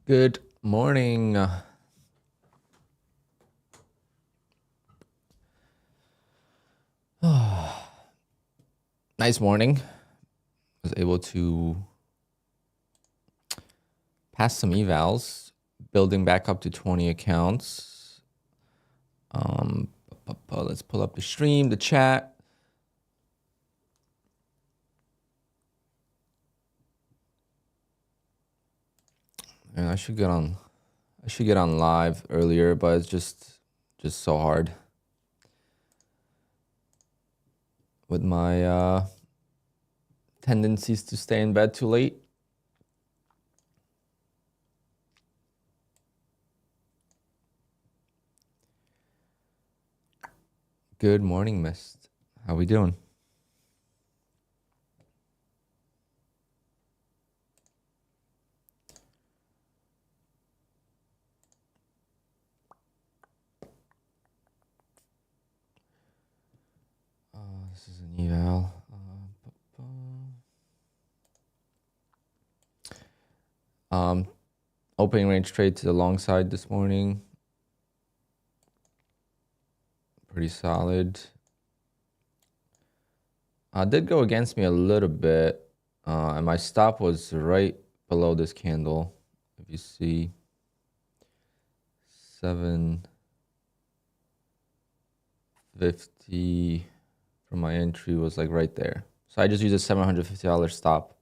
Good morning. Nice morning. Was able to pass some evals, building back up to 20 accounts. Let's pull up the stream, the chat. And I should get on live earlier, but it's just so hard with my tendencies to stay in bed too late. Good morning, Mist. How we doing? This is an eval. Opening range trade to the long side this morning. Pretty solid. Did go against me a little bit. And my stop was right below this candle. If you see 750 from my entry was like right there. So I just used a $750 stop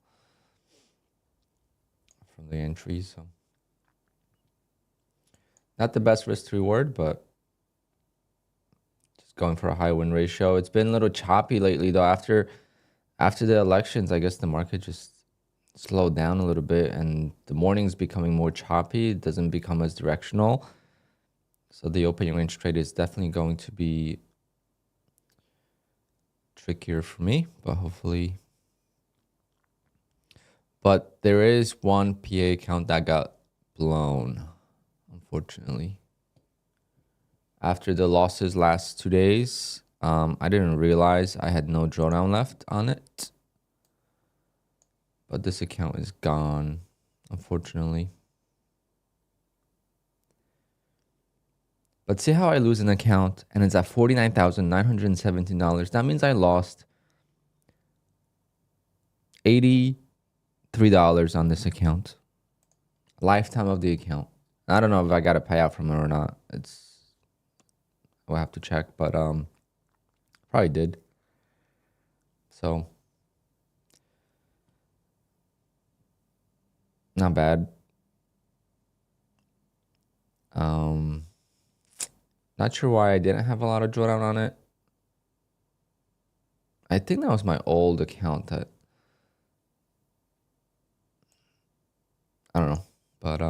from the entry. So not the best risk to reward, but just going for a high win ratio. It's been a little choppy lately though. After the elections, I guess the market just slowed down a little bit and the morning's becoming more choppy. It doesn't become as directional. So the opening range trade is definitely going to be trickier for me, but hopefully. But there is one PA account that got blown, unfortunately. After the losses last 2 days, I didn't realize I had no drawdown left on it. But this account is gone, unfortunately. But see how I lose an account and it's at $49,917. That means I lost $83 on this account. Lifetime of the account. I don't know if I got a payout from it or not. We'll have to check, but probably did. So not bad. Not sure why I didn't have a lot of drawdown on it. I think that was my old account that I don't know. But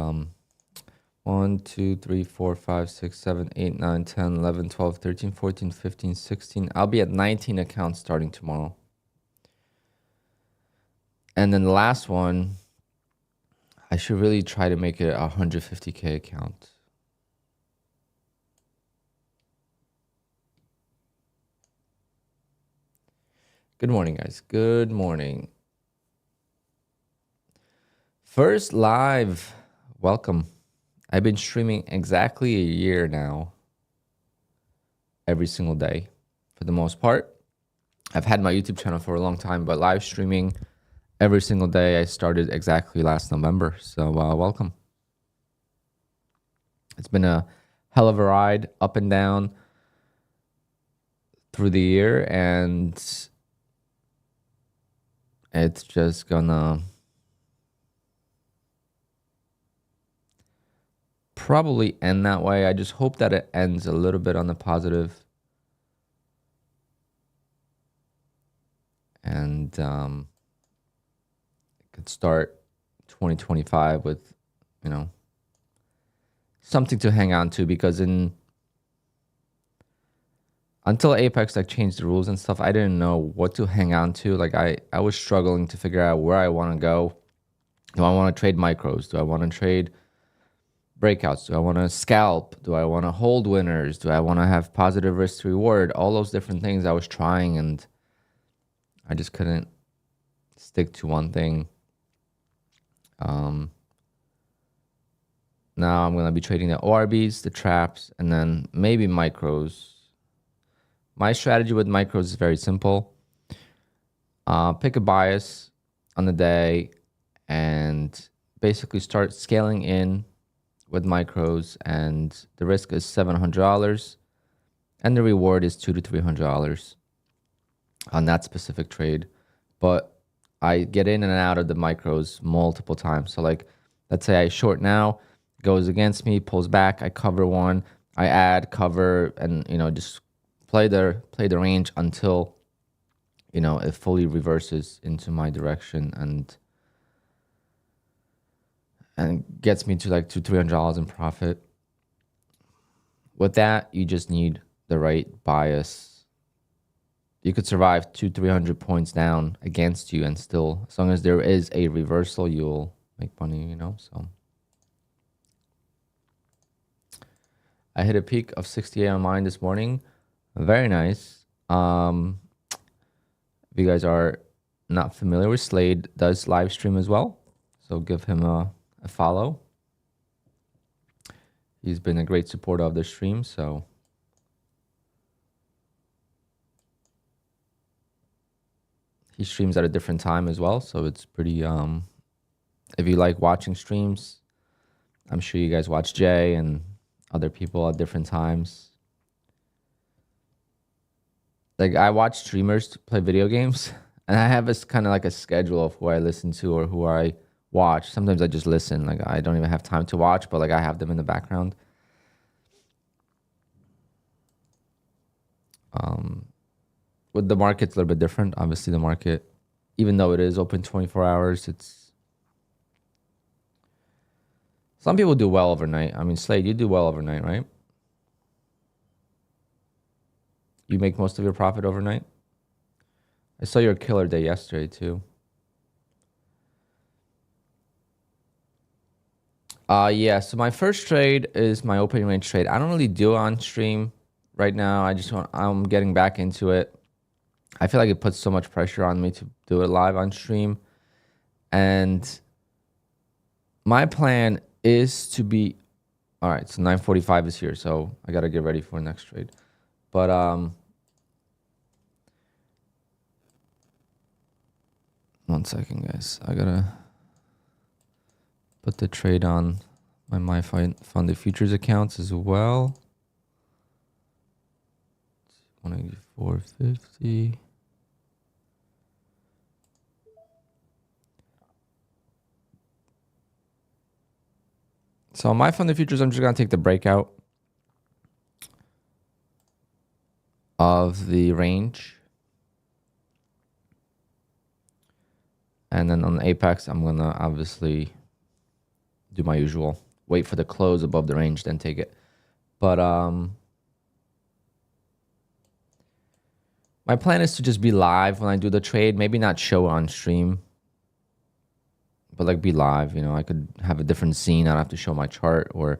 1, 2, 3, 4, 5, 6, 7, 8, 9, 10, 11, 12, 13, 14, 15, 16. I'll be at 19 accounts starting tomorrow. And then the last one, I should really try to make it a 150K account. Good morning, guys. Good morning. First live. Welcome. I've been streaming exactly a year now. Every single day, for the most part. I've had my YouTube channel for a long time, but live streaming every single day I started exactly last November. So welcome. It's been a hell of a ride, up and down through the year, and it's just gonna probably end that way. I just hope that it ends a little bit on the positive. And it could start 2025 with, something to hang on to, because until Apex changed the rules and stuff, I didn't know what to hang on to. I was struggling to figure out where I want to go. Do I want to trade micros? Do I want to trade breakouts? Do I want to scalp? Do I want to hold winners? Do I want to have positive risk to reward? All those different things I was trying, and I just couldn't stick to one thing. Now I'm gonna be trading the ORBs, the traps, and then maybe micros. My strategy with micros is very simple. Pick a bias on the day and basically start scaling in with micros, and the risk is $700 and the reward is $200 to $300 on that specific trade. But I get in and out of the micros multiple times. So like, let's say I short now, goes against me, pulls back, I cover one, I add, cover, and just play the range until it fully reverses into my direction and gets me to like $200-$300 in profit. With that, you just need the right bias. You could survive 200-300 points down against you, and still, as long as there is a reversal, you'll make money. So I hit a peak of 68 on mine this morning. Very nice. If you guys are not familiar with Slade, does live stream as well, so give him a follow. He's been a great supporter of the stream, so he streams at a different time as well, so it's pretty if you like watching streams, I'm sure you guys watch Jay and other people at different times. Like, I watch streamers to play video games, and I have this kind of like a schedule of who I listen to or who I watch. Sometimes I just listen. Like, I don't even have time to watch, but like I have them in the background. With the market, it's a little bit different. Obviously, the market, even though it is open 24 hours, some people do well overnight. I mean, Slade, you do well overnight, right? You make most of your profit overnight? I saw your killer day yesterday too. Yeah, so my first trade is my opening range trade. I don't really do it on stream right now. I'm getting back into it. I feel like it puts so much pressure on me to do it live on stream. And my plan is to be, all right, so 9:45 is here, so I got to get ready for the next trade. But one second, guys. I got to put the trade on my funded futures accounts as well. 184.50. So on my funded futures, I'm just going to take the breakout of the range. And then on the Apex, I'm going to obviously do my usual. Wait for the close above the range, then take it. But my plan is to just be live when I do the trade. Maybe not show on stream, but like be live. I could have a different scene. I don't have to show my chart or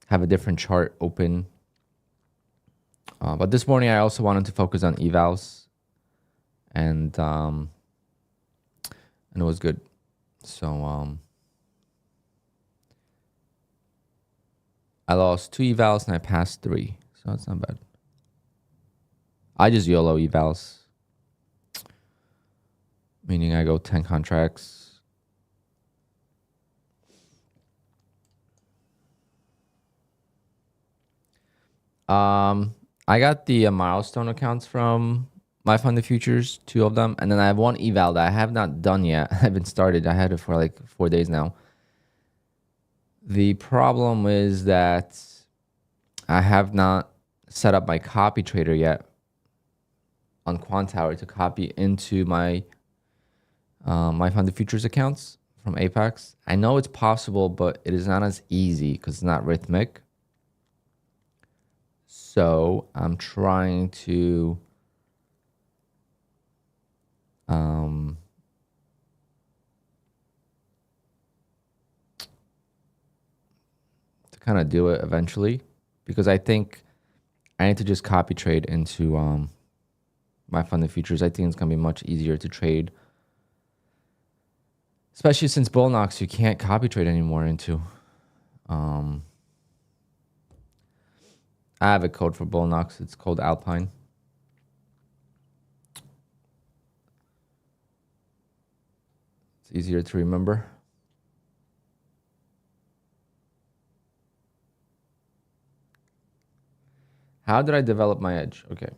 have a different chart open. But this morning, I also wanted to focus on evals, and it was good. So I lost 2 evals and I passed 3, so it's not bad. I just YOLO evals, meaning I go 10 contracts. I got the milestone accounts from my funded futures, 2 of them, and then I have 1 eval that I have not done yet. I haven't started. I had it for like 4 days now. The problem is that I have not set up my copy trader yet on QUANTOWER to copy into my my funded futures accounts from Apex. I know it's possible, but it is not as easy because it's not rhythmic. So I'm trying to kind of do it eventually, because I think I need to just copy trade into my funded futures. I think it's gonna be much easier to trade, especially since Bull Knox you can't copy trade anymore into. I have a code for Bullnox. It's called Alpine. It's easier to remember. How did I develop my edge? Okay.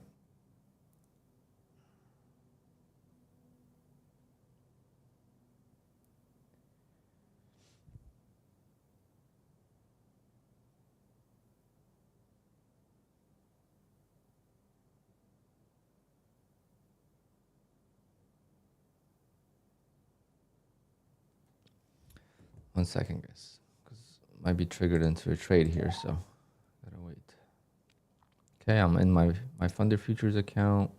One second, guys, because it might be triggered into a trade here, so gotta wait. Okay, I'm in my funded futures account.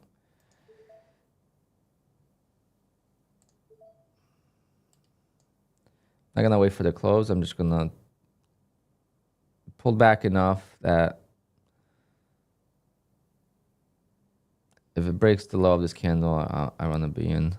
Not gonna wait for the close. I'm just gonna pull back enough that if it breaks the low of this candle, I want to be in.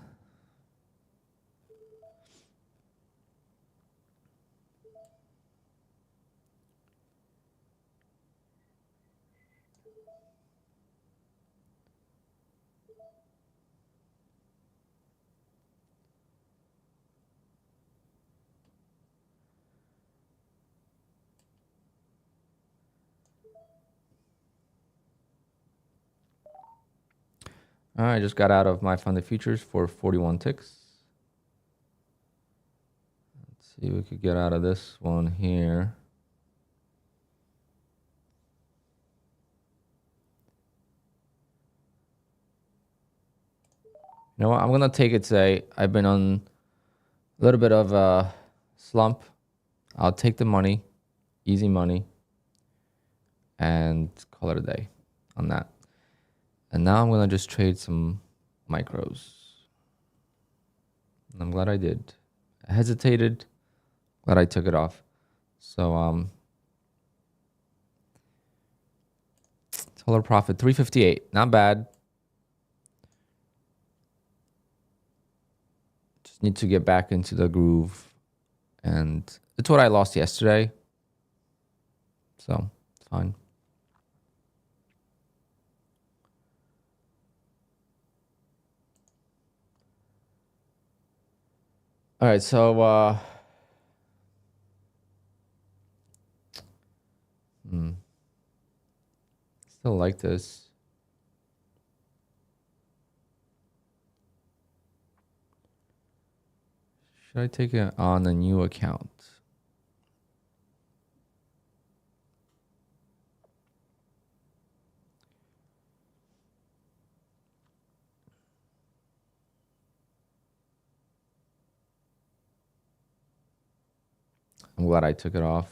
All right, I just got out of my funded futures for 41 ticks. Let's see if we could get out of this one here. You know what? I'm going to take it today. I've been on a little bit of a slump. I'll take the money, easy money, and call it a day on that. And now I'm going to just trade some micros. And I'm glad I did. I hesitated, glad I took it off. So, total profit, 358. Not bad. Just need to get back into the groove. And it's what I lost yesterday. So, it's fine. All right, so still like this. Should I take it on a new account? I'm glad I took it off.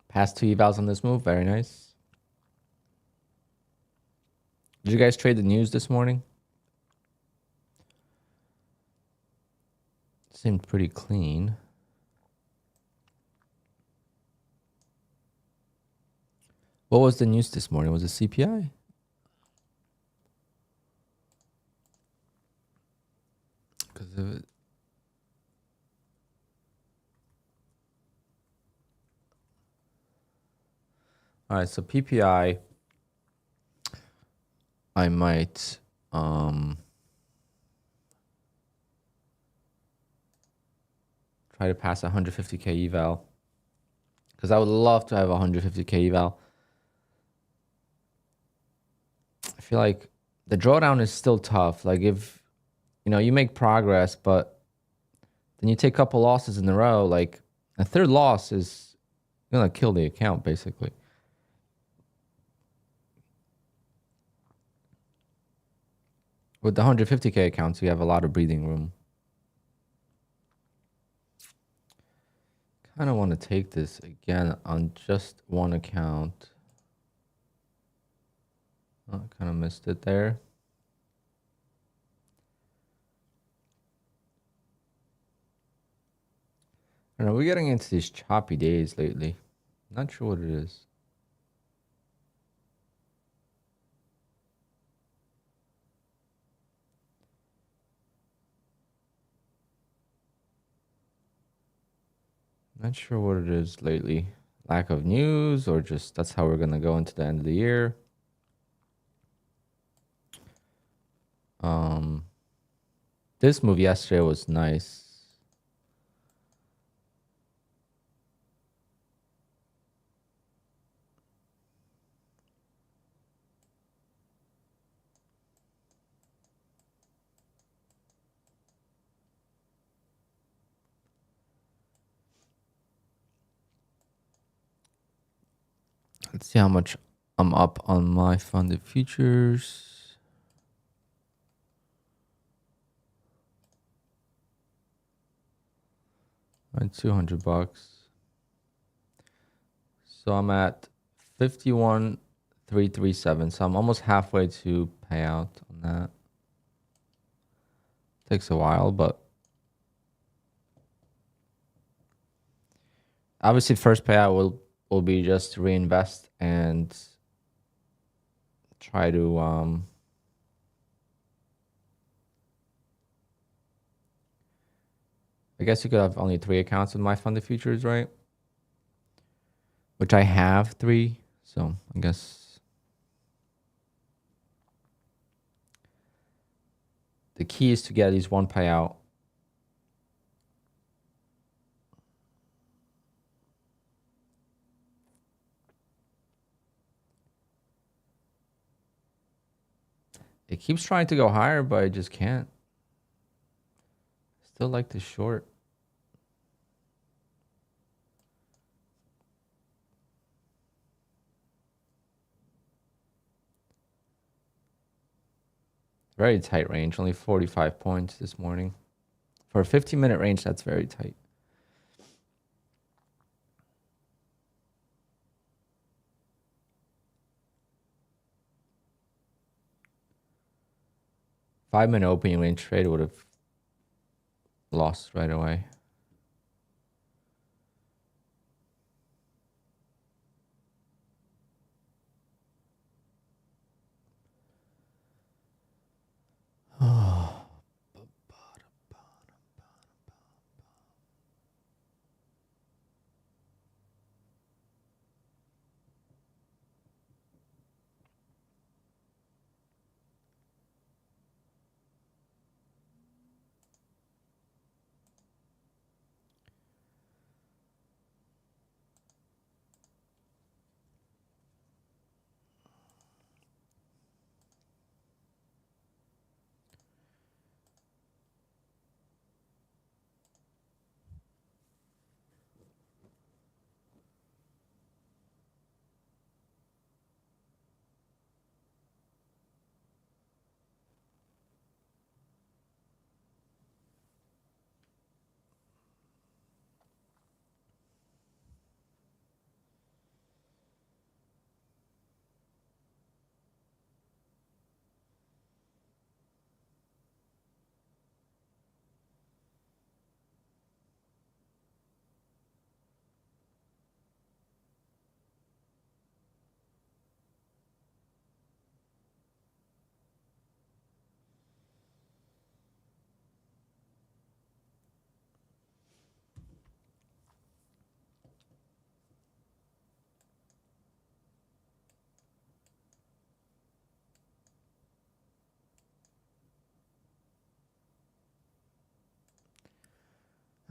Past 2 evals on this move. Very nice. Did you guys trade the news this morning? Seemed pretty clean. What was the news this morning? Was it CPI? Because of it. All right, so PPI, I might try to pass 150K eval, because I would love to have 150K eval. I feel like the drawdown is still tough. Like if, you know, you make progress, but then you take a couple losses in a row, like a third loss is going to kill the account basically. With the 150K accounts, you have a lot of breathing room. Kind of want to take this again on just one account. Oh, kind of missed it there. I don't know, we're getting into these choppy days lately. Not sure what it is. Not sure what it is lately. Lack of news, or just that's how we're gonna go into the end of the year. This move yesterday was nice. Let's see how much I'm up on my funded futures. Right, $200. So I'm at 51,337. So I'm almost halfway to payout on that. Takes a while, but obviously first payout will be just reinvest and try to I guess you could have only 3 accounts with my funded futures, right? Which I have 3, so I guess the key is to get at least one payout. It keeps trying to go higher, but it just can't. Still like the short. Very tight range, only 45 points this morning. For a 15-minute range, that's very tight. Five-minute opening range trade would have lost right away.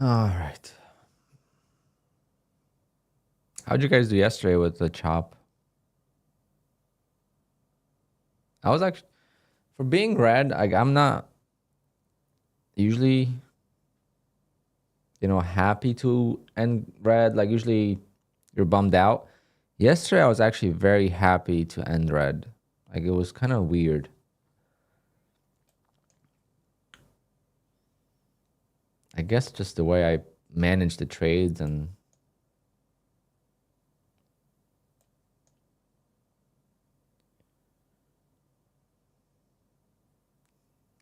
All right. How'd you guys do yesterday with the chop? I was actually, for being red, I'm not usually, happy to end red. Like usually you're bummed out. Yesterday I was actually very happy to end red. Like it was kind of weird. I guess just the way I managed the trades, and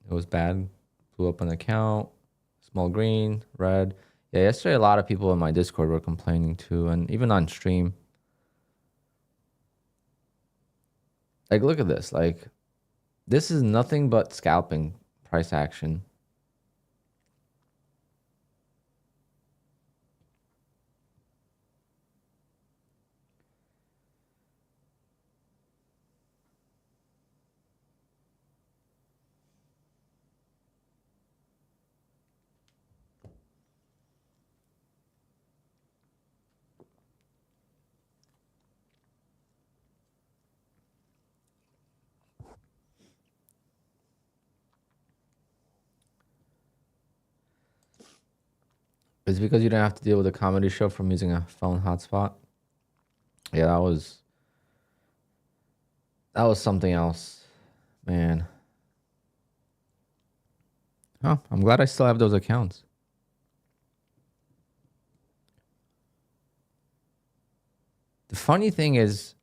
it was bad. Blew up an account, small green, red. Yeah, yesterday a lot of people in my Discord were complaining too, and even on stream. Like, look at this. Like, this is nothing but scalping price action. It's because you didn't have to deal with a comedy show from using a phone hotspot. Yeah, that was something else, man. Oh, I'm glad I still have those accounts. The funny thing is,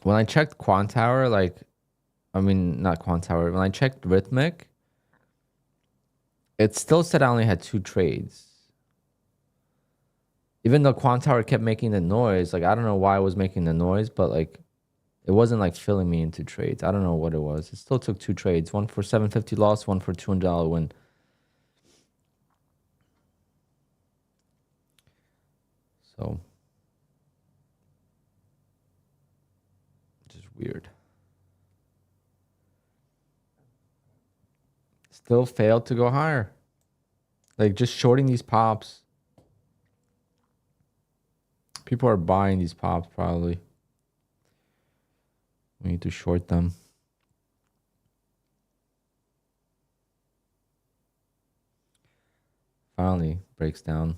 when I checked QUANTOWER, like, I mean, not QUANTOWER, when I checked Rhythmic, it still said I only had 2 trades. Even though QUANTOWER kept making the noise, like, I don't know why it was making the noise, but like, it wasn't like filling me into trades. I don't know what it was. It still took 2 trades, one for 750 loss, one for $200 win. So, just weird. Still failed to go higher. Like, just shorting these pops. People are buying these pops probably. We need to short them. Finally breaks down.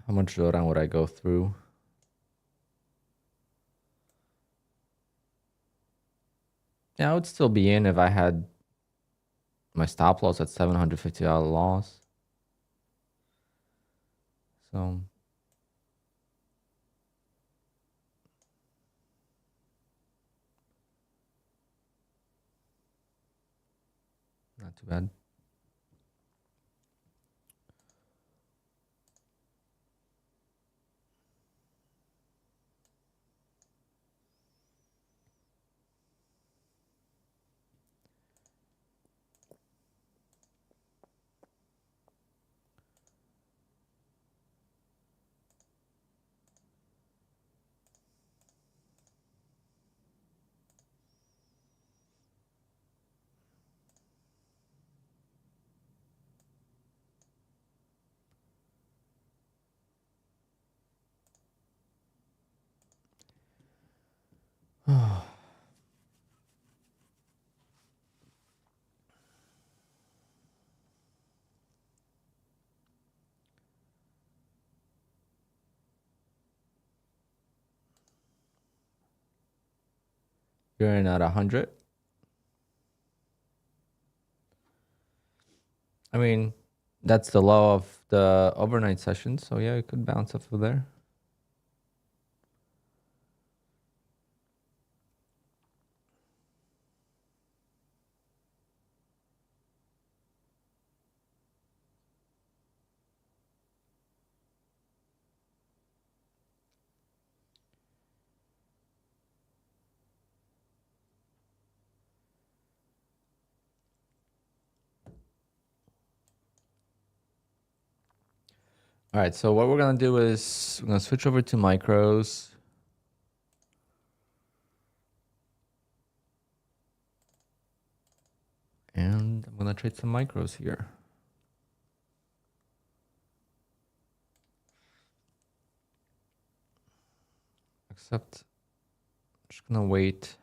How much drawdown would I go through? Yeah, I would still be in if I had my stop loss at $750 loss. So not too bad. You're in at 100. I mean, that's the low of the overnight session. So yeah, it could bounce off of there. All right, so what we're gonna do is we're gonna switch over to micros. And I'm gonna trade some micros here. Except I'm just gonna wait.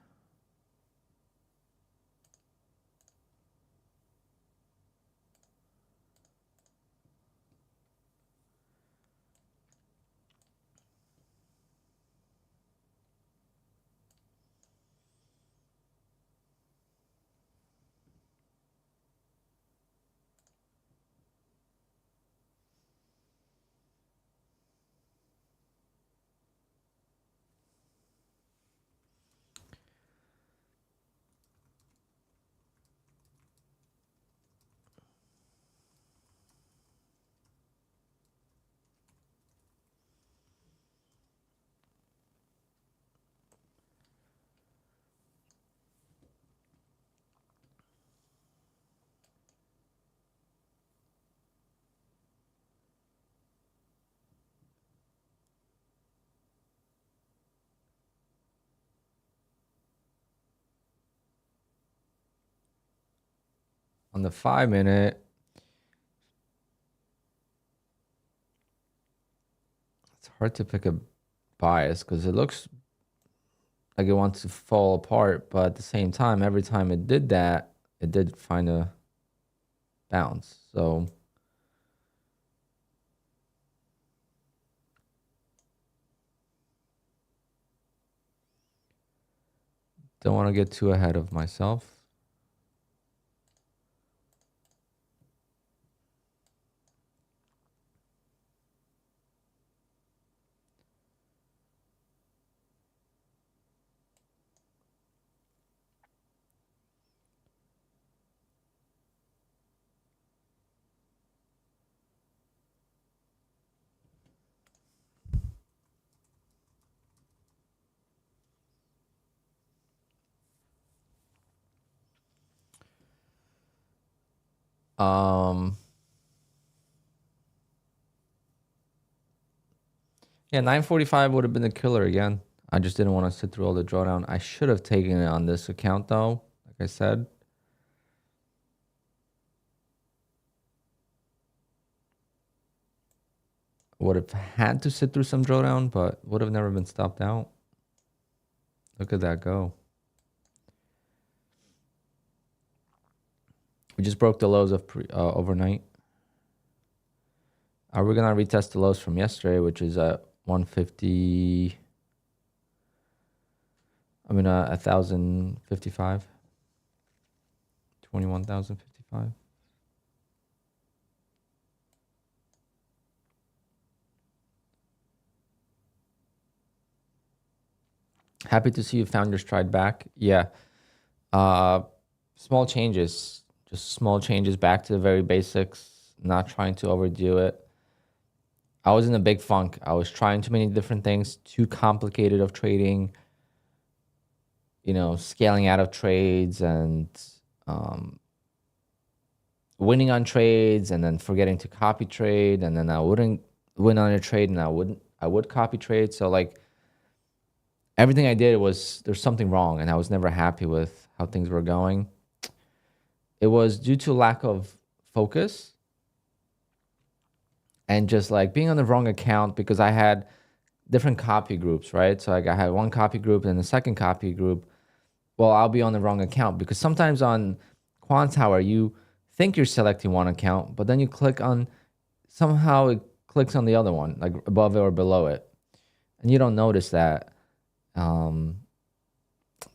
On the 5-minute, it's hard to pick a bias because it looks like it wants to fall apart, but at the same time, every time it did that, it did find a bounce. So don't want to get too ahead of myself. Yeah, 945 would have been the killer again. I just didn't want to sit through all the drawdown. I should have taken it on this account though, like I said. Would have had to sit through some drawdown, but would have never been stopped out. Look at that go. We just broke the lows of overnight. We're going to retest the lows from yesterday, which is at 150. 1,055. 21,055. Happy to see you found your stride back. Yeah. Small changes. Just small changes back to the very basics. Not trying to overdo it. I was in a big funk. I was trying too many different things. Too complicated of trading. Scaling out of trades and winning on trades and then forgetting to copy trade, and then I wouldn't win on a trade and I would copy trade. So like everything I did there's something wrong, and I was never happy with how things were going. It was due to lack of focus and just like being on the wrong account, because I had different copy groups, right? So like I had one copy group and the second copy group. Well, I'll be on the wrong account because sometimes on QUANTOWER, you think you're selecting one account, but then you click on, somehow it clicks on the other one, like above it or below it. And you don't notice that.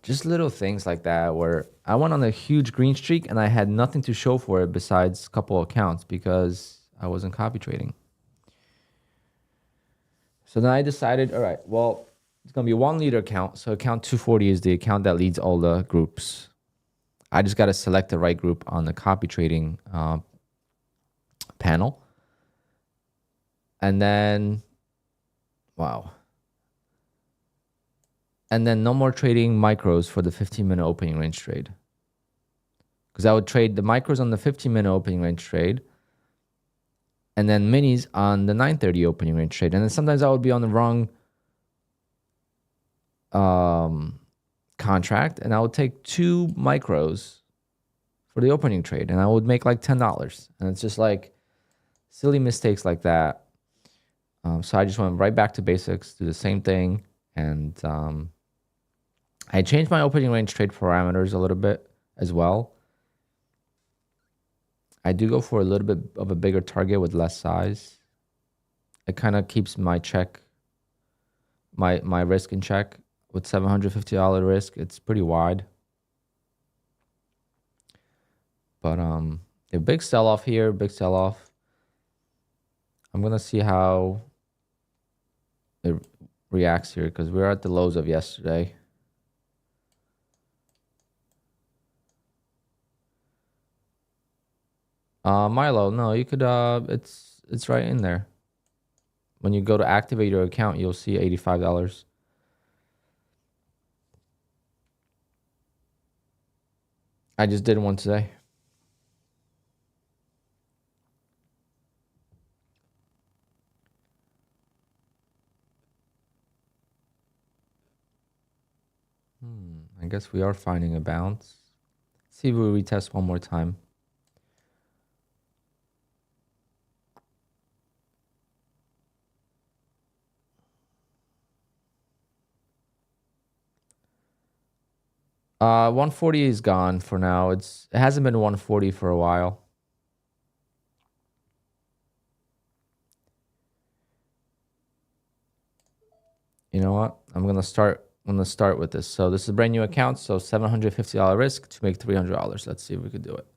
Just little things like that where I went on a huge green streak and I had nothing to show for it besides a couple accounts because I wasn't copy trading. So then I decided, all right, well, it's going to be a 1 leader account. So account 240 is the account that leads all the groups. I just got to select the right group on the copy trading panel. And then, wow. And then no more trading micros for the 15-minute opening range trade. Because I would trade the micros on the 15-minute opening range trade and then minis on the 9:30 opening range trade. And then sometimes I would be on the wrong contract, and I would take 2 micros for the opening trade, and I would make like $10. And it's just like silly mistakes like that. So I just went right back to basics, do the same thing, and I changed my opening range trade parameters a little bit as well. I do go for a little bit of a bigger target with less size. It kind of keeps my check, my risk in check. With $750 risk, it's pretty wide. But a big sell-off here, big sell-off. I'm going to see how it reacts here because we're at the lows of yesterday. Milo, no, you could, it's right in there. When you go to activate your account, you'll see $85. I just did one today. I guess we are finding a bounce. See if we retest one more time. 140 is gone for now. It hasn't been 140 for a while. You know what? I'm gonna start with this. So this is a brand new account. So $750 risk to make $300. Let's see if we could do it.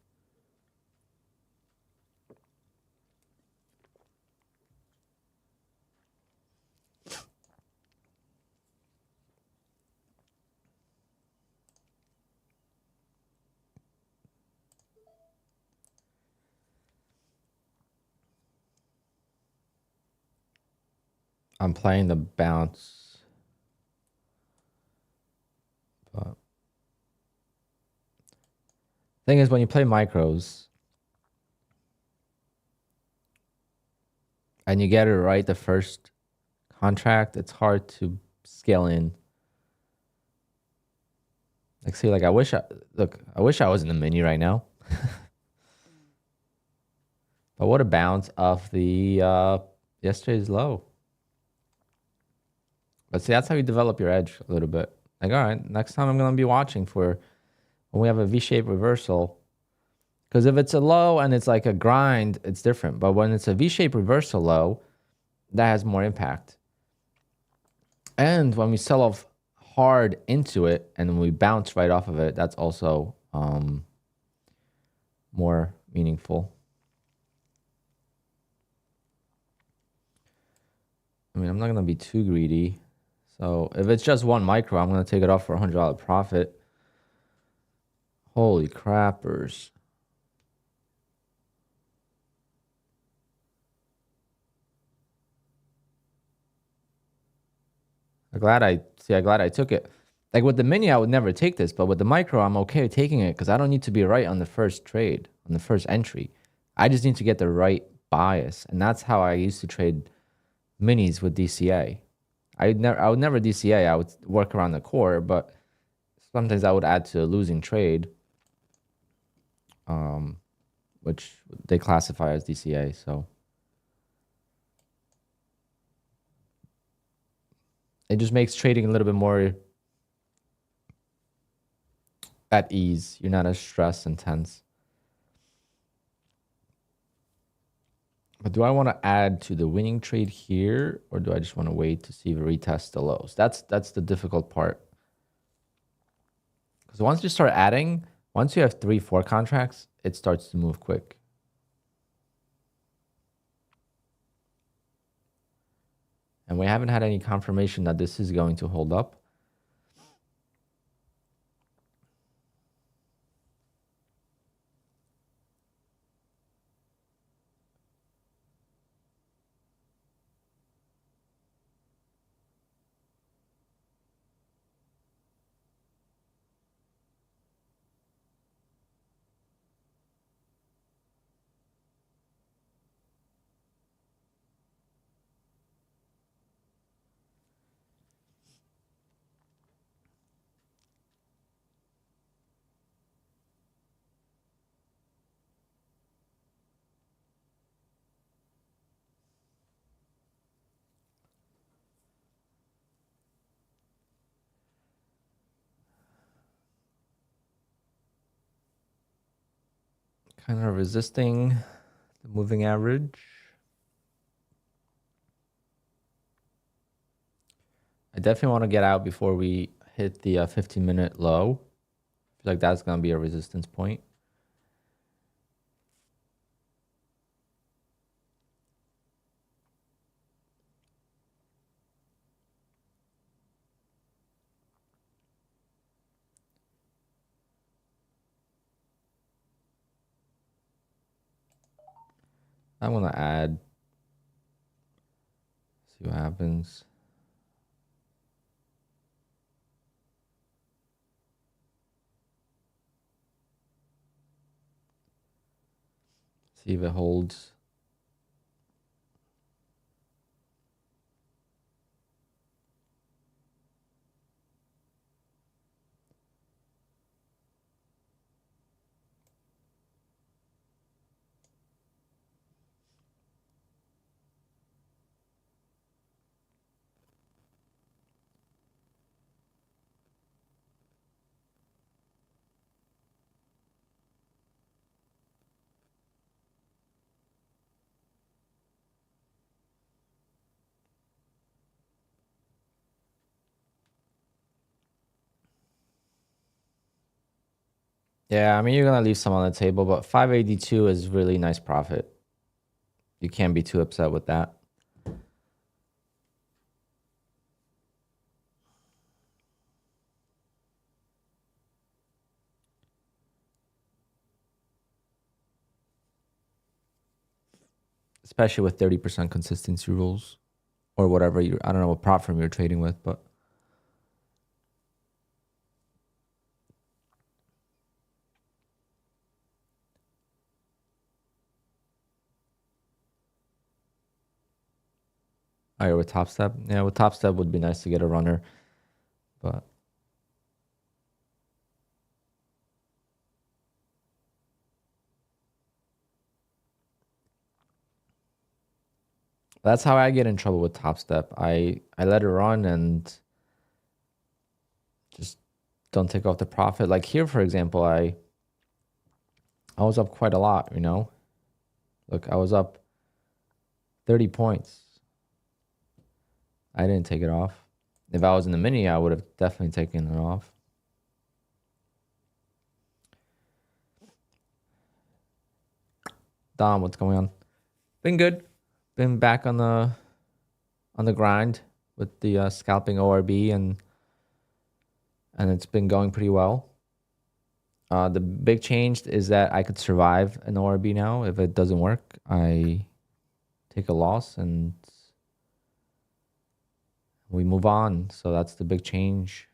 I'm playing the bounce, but thing is, when you play micros and you get it right the first contract, it's hard to scale in. Like, see, like I wish I was in the mini right now. But what a bounce off the yesterday's low. But see, that's how you develop your edge a little bit. Like, all right, next time I'm gonna be watching for when we have a V-shaped reversal. Because if it's a low and it's like a grind, it's different. But when it's a V-shaped reversal low, that has more impact. And when we sell off hard into it and then we bounce right off of it, that's also more meaningful. I mean, I'm not going to be too greedy. So if it's just one micro, I'm going to take it off for $100 profit. Holy crappers. I'm glad I took it. Like with the mini, I would never take this, but with the micro, I'm okay taking it because I don't need to be right on the first trade, on the first entry. I just need to get the right bias. And that's how I used to trade minis with DCA. I would never DCA. I would work around the core, but sometimes I would add to a losing trade, which they classify as DCA. So it just makes trading a little bit more at ease. You're not as stressed and tense. But do I want to add to the winning trade here, or do I just want to wait to see if it retests the lows? That's the difficult part. Because once you start adding, once you have 3-4 contracts, it starts to move quick. And we haven't had any confirmation that this is going to hold up. Kind of resisting the moving average. I definitely want to get out before we hit the 15-minute low. I feel like that's going to be a resistance point. I'm going to add. See what happens. See if it holds. Yeah, I mean, you're gonna leave some on the table, but 582 is really nice profit. You can't be too upset with that. Especially with 30% consistency rules or whatever you, I don't know what prop firm you're trading with, but oh, you're with Top Step. Yeah, with Top Step would be nice to get a runner, but that's how I get in trouble with Top Step. I let it run and just don't take off the profit. Like here, for example, I was up quite a lot, you know? Look, I was up 30 points. I didn't take it off. If I was in the mini, I would have definitely taken it off. Dom, what's going on? Been good. Been back on the grind with the scalping ORB and it's been going pretty well. The big change is that I could survive an ORB now. If it doesn't work, I take a loss and we move on. So that's the big change.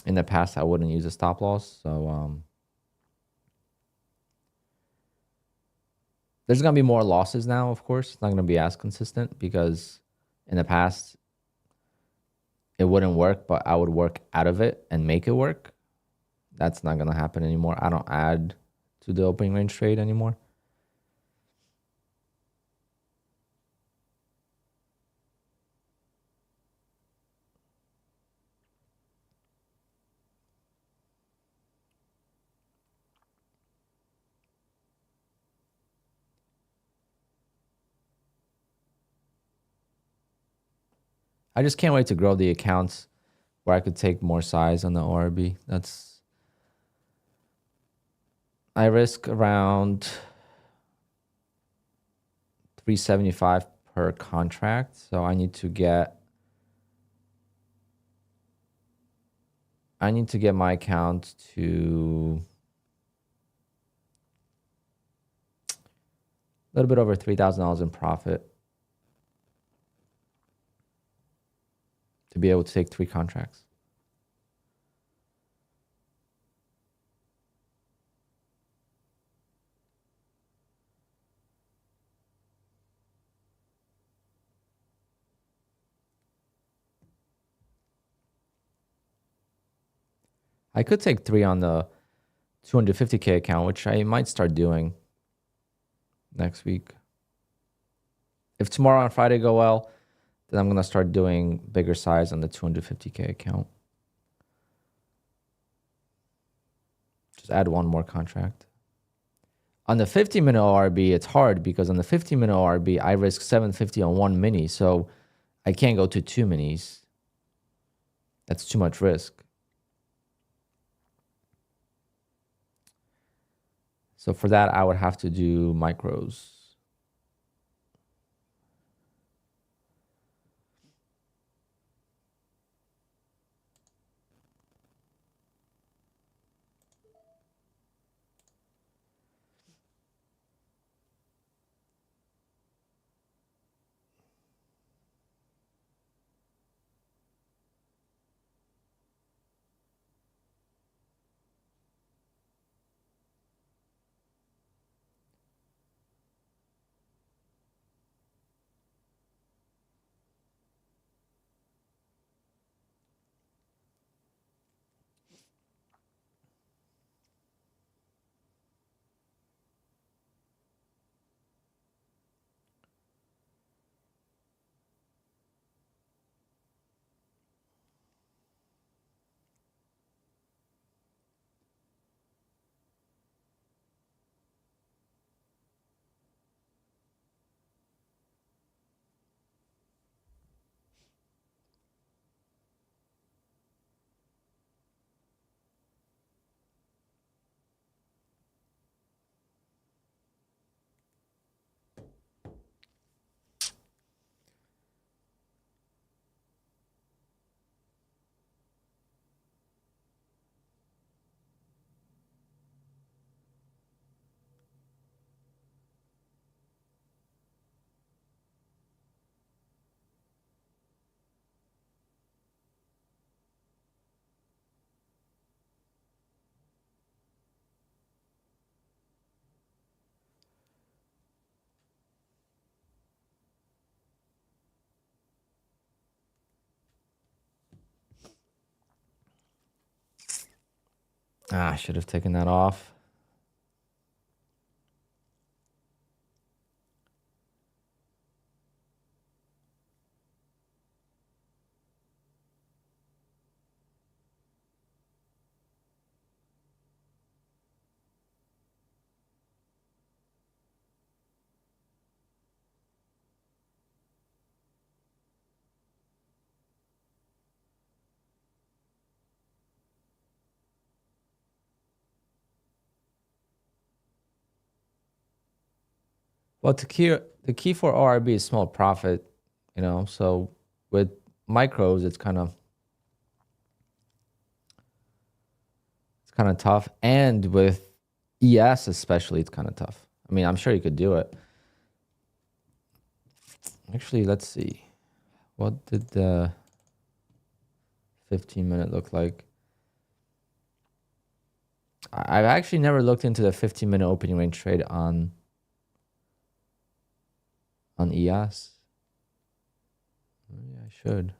In the past, I wouldn't use a stop loss. So there's going to be more losses now, of course. It's not going to be as consistent because in the past, it wouldn't work, but I would work out of it and make it work. That's not going to happen anymore. I don't add to the opening range trade anymore. I just can't wait to grow the accounts where I could take more size on the ORB. I risk around 375 per contract. So I need to get my account to a little bit over $3,000 in profit to be able to take 3 contracts. I could take 3 on the 250K account, which I might start doing next week. If tomorrow and Friday go well, then I'm going to start doing bigger size on the 250K account. Just add 1 more contract. On the 50-minute ORB, it's hard because on the 50-minute ORB, I risk 750 on 1 mini. So I can't go to 2 minis. That's too much risk. So for that, I would have to do micros. I should have taken that off. Well, the key for ORB is small profit, you know. So with micros, it's kind of tough, and with ES especially, it's kind of tough. I mean, I'm sure you could do it. Actually, let's see. What did the 15-minute look like? I've actually never looked into the 15-minute opening range trade on ES. Maybe I should.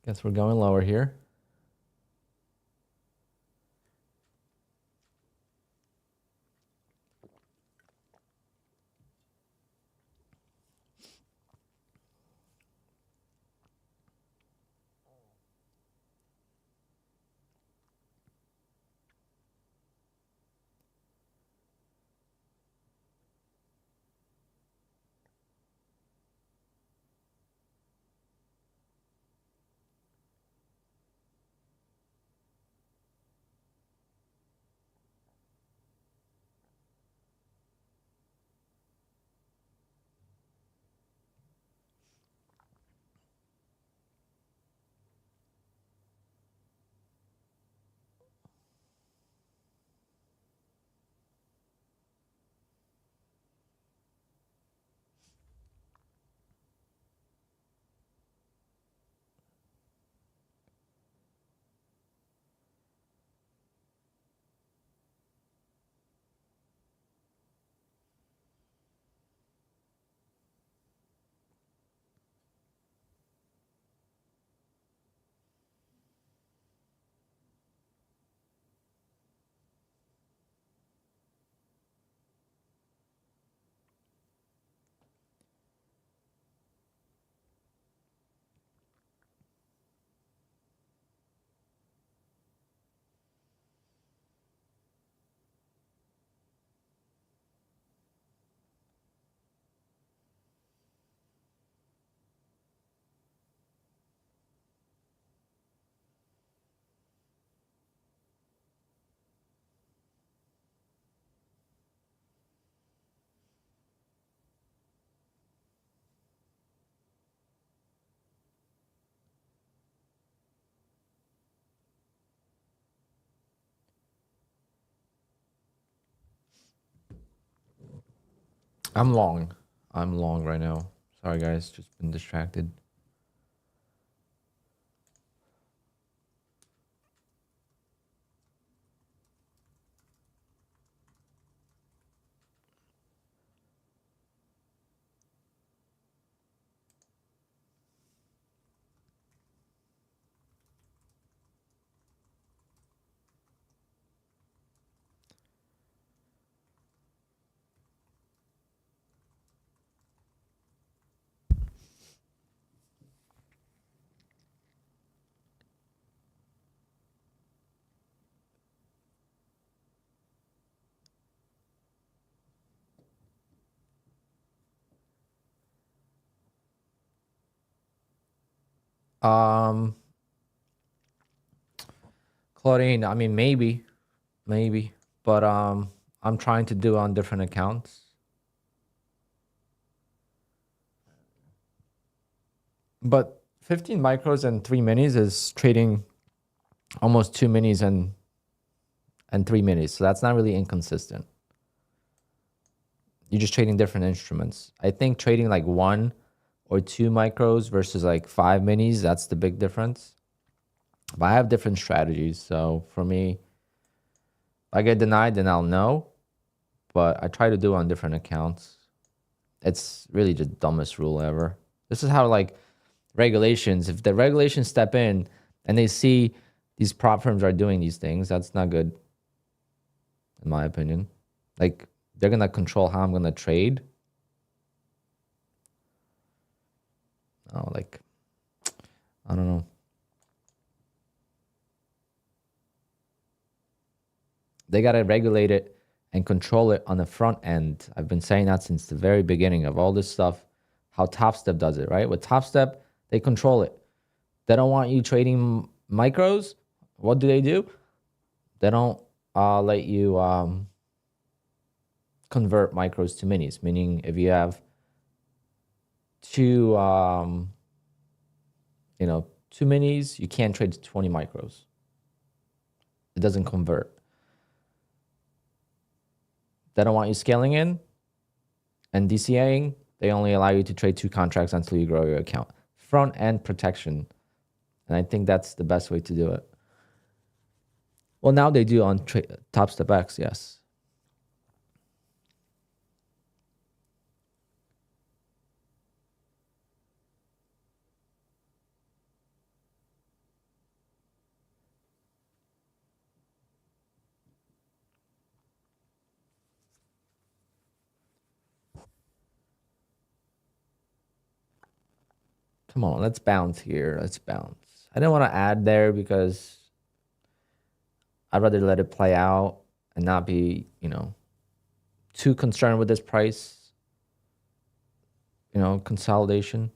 Guess we're going lower here. I'm long. I'm long right now. Sorry, guys. Just been distracted. Um, Claudine, I mean, maybe, but I'm trying to do on different accounts. But 15 micros and 3 minis is trading almost 2 minis and 3 minis. So that's not really inconsistent. You're just trading different instruments. I think trading like 1 or 2 micros versus like 5 minis, that's the big difference. But I have different strategies. So for me, if I get denied, then I'll know. But I try to do it on different accounts. It's really the dumbest rule ever. This is how like regulations, if the regulations step in and they see these prop firms are doing these things, that's not good, in my opinion. Like, they're going to control how I'm going to trade. Oh, like, I don't know. They got to regulate it and control it on the front end. I've been saying that since the very beginning of all this stuff, how Top Step does it, right? With Top Step, they control it. They don't want you trading micros. What do? They don't let you convert micros to minis, meaning if you have two 2 minis, you can't trade 20 micros. It doesn't convert. They don't want you scaling in and DCAing. They only allow you to trade 2 contracts until you grow your account. Front end protection. And I think that's the best way to do it. Well, now they do on Top Step X, yes. Come on, let's bounce here. Let's bounce. I didn't want to add there because I'd rather let it play out and not be, too concerned with this price, consolidation.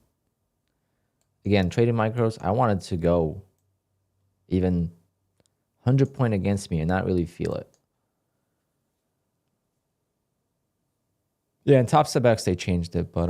Again, trading micros, I wanted to go even 100 point against me and not really feel it. Yeah, in Top Step X, they changed it, but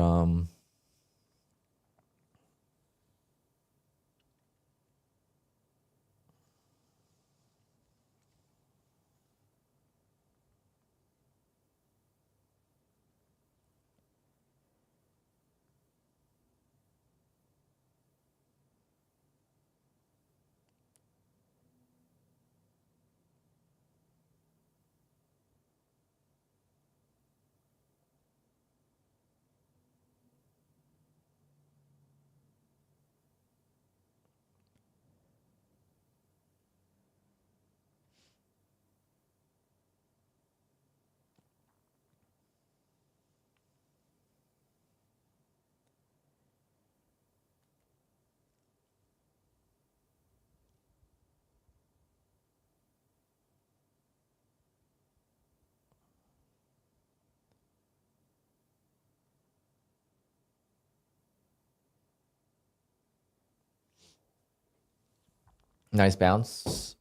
nice bounce.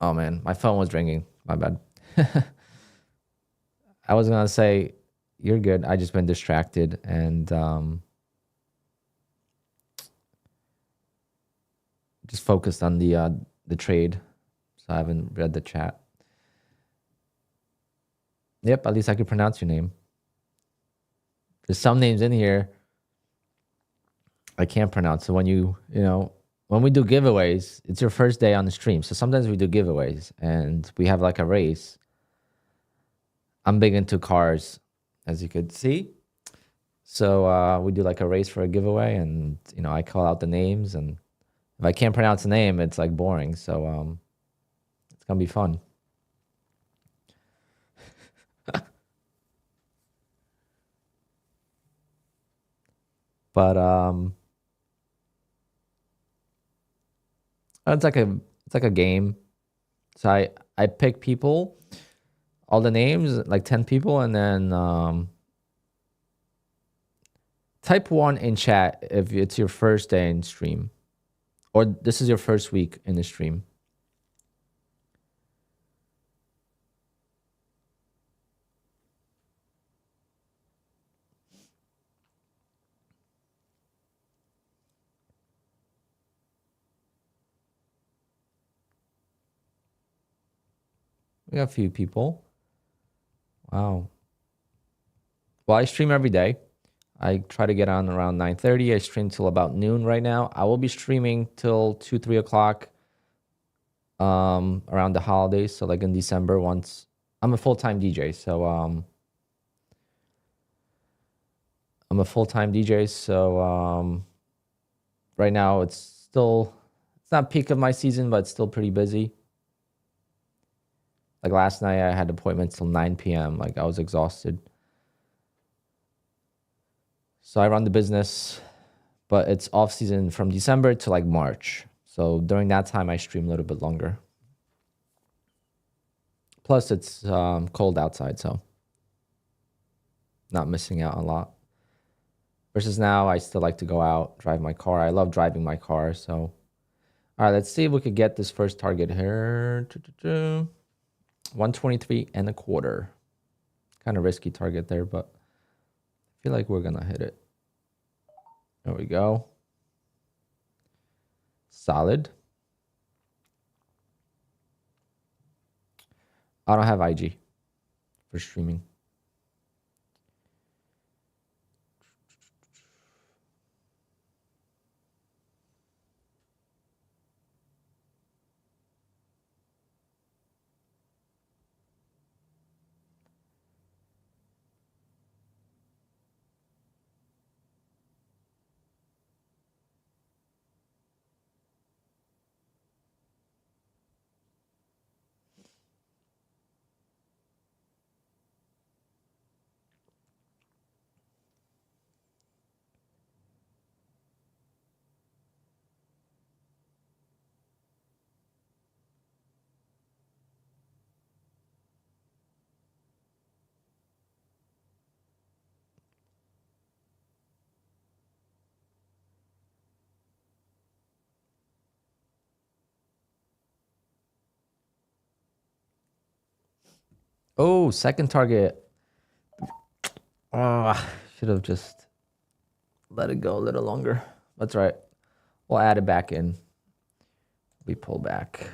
Oh man, my phone was ringing. My bad. I was gonna say, you're good. I just been distracted and just focused on the trade, so I haven't read the chat. Yep, at least I could pronounce your name. There's some names in here I can't pronounce. So when when we do giveaways, it's your first day on the stream. So sometimes we do giveaways and we have like a race. I'm big into cars, as you could see. So we do like a race for a giveaway, and I call out the names, and if I can't pronounce the name, it's like boring. So it's gonna be fun. But it's like a game. So I pick people, all the names, like 10 people, and then type 1 in chat if it's your first day in stream, or this is your first week in the stream. We got a few people. Wow. Well, I stream every day. I try to get on around 9:30. I stream till about noon right now. I will be streaming till 2, 3 o'clock around the holidays. So like in December, once I'm a full-time DJ. So I'm a full-time DJ. So right now it's not peak of my season, but it's still pretty busy. Like last night I had appointments till 9 p.m. Like I was exhausted. So I run the business, but it's off season from December to like March. So during that time, I stream a little bit longer. Plus, it's cold outside, so not missing out a lot. Versus now, I still like to go out, drive my car. I love driving my car. So, all right, let's see if we could get this first target here. 123 and a quarter. Kind of risky target there, but I feel like we're going to hit it. There we go. Solid. I don't have IG for streaming. Oh, second target. Oh, should have just let it go a little longer. That's right. We'll add it back in. We pull back.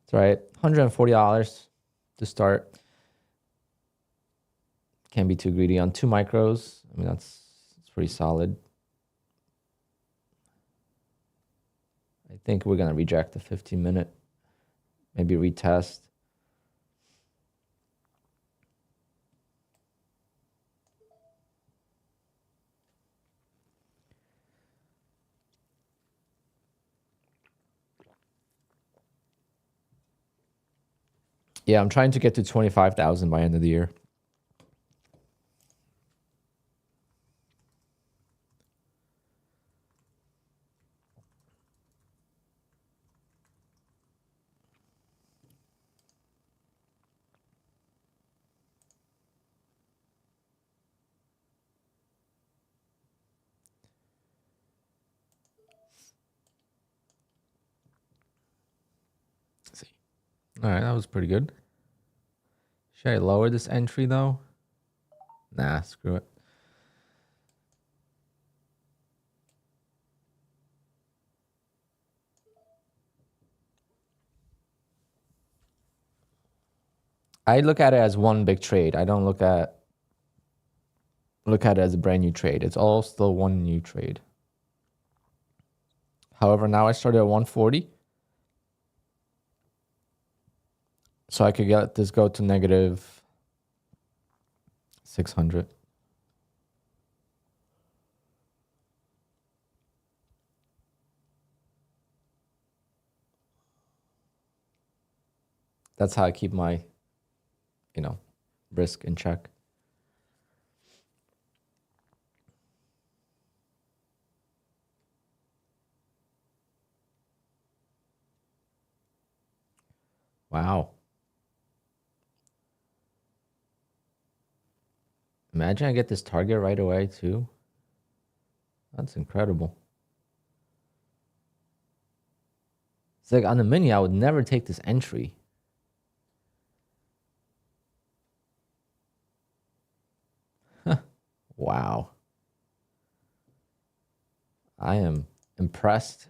That's right. $140 to start. Can't be too greedy on 2 micros. I mean, that's pretty solid. I think we're going to reject the 15-minute. Maybe retest. Yeah, I'm trying to get to 25,000 by end of the year. All right, that was pretty good. Should I lower this entry though? Nah, screw it. I look at it as one big trade. I don't look at it as a brand new trade. It's all still one new trade. However, now I started at 140. So I could get this go to negative 600. That's how I keep my, risk in check. Wow. Imagine I get this target right away too. That's incredible. It's like on the mini, I would never take this entry. Wow. I am impressed.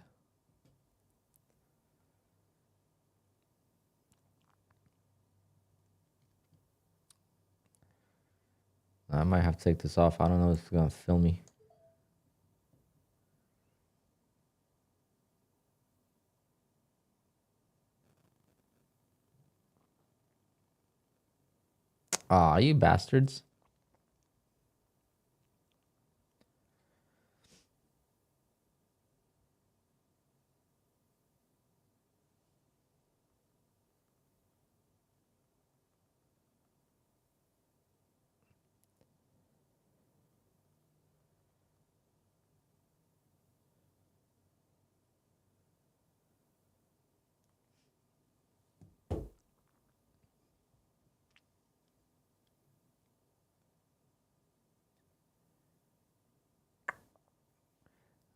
I might have to take this off. I don't know if it's going to film me. Aw, you bastards.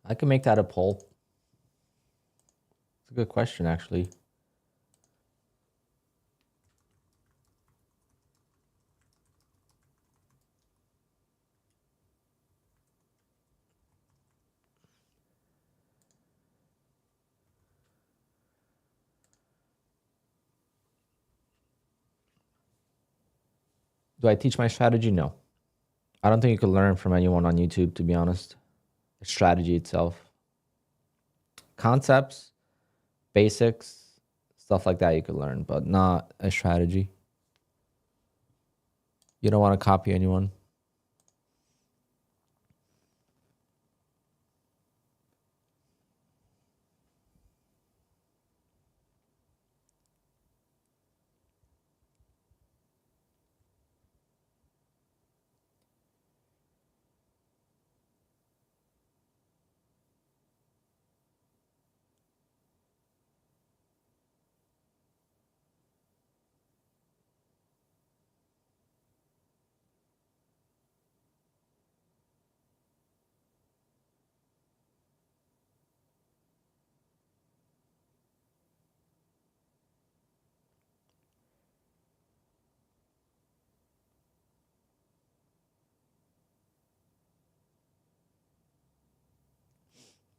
I can make that a poll. It's a good question, actually. Do I teach my strategy? No. I don't think you could learn from anyone on YouTube, to be honest. The strategy itself. Concepts, basics, stuff like that you could learn, but not a strategy. You don't want to copy anyone.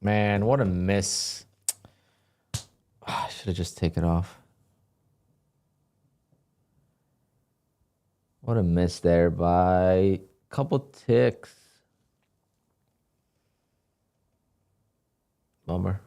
Man, what a miss. I should have just taken it off. What a miss there by a couple ticks. Bummer.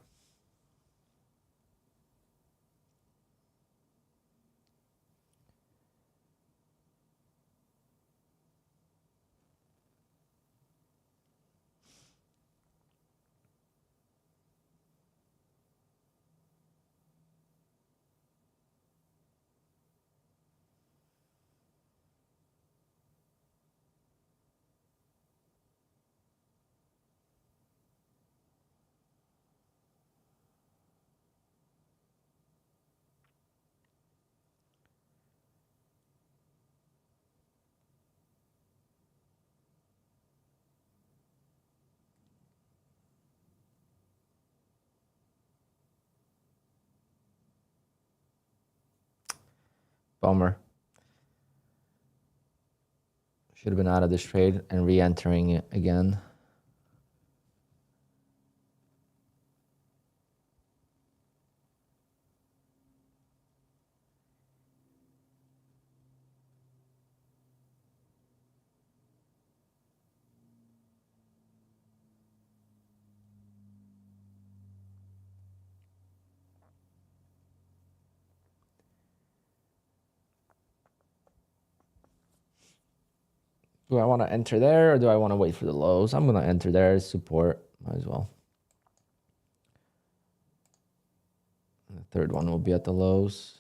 Bummer. Should have been out of this trade and re-entering it again. Do I want to enter there or do I want to wait for the lows? I'm going to enter there as support. Might as well. The third one will be at the lows.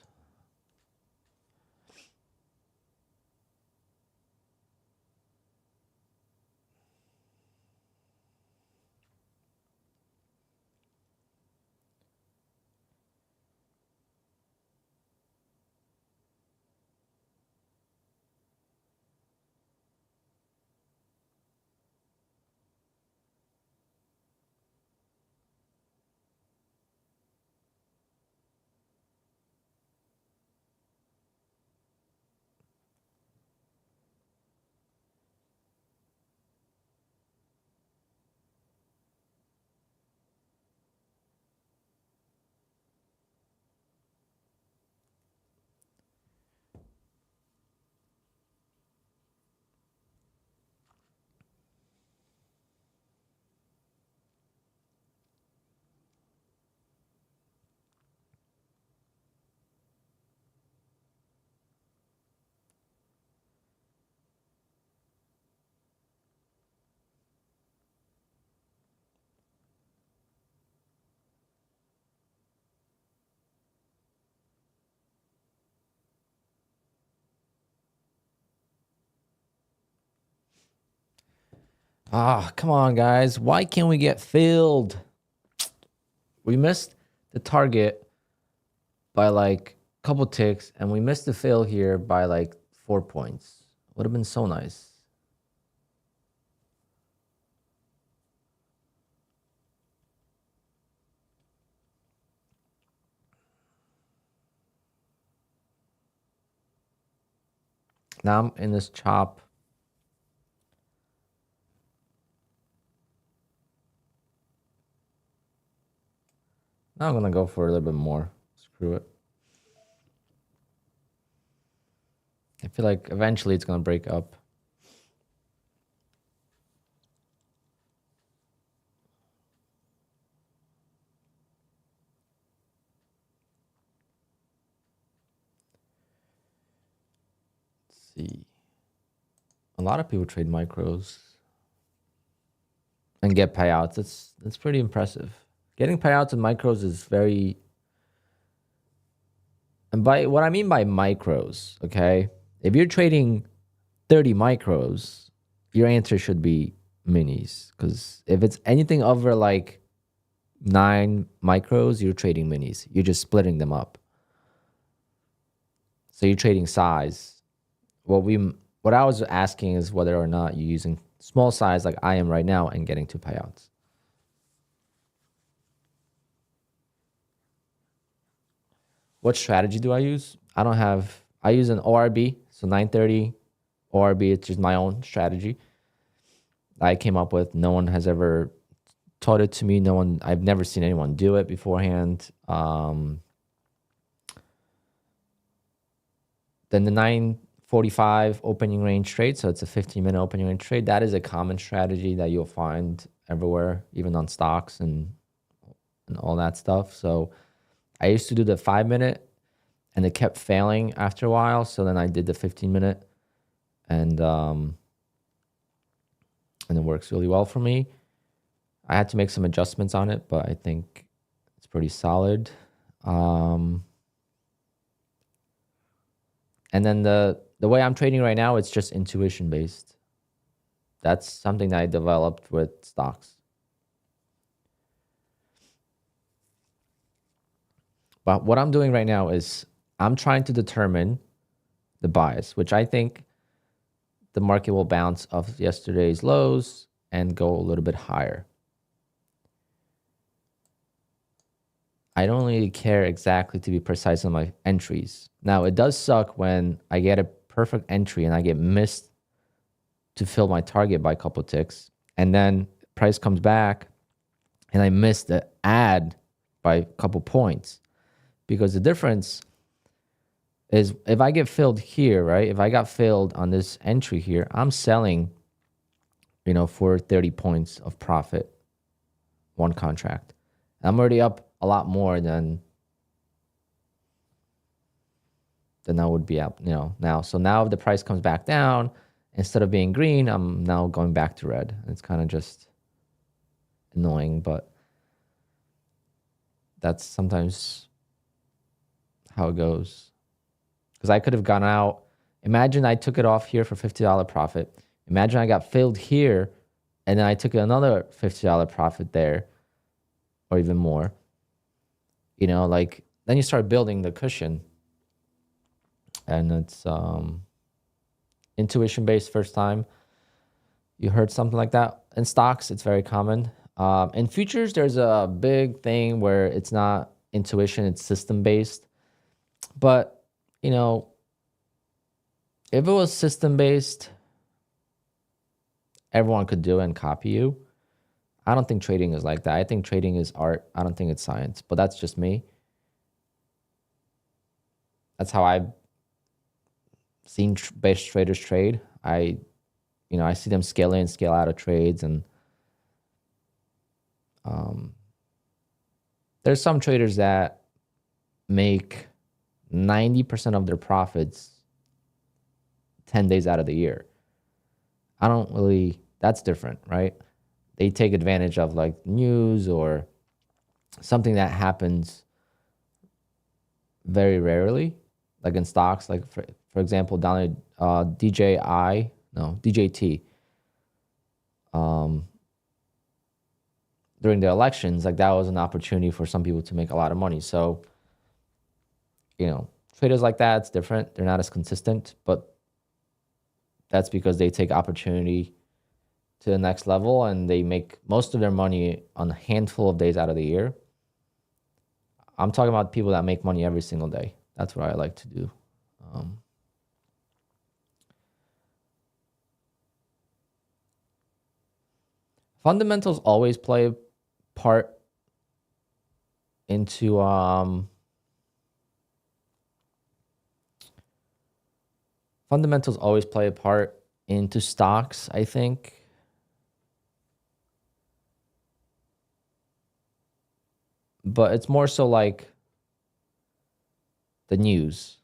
Ah, come on, guys. Why can't we get filled? We missed the target by like a couple ticks, and we missed the fill here by like 4 points. Would have been so nice. Now I'm in this chop. Now I'm going to go for a little bit more. Screw it. I feel like eventually it's going to break up. Let's see. A lot of people trade micros and get payouts. That's pretty impressive. Getting payouts in micros is very... And by what I mean by micros, okay? If you're trading 30 micros, your answer should be minis. Because if it's anything over like 9 micros, you're trading minis. You're just splitting them up. So you're trading size. What I was asking is whether or not you're using small size like I am right now and getting to payouts. What strategy do I use? I use an ORB, so 930 ORB. It's just my own strategy I came up with. No one has ever taught it to me. I've never seen anyone do it beforehand. Then the 945 opening range trade, so it's a 15-minute opening range trade. That is a common strategy that you'll find everywhere, even on stocks and all that stuff. So I used to do the 5-minute, and it kept failing after a while. So then I did the 15-minute, and it works really well for me. I had to make some adjustments on it, but I think it's pretty solid. And then the way I'm trading right now, it's just intuition based. That's something that I developed with stocks. But what I'm doing right now is I'm trying to determine the bias, which I think the market will bounce off yesterday's lows and go a little bit higher. I don't really care exactly to be precise on my entries. Now, it does suck when I get a perfect entry and I get missed to fill my target by a couple ticks, and then price comes back and I miss the ad by a couple points. Because the difference is if I get filled here, right? If I got filled on this entry here, I'm selling, for 30 points of profit, one contract. I'm already up a lot more than I would be up, now. So now if the price comes back down, instead of being green, I'm now going back to red. It's kind of just annoying, but that's sometimes how it goes. Because I could have gone out. Imagine I took it off here for $50 profit. Imagine I got filled here and then I took another $50 profit there or even more. Then you start building the cushion. And it's intuition based first time you heard something like that. In stocks, it's very common. In futures, there's a big thing where it's not intuition, it's system based. But, if it was system based, everyone could do it and copy you. I don't think trading is like that. I think trading is art. I don't think it's science, but that's just me. That's how I've seen base traders trade. I see them scale in, scale out of trades, and there's some traders that make 90% of their profits 10 days out of the year. That's different, right? They take advantage of like news or something that happens very rarely, like in stocks, like for example, down at DJT, during the elections, like that was an opportunity for some people to make a lot of money. So, traders like that, it's different. They're not as consistent, but that's because they take opportunity to the next level and they make most of their money on a handful of days out of the year. I'm talking about people that make money every single day. That's what I like to do. Fundamentals always play a part into fundamentals always play a part into stocks, I think. But it's more so like the news,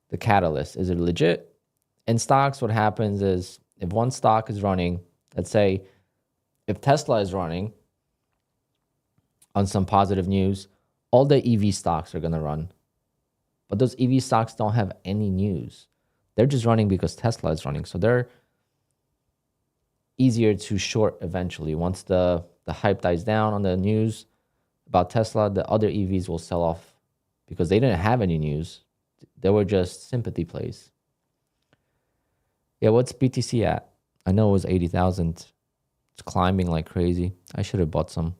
the catalyst. Is it legit? In stocks, what happens is if one stock is running, let's say if Tesla is running on some positive news, all the EV stocks are going to run. But those EV stocks don't have any news. They're just running because Tesla is running. So they're easier to short eventually. Once the hype dies down on the news about Tesla, the other EVs will sell off because they didn't have any news. They were just sympathy plays. Yeah, what's BTC at? I know it was 80,000. It's climbing like crazy. I should have bought some.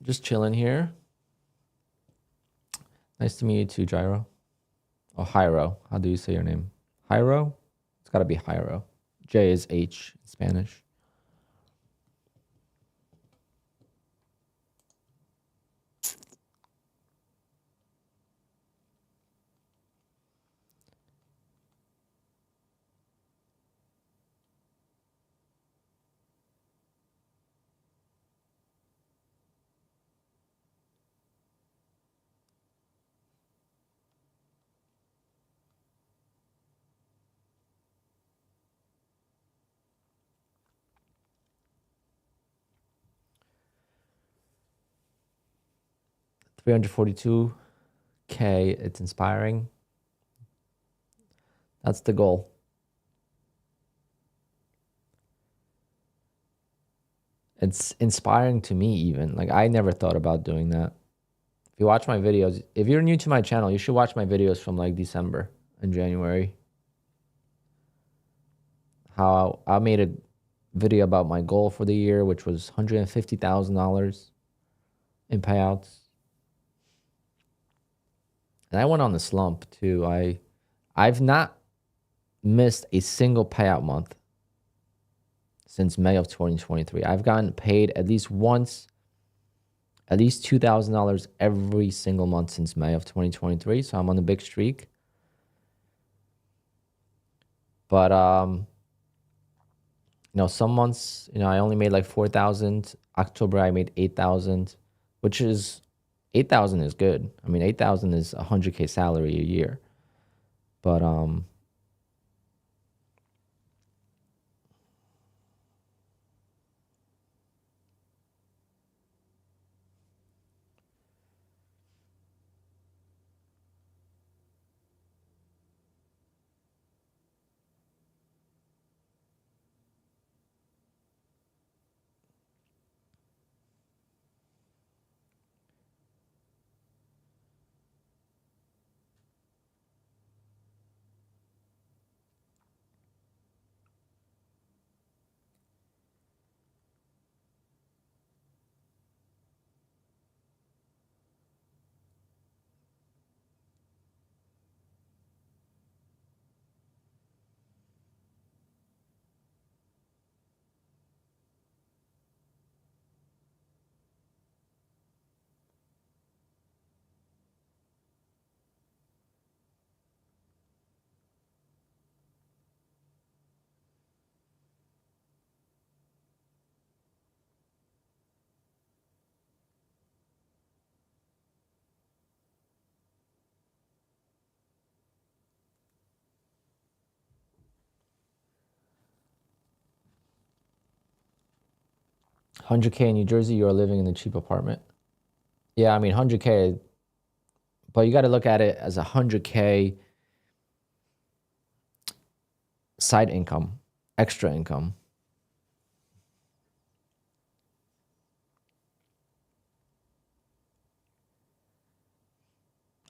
Just chilling here. Nice to meet you too, Gyro. Oh, Hyro. How do you say your name? Hyro? It's got to be Hyro. J is H in Spanish. 342K. It's inspiring. That's the goal. It's inspiring to me even. Like, I never thought about doing that. If you watch my videos, if you're new to my channel, you should watch my videos from like December and January. How I made a video about my goal for the year, which was $150,000 in payouts. And I went on the slump too. I've not missed a single payout month since May of 2023. I've gotten paid at least once, at least $2,000 every single month since May of 2023. So I'm on a big streak. But some months, I only made like 4,000. October I made 8,000, which is 8,000 is good. I mean, 8,000 is 100K salary a year. But 100K in New Jersey, you're living in a cheap apartment. Yeah, I mean, 100K, but you got to look at it as 100K side income, extra income.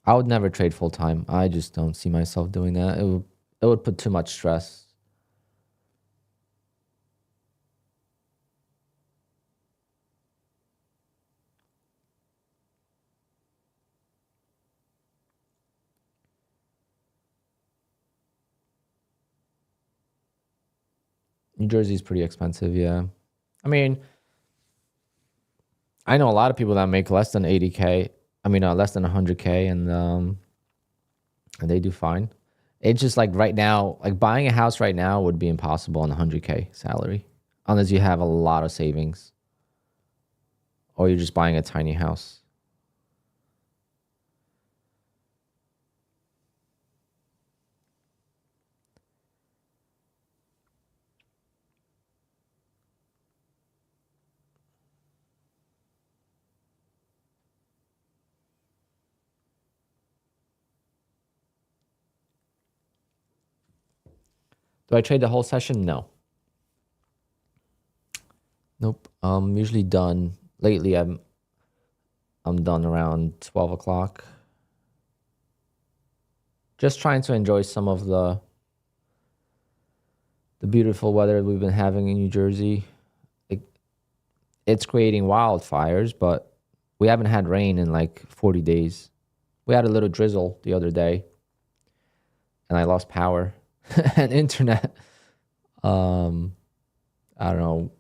I would never trade full time. I just don't see myself doing that. It would put too much stress. New Jersey is pretty expensive, yeah. I mean, I know a lot of people that make less than 80K. I mean, less than 100K, and they do fine. It's just like right now, like buying a house right now would be impossible on a 100K salary, unless you have a lot of savings, or you're just buying a tiny house. Do I trade the whole session? No. Nope. I'm usually done. Lately, I'm done around 12 o'clock. Just trying to enjoy some of the beautiful weather we've been having in New Jersey. It's creating wildfires, but we haven't had rain in like 40 days. We had a little drizzle the other day, and I lost power and internet. I don't know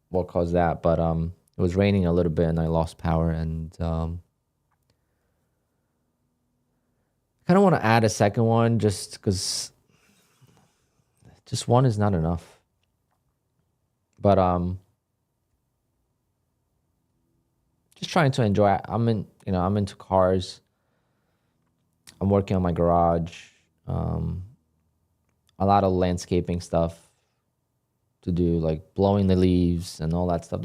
what caused that, but it was raining a little bit, and I lost power, and kind of want to add a second one just because just one is not enough. But just trying to enjoy. I'm into cars. I'm working on my garage. A lot of landscaping stuff to do, like blowing the leaves and all that stuff.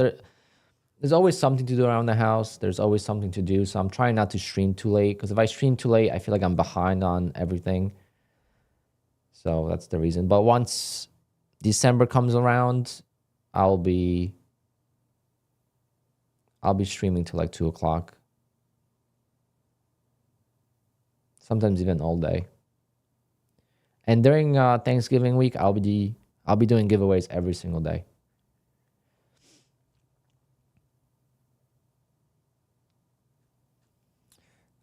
there's always something to do around the house. There's always something to do. So I'm trying not to stream too late, because if I stream too late, I feel like I'm behind on everything. So that's the reason. But once December comes around, I'll be streaming till like 2 o'clock. Sometimes even all day. And during Thanksgiving week, I'll be doing giveaways every single day.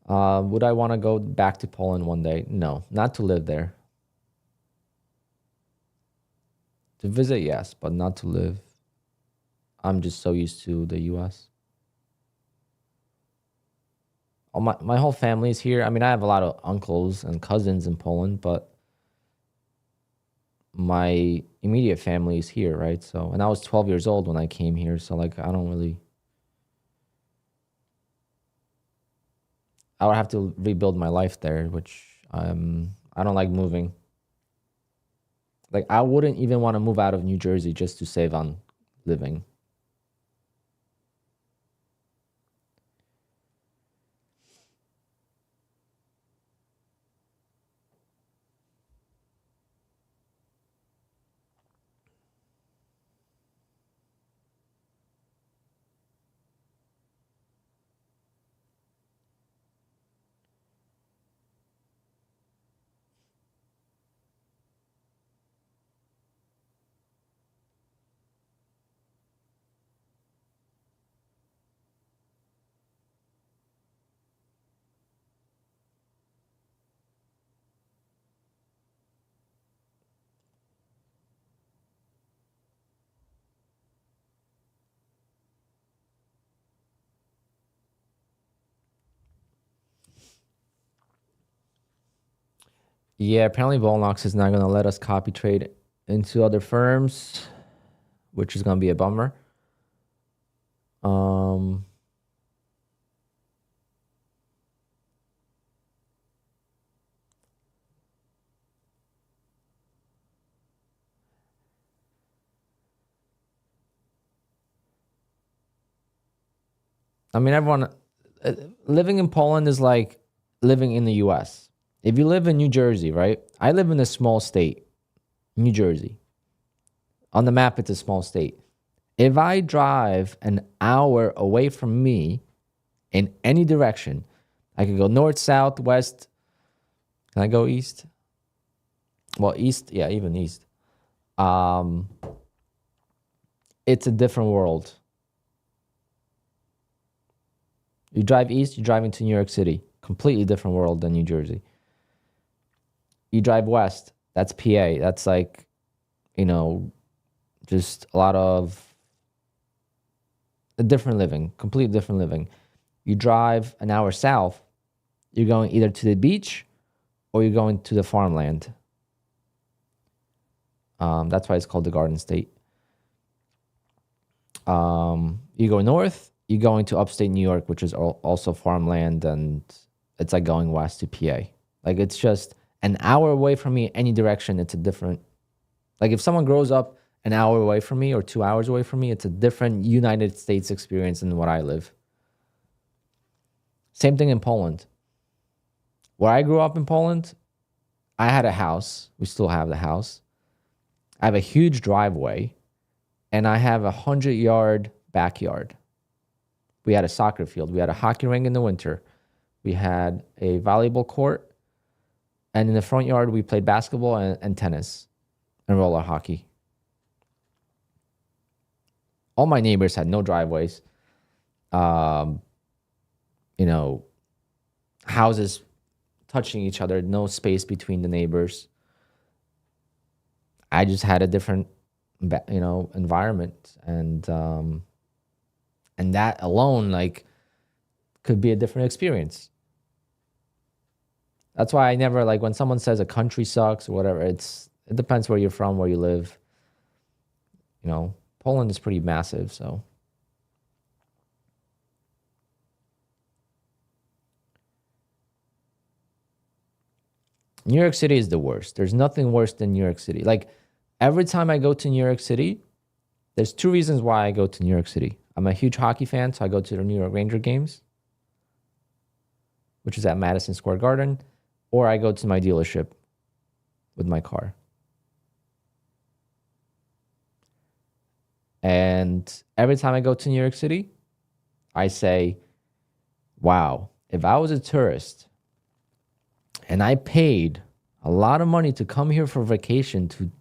Would I want to go back to Poland one day? No, not to live there. To visit, yes, but not to live. I'm just so used to the US. All my whole family is here. I mean, I have a lot of uncles and cousins in Poland, but my immediate family is here, right? So, and I was 12 years old when I came here, so like I would have to rebuild my life there, which I don't like moving. Like I wouldn't even want to move out of New Jersey just to save on living. Yeah, apparently Volnox is not going to let us copy trade into other firms, which is going to be a bummer. I mean, everyone living in Poland is like living in the US. If you live in New Jersey, right? I live in a small state, New Jersey. On the map, it's a small state. If I drive an hour away from me in any direction, I could go north, south, west. Can I go east? Well, east, yeah, even east. It's a different world. You drive east, you drive into New York City. Completely different world than New Jersey. You drive west, that's PA. That's like, just a lot of a different living, completely different living. You drive an hour south, you're going either to the beach or you're going to the farmland. That's why it's called the Garden State. You go north, you're going to upstate New York, which is also farmland, and it's like going west to PA. Like it's just an hour away from me, any direction. It's a different. Like if someone grows up an hour away from me or 2 hours away from me, it's a different United States experience than what I live. Same thing in Poland. Where I grew up in Poland, I had a house. We still have the house. I have a huge driveway, and I have 100-yard backyard. We had a soccer field. We had a hockey rink in the winter. We had a volleyball court. And in the front yard, we played basketball and tennis and roller hockey. All my neighbors had no driveways. Houses touching each other, no space between the neighbors. I just had a different, environment, and that alone, like, could be a different experience. That's why I never, like, when someone says a country sucks or whatever, it depends where you're from, where you live. Poland is pretty massive, so. New York City is the worst. There's nothing worse than New York City. Like, every time I go to New York City, there's two reasons why I go to New York City. I'm a huge hockey fan, so I go to the New York Ranger games, which is at Madison Square Garden, or I go to my dealership with my car. And every time I go to New York City, I say, wow, if I was a tourist and I paid a lot of money to come here for vacation to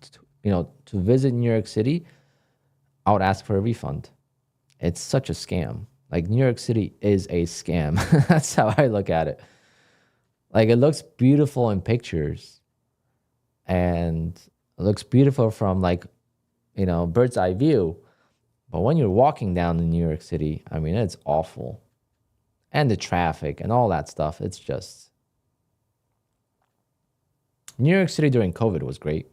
visit New York City, I would ask for a refund. It's such a scam. Like, New York City is a scam. That's how I look at it. Like, it looks beautiful in pictures and it looks beautiful from bird's eye view. But when you're walking down in New York City, I mean, it's awful. And the traffic and all that stuff. It's just, New York City during COVID was great.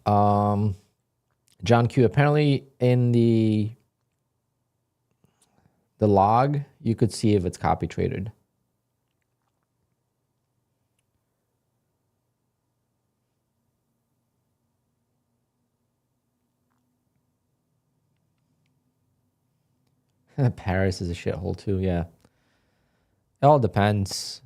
John Q, apparently in the log, you could see if it's copy traded. Paris is a shithole too, yeah. It all depends.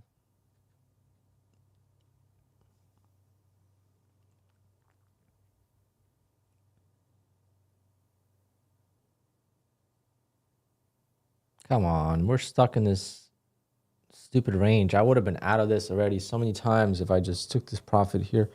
Come on, we're stuck in this stupid range. I would have been out of this already so many times if I just took this profit here.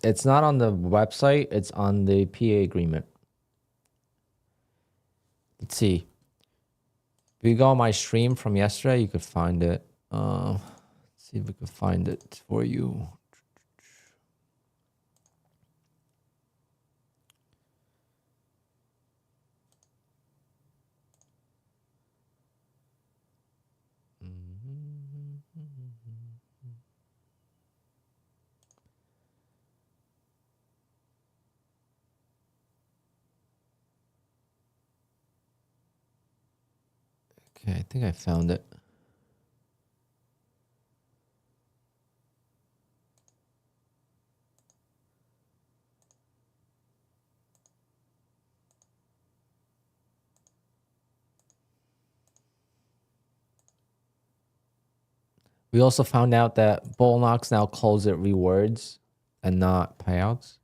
It's not on the website, it's on the PA agreement. Let's see. If you go on my stream from yesterday, you could find it. Let's see if we could find it for you. Okay, I think I found it. We also found out that Bullnox now calls it rewards and not payouts.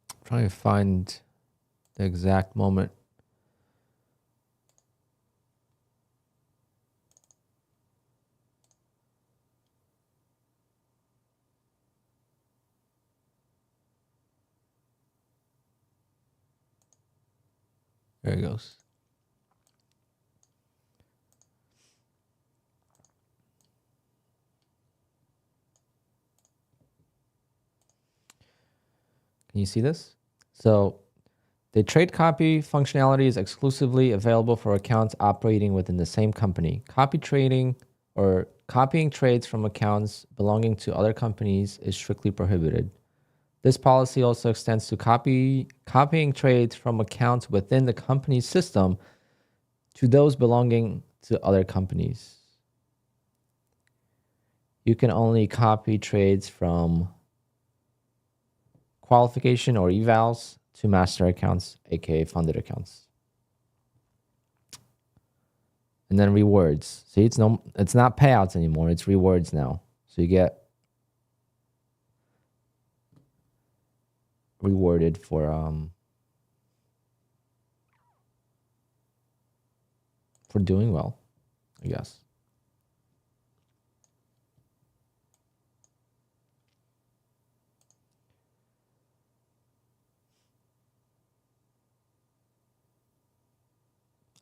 I'm trying to find the exact moment. There it goes. Can you see this? So the trade copy functionality is exclusively available for accounts operating within the same company. Copy trading or copying trades from accounts belonging to other companies is strictly prohibited. This policy also extends to copying trades from accounts within the company's system to those belonging to other companies. You can only copy trades from qualification or evals to master accounts, aka funded accounts. And then rewards. See, it's not payouts anymore, it's rewards now. So you get rewarded for doing well, I guess.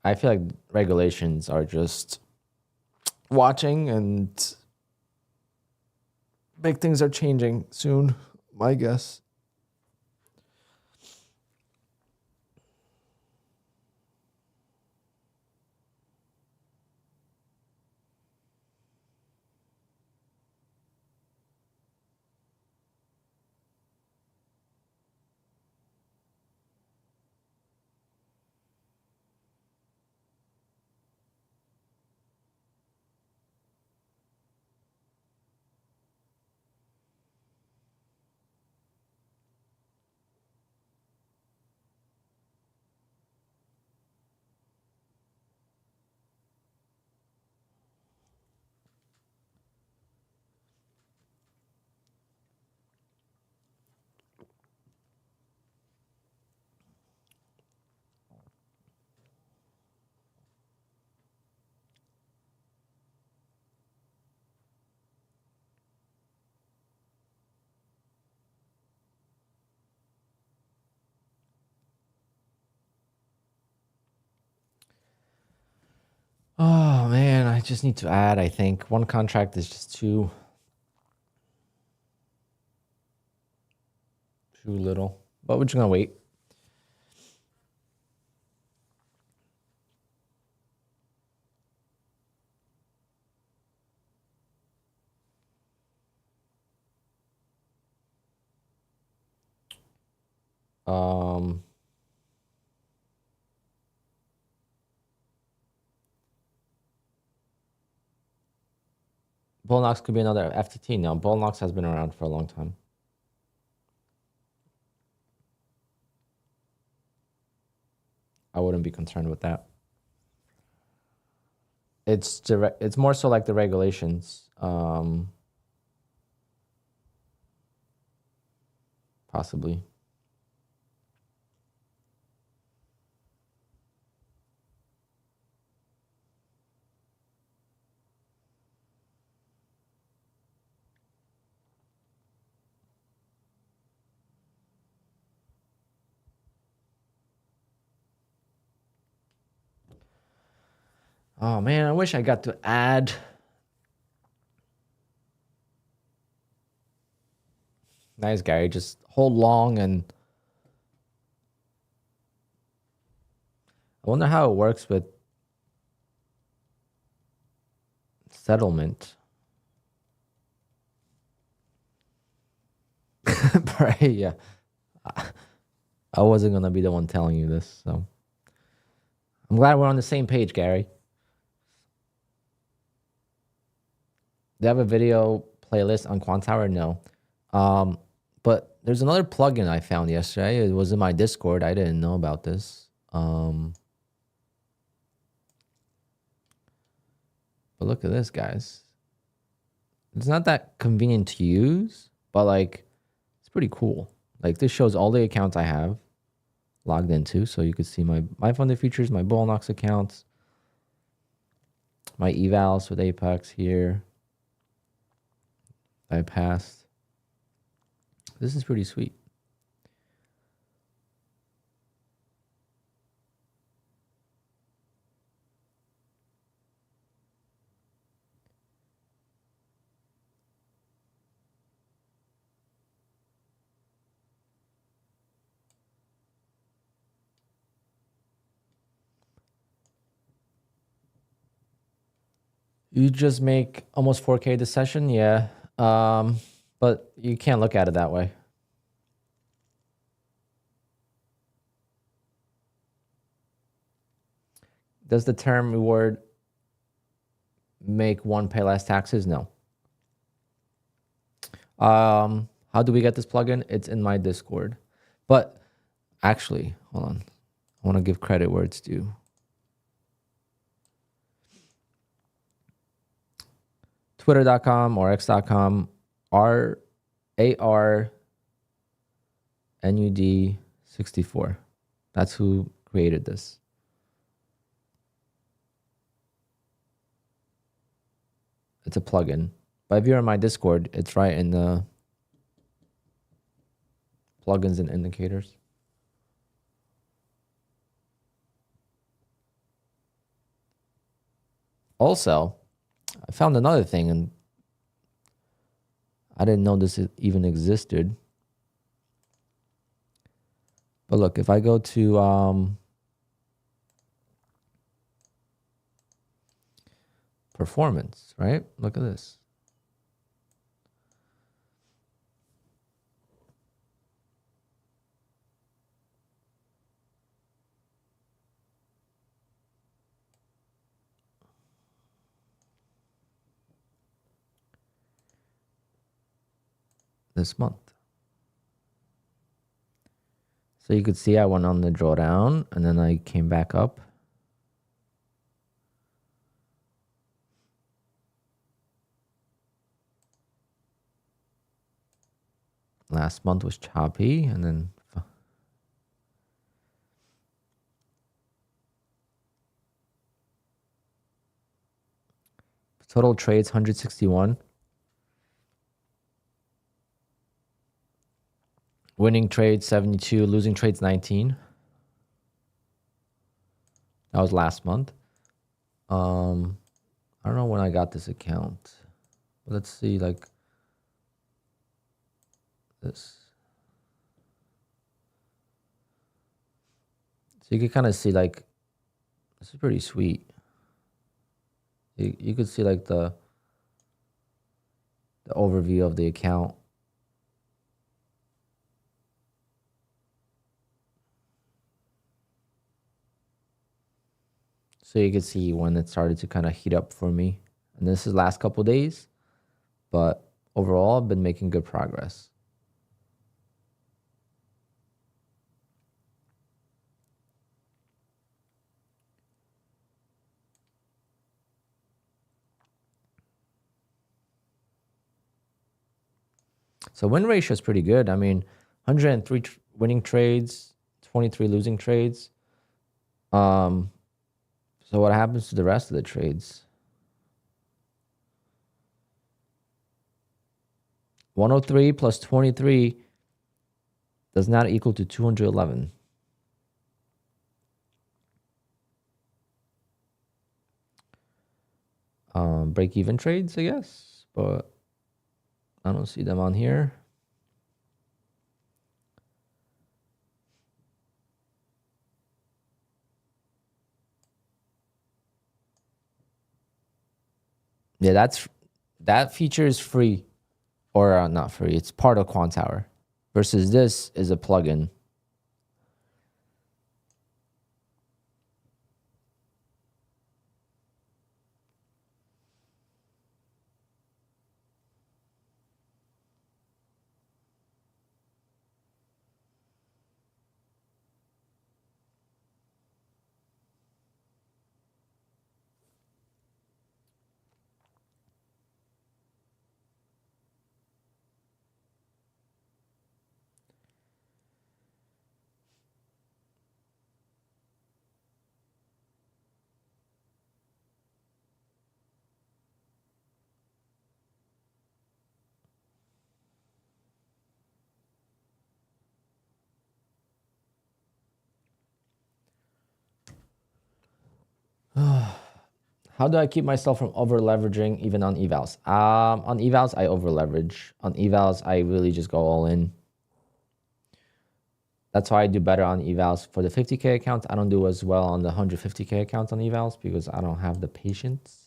I feel like regulations are just watching and big things are changing soon, my guess. Oh man, I just need to add, I think one contract is just too little, but we're just gonna wait. Bullnox could be another FTT now. Bullnox has been around for a long time. I wouldn't be concerned with that. It's more so like the regulations. Possibly. Oh man, I wish I got to add. Nice, Gary. Just hold long and I wonder how it works with settlement. Right, yeah. I wasn't gonna be the one telling you this, so I'm glad we're on the same page, Gary. Do you have a video playlist on QUANTOWER? No. But there's another plugin I found yesterday. It was in my Discord. I didn't know about this. But look at this, guys. It's not that convenient to use, but like it's pretty cool. Like this shows all the accounts I have logged into. So you could see my funded futures, my Bullnox accounts, my evals with Apex here. I passed. This is pretty sweet. You just make almost 4K this session, yeah. But you can't look at it that way. Does the term reward make one pay less taxes? No. How do we get this plugin? It's in my Discord. But actually, hold on. I want to give credit where it's due. Twitter.com or X.com ARNUD64. That's who created this. It's a plugin. But if you're in my Discord, it's right in the plugins and indicators. Also, I found another thing, and I didn't know this even existed. But look, if I go to performance, right? Look at this. This month. So you could see I went on the drawdown and then I came back up. Last month was choppy and then total trades 161. Winning trades 72, losing trades 19. That was last month. I don't know when I got this account. But let's see, like this. So you can kind of see, like, this is pretty sweet. You could see like the overview of the account. So you can see when it started to kind of heat up for me. And this is last couple days, but overall I've been making good progress. So win ratio is pretty good. I mean, 103 winning trades, 23 losing trades. So what happens to the rest of the trades? 103 plus 23 does not equal to 211. Break-even trades, I guess, but I don't see them on here. Yeah, that feature is free, or not free. It's part of QUANTOWER. Versus this is a plugin. How do I keep myself from over leveraging even on evals? On evals, I over leverage. On evals, I really just go all in. That's why I do better on evals for the 50K accounts. I don't do as well on the 150K accounts on evals because I don't have the patience.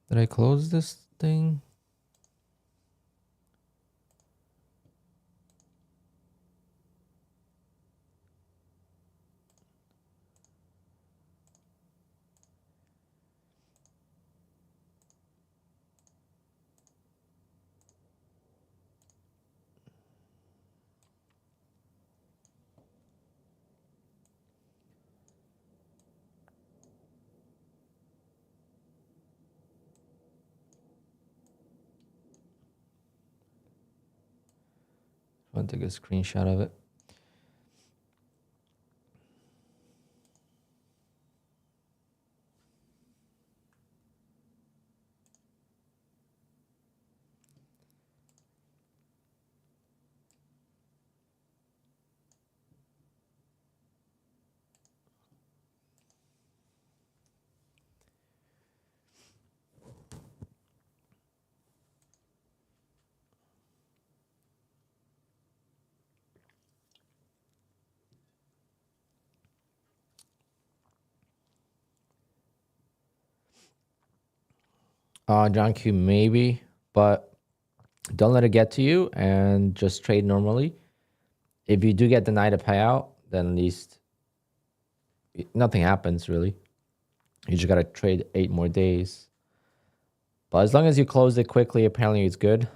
Did I close this thing? I want to take a screenshot of it. John Q, maybe, but don't let it get to you and just trade normally. If you do get denied a payout, then at least nothing happens really. You just gotta trade 8 more days. But as long as you close it quickly, apparently it's good.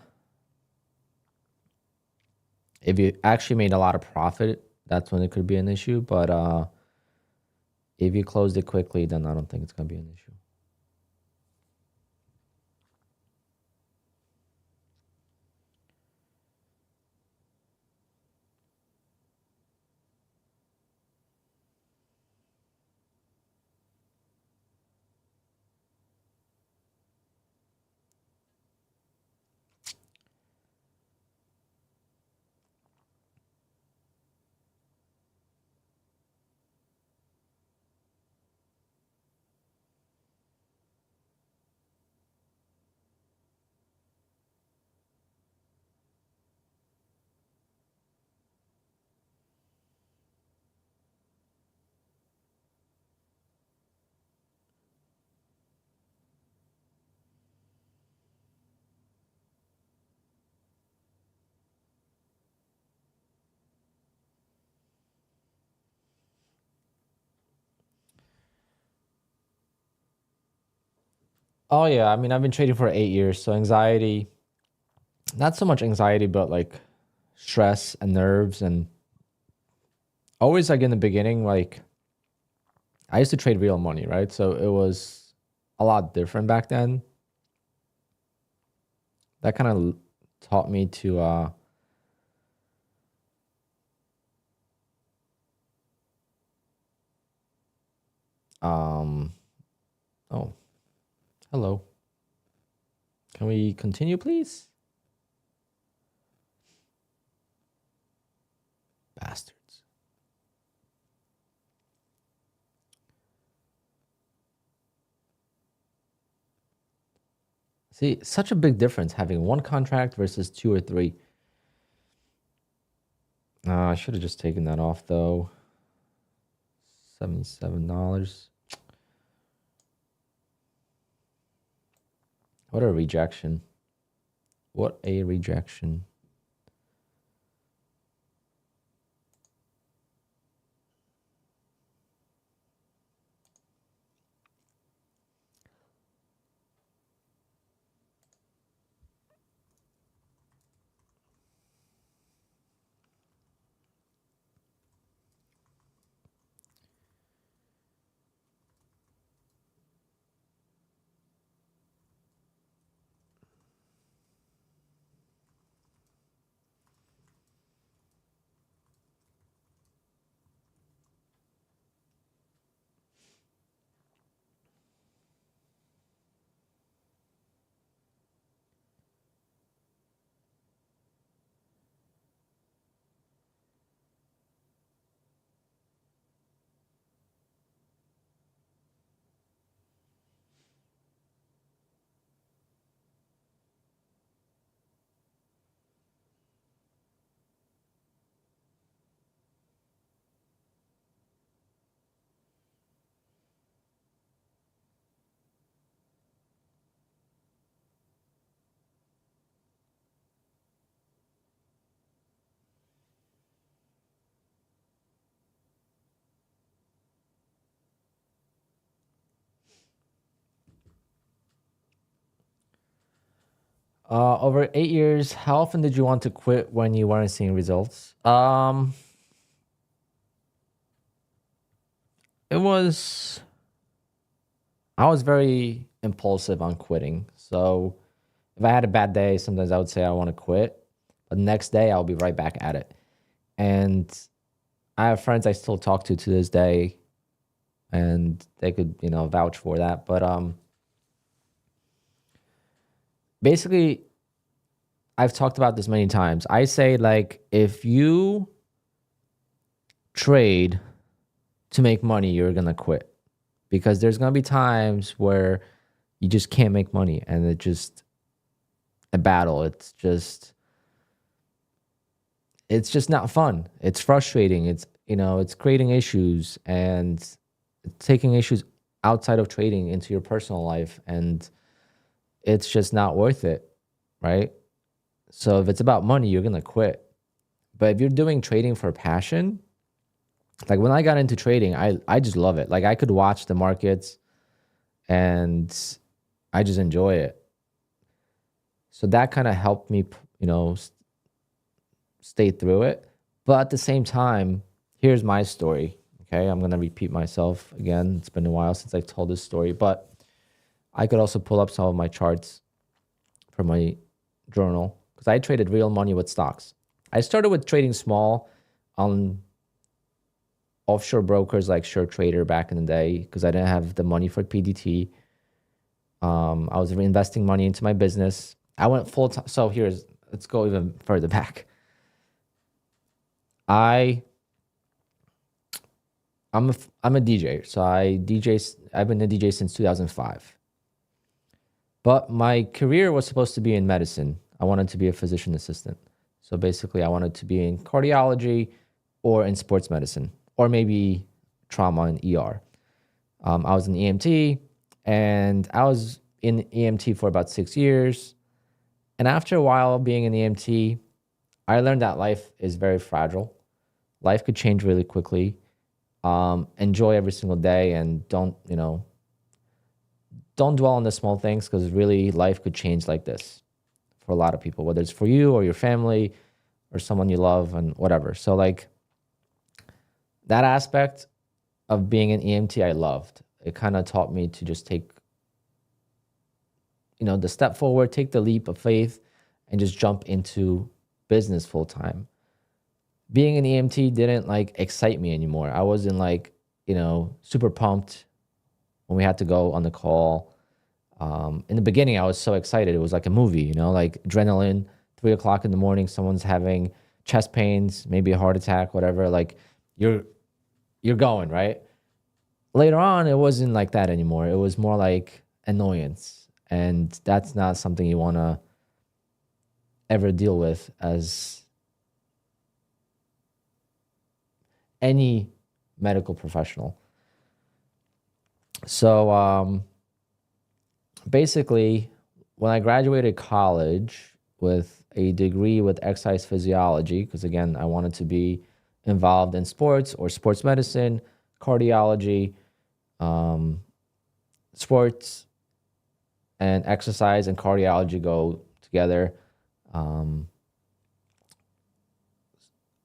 If you actually made a lot of profit, that's when it could be an issue. But if you closed it quickly, then I don't think it's gonna be an issue. Oh yeah, I mean I've been trading for 8 years, so anxiety, not so much anxiety, but like stress and nerves, and always like in the beginning, like I used to trade real money, right? So it was a lot different back then. That kind of taught me to oh, hello. Can we continue, please? Bastards. See, such a big difference having one contract versus 2 or 3. I should have just taken that off though. $77. What a rejection. What a rejection. Over 8 years, how often did you want to quit when you weren't seeing results? It was, I was very impulsive on quitting. So if I had a bad day, sometimes I would say I want to quit, but the next day I'll be right back at it. And I have friends I still talk to this day, and they could, vouch for that. But basically, I've talked about this many times. I say, like, if you trade to make money, you're gonna quit, because there's gonna be times where you just can't make money, and it's just a battle. It's just not fun. It's frustrating. It's creating issues and taking issues outside of trading into your personal life, and it's just not worth it, right? So if it's about money, you're gonna quit. But if you're doing trading for passion, like when I got into trading, I just love it. Like I could watch the markets and I just enjoy it. So that kind of helped me, stay through it. But at the same time, here's my story. Okay, I'm gonna repeat myself again. It's been a while since I've told this story, but I could also pull up some of my charts from my journal, because I traded real money with stocks. I started with trading small on offshore brokers like SureTrader back in the day, because I didn't have the money for PDT. I was reinvesting money into my business. I went full time. So let's go even further back. I'm a DJ. So I've been a DJ since 2005. But my career was supposed to be in medicine. I wanted to be a physician assistant. So basically, I wanted to be in cardiology or in sports medicine, or maybe trauma and ER. I was an EMT, and I was in EMT for about 6 years. And after a while being an EMT, I learned that life is very fragile. Life could change really quickly. Enjoy every single day, and don't dwell on the small things, because really life could change like this for a lot of people, whether it's for you or your family or someone you love and whatever. So like that aspect of being an EMT, I loved. It kind of taught me to just take, the step forward, take the leap of faith, and just jump into business full time. Being an EMT didn't like excite me anymore. I wasn't like, super pumped when we had to go on the call. In the beginning, I was so excited. It was like a movie, like adrenaline, 3 o'clock in the morning, someone's having chest pains, maybe a heart attack, whatever. Like you're going, right? Later on, it wasn't like that anymore. It was more like annoyance. And that's not something you want to ever deal with as any medical professional. So basically, when I graduated college with a degree with exercise physiology, because again, I wanted to be involved in sports or sports medicine, cardiology, sports and exercise and cardiology go together.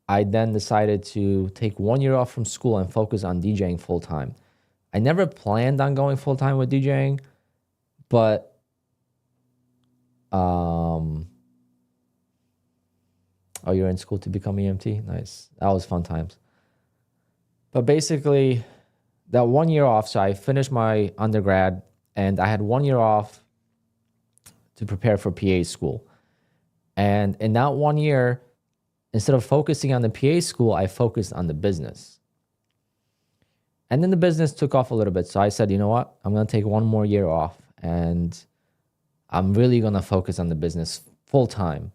I then decided to take 1 year off from school and focus on DJing full time. I never planned on going full time with DJing, but oh, you're in school to become EMT? Nice. That was fun times. But basically, that 1 year off, so I finished my undergrad and I had 1 year off to prepare for PA school. And in that 1 year, instead of focusing on the PA school, I focused on the business. And then the business took off a little bit. So I said, you know what? I'm going to take 1 more year off, and I'm really going to focus on the business full time.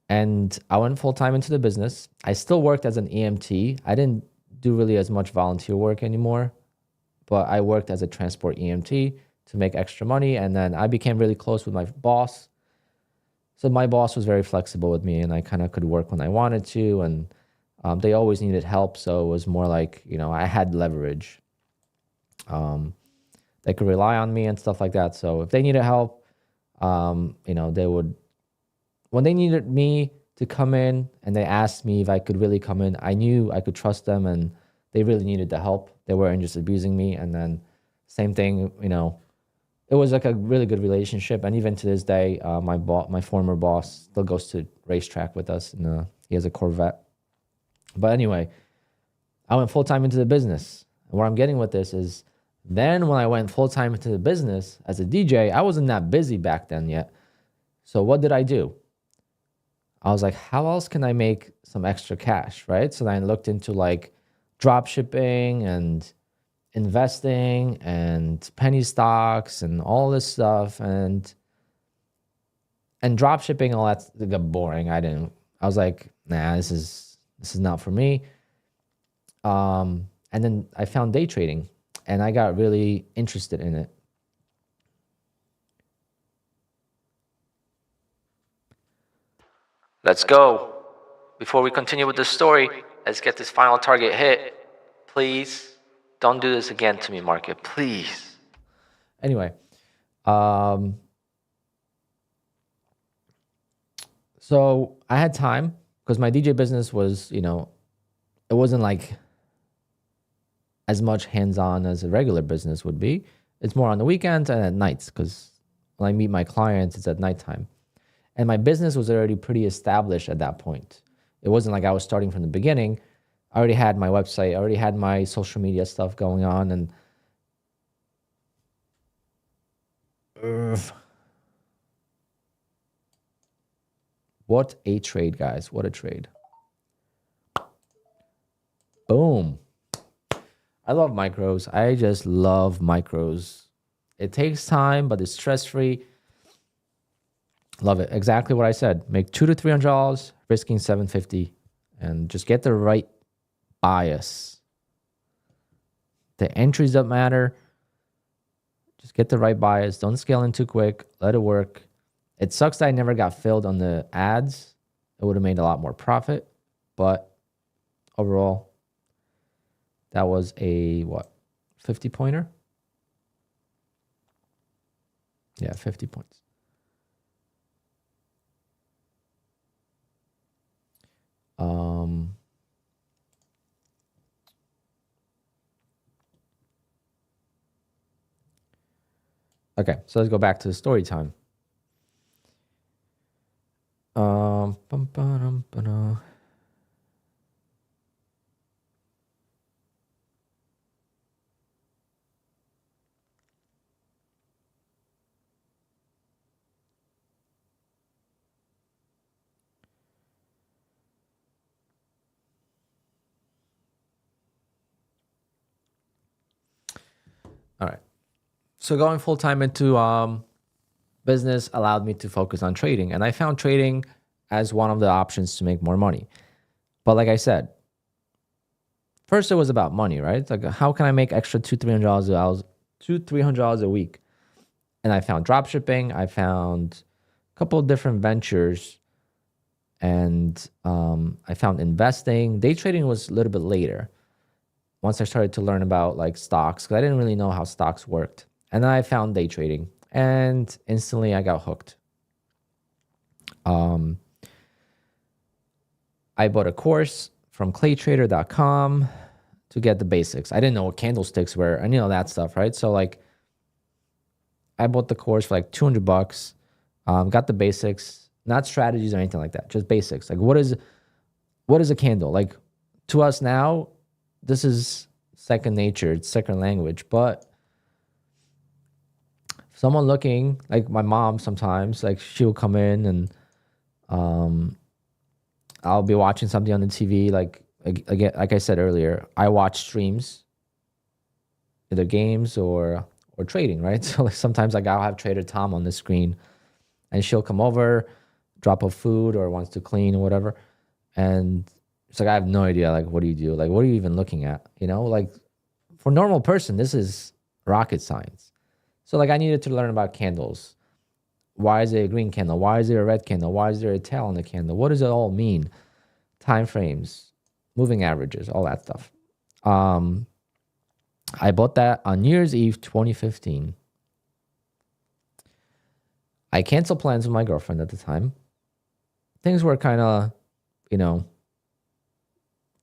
And I went full time into the business. I still worked as an EMT. I didn't do really as much volunteer work anymore, but I worked as a transport EMT to make extra money. And then I became really close with my boss. So my boss was very flexible with me, and I kind of could work when I wanted to. And they always needed help. So it was more like, I had leverage. They could rely on me and stuff like that. So if they needed help, You know, they would, when they needed me to come in and they asked me if I could really come in, I knew I could trust them and they really needed the help. They weren't just abusing me. And then same thing, you know, it was like a really good relationship. And even to this day, my former boss still goes to racetrack with us, and he has a Corvette. But anyway, I went full time into the business. And where I'm getting with this is, then when I went full time into the business as a DJ, I wasn't that busy back then yet. So what did I do? I was like, how else can I make some extra cash, right? So then I looked into like drop shipping and investing and penny stocks and all this stuff, and drop shipping, all that got boring. I was like, nah, this is not for me. And then I found day trading and I got really interested in it. Let's go. Before we continue with this story, let's get this final target hit. Please don't do this again to me, market. Please. Anyway, so I had time because my DJ business was, you know, it wasn't like as much hands-on as a regular business would be. It's more on the weekends and at nights because when I meet my clients, it's at nighttime. And my business was already pretty established at that point. It wasn't like I was starting from the beginning. I already had my website, I already had my social media stuff going on. And what a trade, guys. What a trade. Boom. I love micros. I just love micros. It takes time, but it's stress-free. Love it. Exactly what I said. Make $200 to $300, risking $750, and just get the right bias. The entries don't matter. Just get the right bias. Don't scale in too quick. Let it work. It sucks that I never got filled on the ads. It would have made a lot more profit, but overall, that was a, what, 50 pointer? Yeah, 50 points. Okay, so let's go back to the story time. All right. So going full time into business allowed me to focus on trading, and I found trading as one of the options to make more money. But like I said, first it was about money, right? It's like, how can I make extra $200-$300 a week? And I found drop shipping. I found a couple of different ventures, and I found investing. Day trading was a little bit later. Once I started to learn about like stocks, because I didn't really know how stocks worked. And then I found day trading, and instantly I got hooked. I bought a course from claytrader.com to get the basics. I didn't know what candlesticks were and that stuff, right? So like I bought the course for like $200, got the basics, not strategies or anything like that, just basics. Like what is a candle? Like to us now, this is second nature, it's second language. But someone looking, like my mom sometimes, like she'll come in and I'll be watching something on the TV. Like again, like I said earlier, I watch streams, either games or trading, right? So like sometimes like I'll have Trader Tom on the screen, and she'll come over, drop off food or wants to clean or whatever, and it's like I have no idea. Like, what do you do? Like, what are you even looking at? Like for a normal person, this is rocket science. So like I needed to learn about candles. Why is it a green candle? Why is there a red candle? Why is there a tail on the candle? What does it all mean? Time frames, moving averages, all that stuff. I bought that on New Year's Eve 2015. I canceled plans with my girlfriend at the time. Things were kind of, you know,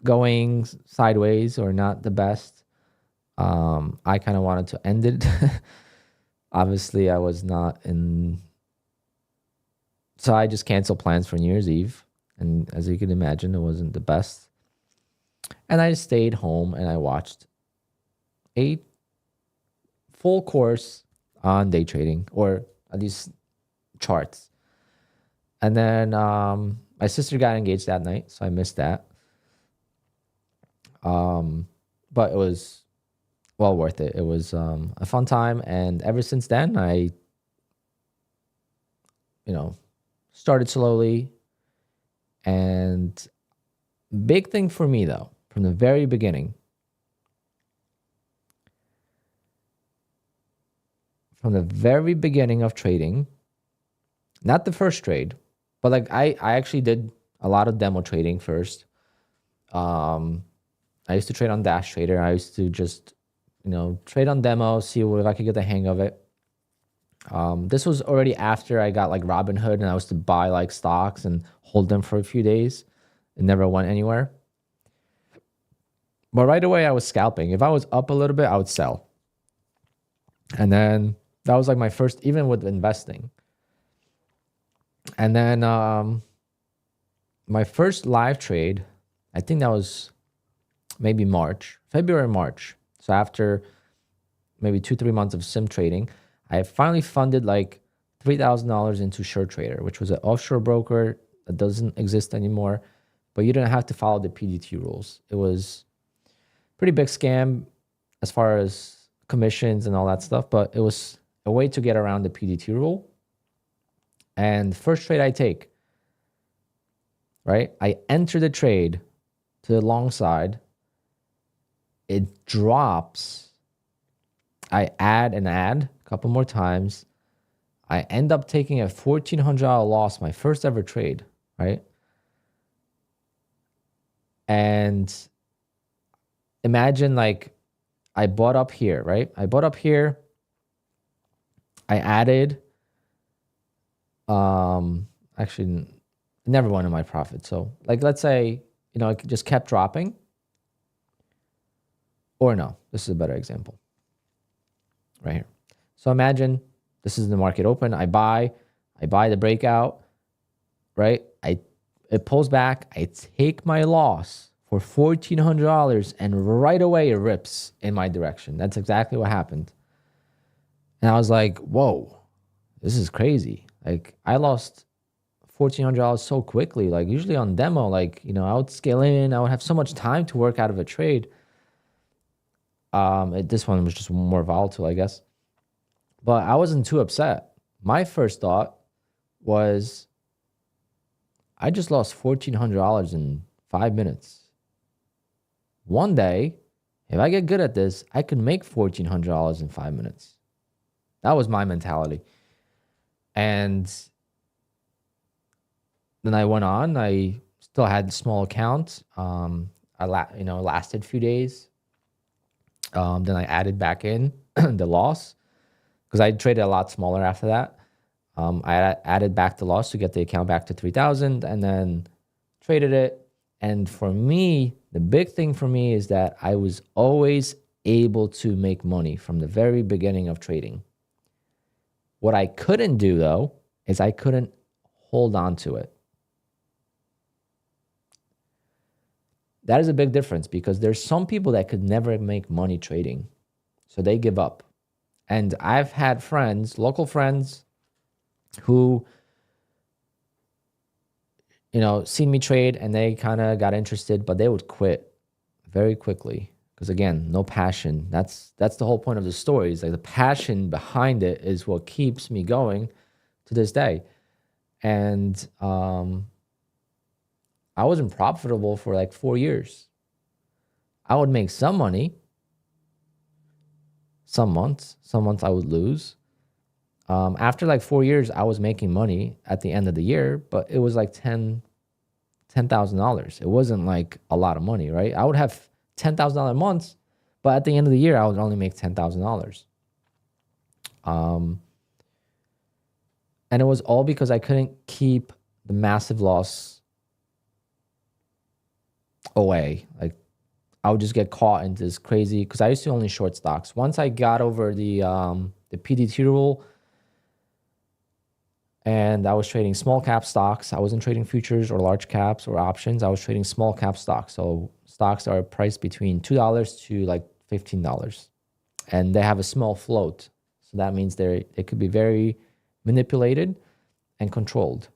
going sideways or not the best. I kind of wanted to end it. Obviously, I was not in. So I just canceled plans for New Year's Eve. And as you can imagine, it wasn't the best. And I stayed home and I watched a full course on day trading, or at least charts. And then my sister got engaged that night, so I missed that. But it was well worth it. It was a fun time. And ever since then, I, started slowly. And big thing for me, though, from the very beginning, of trading, not the first trade, but like I actually did a lot of demo trading first. I used to trade on Dash Trader. I used to just, trade on demo, see if I could get the hang of it. This was already after I got like Robinhood, and I was to buy like stocks and hold them for a few days. It never went anywhere. But right away I was scalping. If I was up a little bit, I would sell. And then that was like my first, even with investing. And then my first live trade, I think that was maybe February, March. So after maybe 2-3 months of sim trading, I finally funded like $3,000 into SureTrader, which was an offshore broker that doesn't exist anymore, but you didn't have to follow the PDT rules. It was a pretty big scam as far as commissions and all that stuff, but it was a way to get around the PDT rule. And first trade I take, right? I enter the trade to the long side. It drops. I add a couple more times. I end up taking a $1,400 loss, my first ever trade, right? And imagine like I bought up here, right? I bought up here. I added, actually never went in my profit. So like, let's say, it just kept dropping. Or no, this is a better example right here. So imagine this is the market open. I buy the breakout, right? It pulls back. I take my loss for $1,400, and right away it rips in my direction. That's exactly what happened. And I was like, whoa, this is crazy. Like I lost $1,400 so quickly. Like usually on demo, like, I would scale in, I would have so much time to work out of a trade. This one was just more volatile, I guess. But I wasn't too upset. My first thought was, I just lost $1,400 in 5 minutes. One day, if I get good at this, I could make $1,400 in 5 minutes. That was my mentality. And then I went on. I still had a small account. Lasted a few days. Then I added back in the loss because I traded a lot smaller after that. I added back the loss to get the account back to 3,000 and then traded it. And for me, the big thing for me is that I was always able to make money from the very beginning of trading. What I couldn't do, though, is I couldn't hold on to it. That is a big difference because there's some people that could never make money trading. So they give up. And I've had friends, local friends, who, seen me trade and they kind of got interested, but they would quit very quickly. Because again, no passion. That's the whole point of the story. Is like the passion behind it is what keeps me going to this day. And I wasn't profitable for like 4 years. I would make some money. Some months I would lose. After like 4 years, I was making money at the end of the year, but it was like $10,000. It wasn't like a lot of money, right? I would have $10,000 months, but at the end of the year, I would only make $10,000. And And it was all because I couldn't keep the massive loss away. Like I would just get caught into this crazy, because I used to only short stocks. Once I got over the PDT rule and I was trading small cap stocks, I wasn't trading futures or large caps or options. I was trading small cap stocks. So stocks are priced between $2 to like $15, and they have a small float. So that means they could be very manipulated and controlled.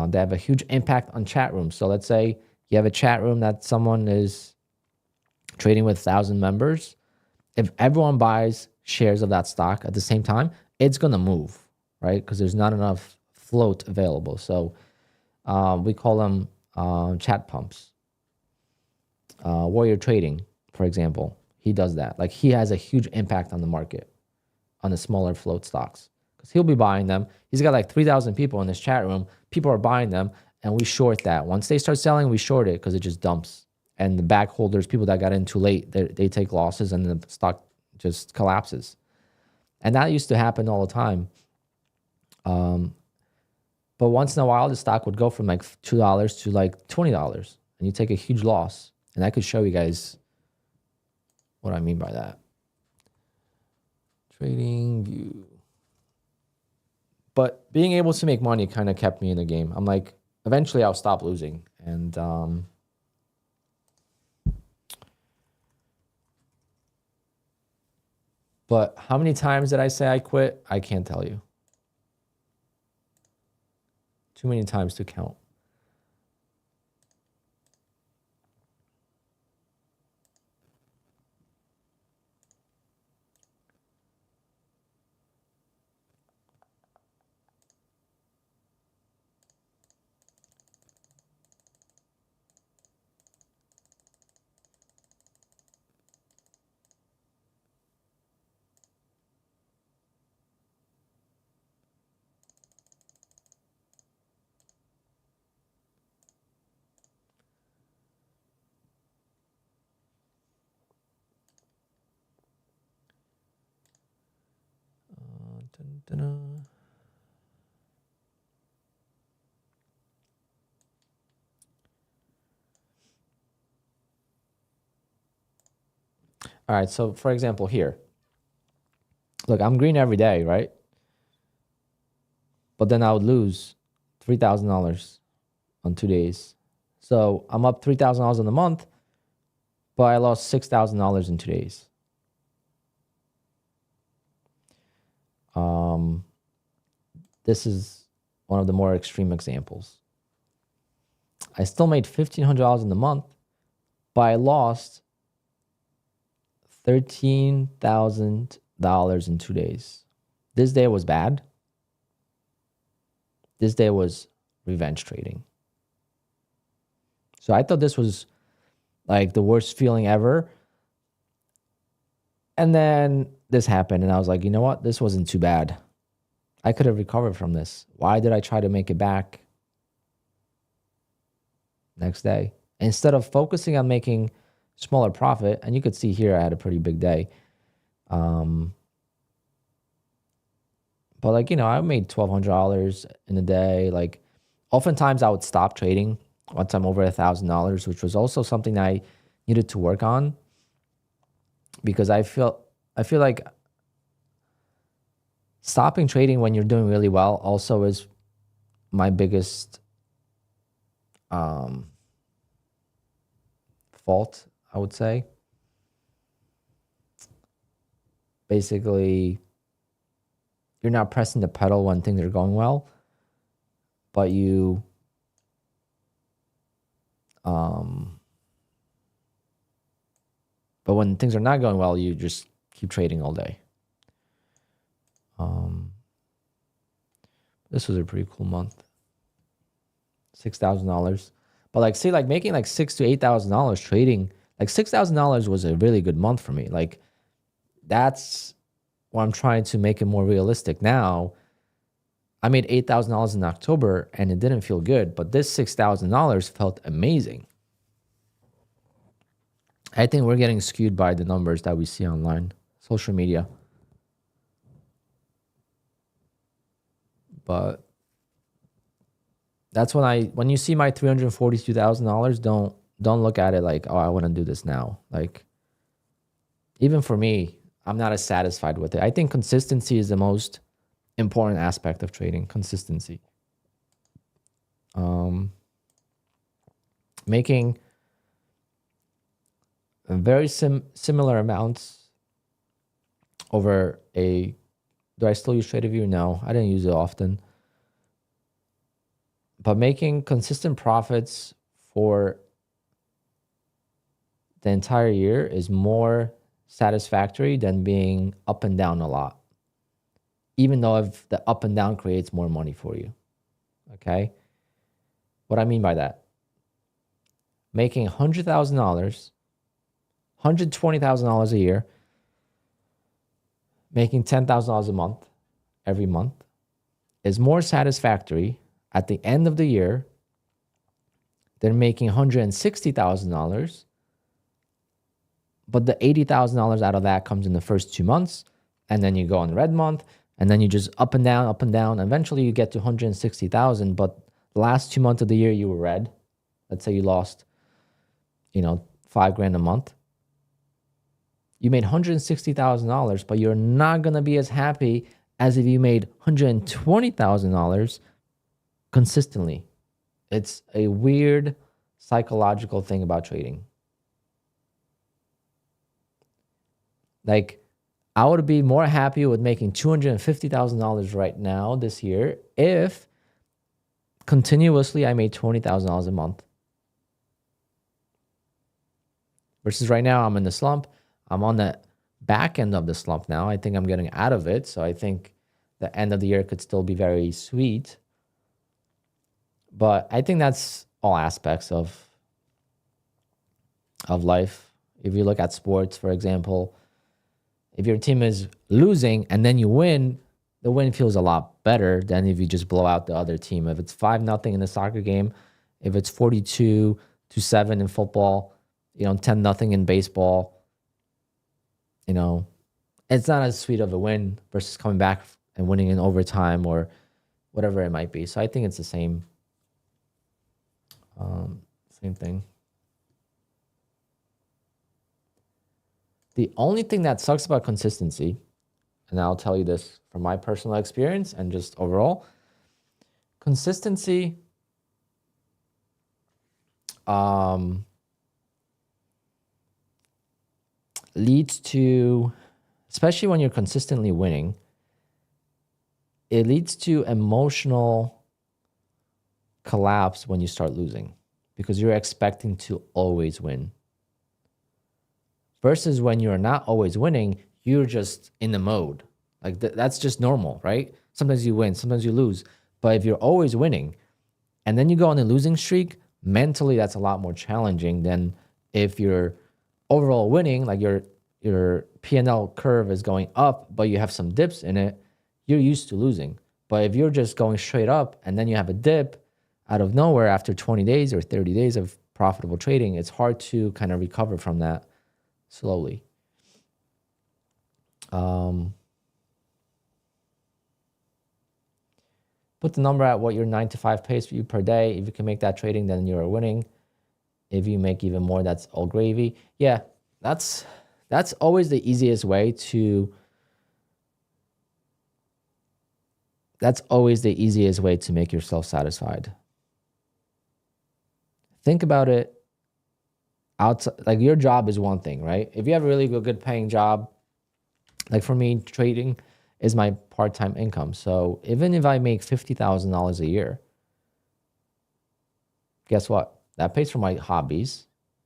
They have a huge impact on chat rooms. So let's say you have a chat room that someone is trading with 1,000 members. If everyone buys shares of that stock at the same time, it's going to move, right? Because there's not enough float available. So we call them chat pumps. Warrior Trading, for example, he does that. Like he has a huge impact on the market, on the smaller float stocks, because he'll be buying them. He's got like 3,000 people in his chat room. People are buying them, and we short that. Once they start selling, we short it because it just dumps. And the back holders, people that got in too late, they take losses, and the stock just collapses. And that used to happen all the time. But once in a while, the stock would go from like $2 to like $20, and you take a huge loss. And I could show you guys what I mean by that. Trading view. But being able to make money kind of kept me in the game. I'm like, eventually I'll stop losing. And but how many times did I say I quit? I can't tell you. Too many times to count. All right, so for example here, look, I'm green every day, right? But then I would lose $3,000 on 2 days. So I'm up $3,000 in a month, but I lost $6,000 in 2 days. This is one of the more extreme examples. I still made $1,500 in the month, but I lost $13,000 in 2 days. This day was bad. This day was revenge trading. So I thought this was like the worst feeling ever. And then this happened, and I was like, you know what? This wasn't too bad. I could have recovered from this. Why did I try to make it back next day? Instead of focusing on making smaller profit, and you could see here I had a pretty big day. But like, you know, I made $1,200 in a day. Like oftentimes I would stop trading once I'm over $1,000, which was also something I needed to work on, because I feel like stopping trading when you're doing really well also is my biggest fault, I would say. Basically, you're not pressing the pedal when things are going well, but you but when things are not going well, you just keep trading all day. This was a pretty cool month. $6,000. But like, say like making like $6,000 to $8,000 trading, like $6,000 was a really good month for me. Like that's what I'm trying to make it more realistic. Now I made $8,000 in October and it didn't feel good, but this $6,000 felt amazing. I think we're getting skewed by the numbers that we see online, social media. But that's when you see my $342,000, don't look at it like, oh, I want to do this now. Like, even for me, I'm not as satisfied with it. I think consistency is the most important aspect of trading. Consistency. Making very similar amounts over a. Do I still use TraderView? No, I didn't use it often. But making consistent profits for the entire year is more satisfactory than being up and down a lot. Even though if the up and down creates more money for you. Okay? What I mean by that, making $100,000, $120,000 a year, making $10,000 a month, every month, is more satisfactory at the end of the year than making $160,000, but the $80,000 out of that comes in the first 2 months, and then you go on red month, and then you just up and down, up and down. Eventually you get to 160,000, but the last 2 months of the year you were red. Let's say you lost, $5,000 a month. You made $160,000, but you're not going to be as happy as if you made $120,000 consistently. It's a weird psychological thing about trading. Like, I would be more happy with making $250,000 right now this year if continuously I made $20,000 a month. Versus right now, I'm in the slump. I'm on the back end of the slump now. I think I'm getting out of it. So I think the end of the year could still be very sweet. But I think that's all aspects of life. If you look at sports, for example, if your team is losing and then you win, the win feels a lot better than if you just blow out the other team. If it's 5-0 in a soccer game, if it's 42-7 in football, 10-0 in baseball, it's not as sweet of a win versus coming back and winning in overtime or whatever it might be. So I think it's the same thing. The only thing that sucks about consistency, and I'll tell you this from my personal experience and just overall, consistency leads to, especially when you're consistently winning, it leads to emotional collapse when you start losing because you're expecting to always win. Versus when you're not always winning, you're just in the mode. Like that's just normal, right? Sometimes you win, sometimes you lose. But if you're always winning and then you go on a losing streak, mentally that's a lot more challenging than if you're overall winning, like your P&L curve is going up, but you have some dips in it, you're used to losing. But if you're just going straight up and then you have a dip out of nowhere after 20 days or 30 days of profitable trading, it's hard to kind of recover from that slowly. Put the number at what your 9 to 5 pays for you per day. If you can make that trading, then you're winning. If you make even more, that's all gravy. Yeah, that's always the easiest way to. That's always the easiest way to make yourself satisfied. Think about it. Outside, like your job is one thing, right? If you have a really good paying job, like for me, trading is my part-time income. So even if I make $50,000 a year, guess what? That pays for my hobbies,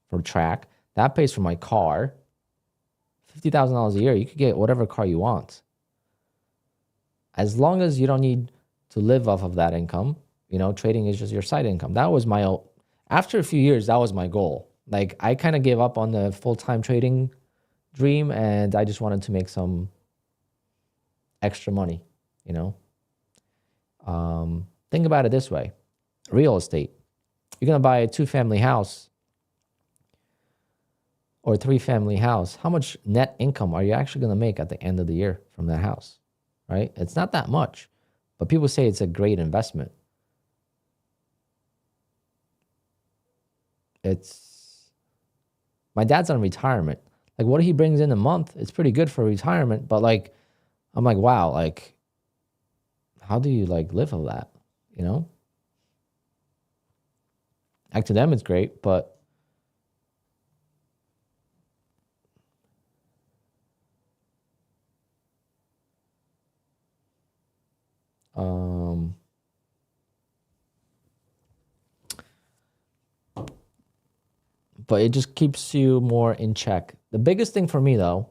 for track. That pays for my car. $50,000 a year, you could get whatever car you want. As long as you don't need to live off of that income, trading is just your side income. That was after a few years, that was my goal. Like I kind of gave up on the full-time trading dream and I just wanted to make some extra money, Think about it this way. Real estate. You're going to buy a 2-family house or a 3-family house. How much net income are you actually going to make at the end of the year from that house, right? It's not that much. but people say it's a great investment. My dad's on retirement. Like what he brings in a month, it's pretty good for retirement. But like, I'm like, wow, like, how do you like live on that? You know? Like to them, it's great, but but it just keeps you more in check. The biggest thing for me though,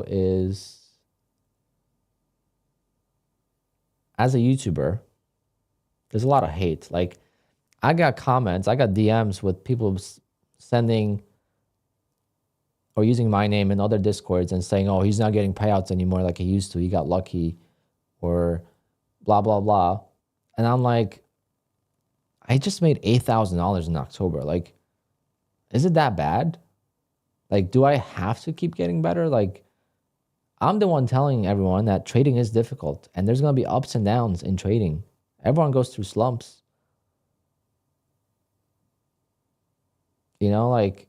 is as a YouTuber, there's a lot of hate. Like I got comments, I got DMs with people sending or using my name in other Discords and saying, oh, he's not getting payouts anymore like he used to. He got lucky or blah, blah, blah. And I'm like, I just made $8,000 in October. Like, is it that bad? Like, do I have to keep getting better? Like, I'm the one telling everyone that trading is difficult and there's going to be ups and downs in trading. Everyone goes through slumps. You know, like,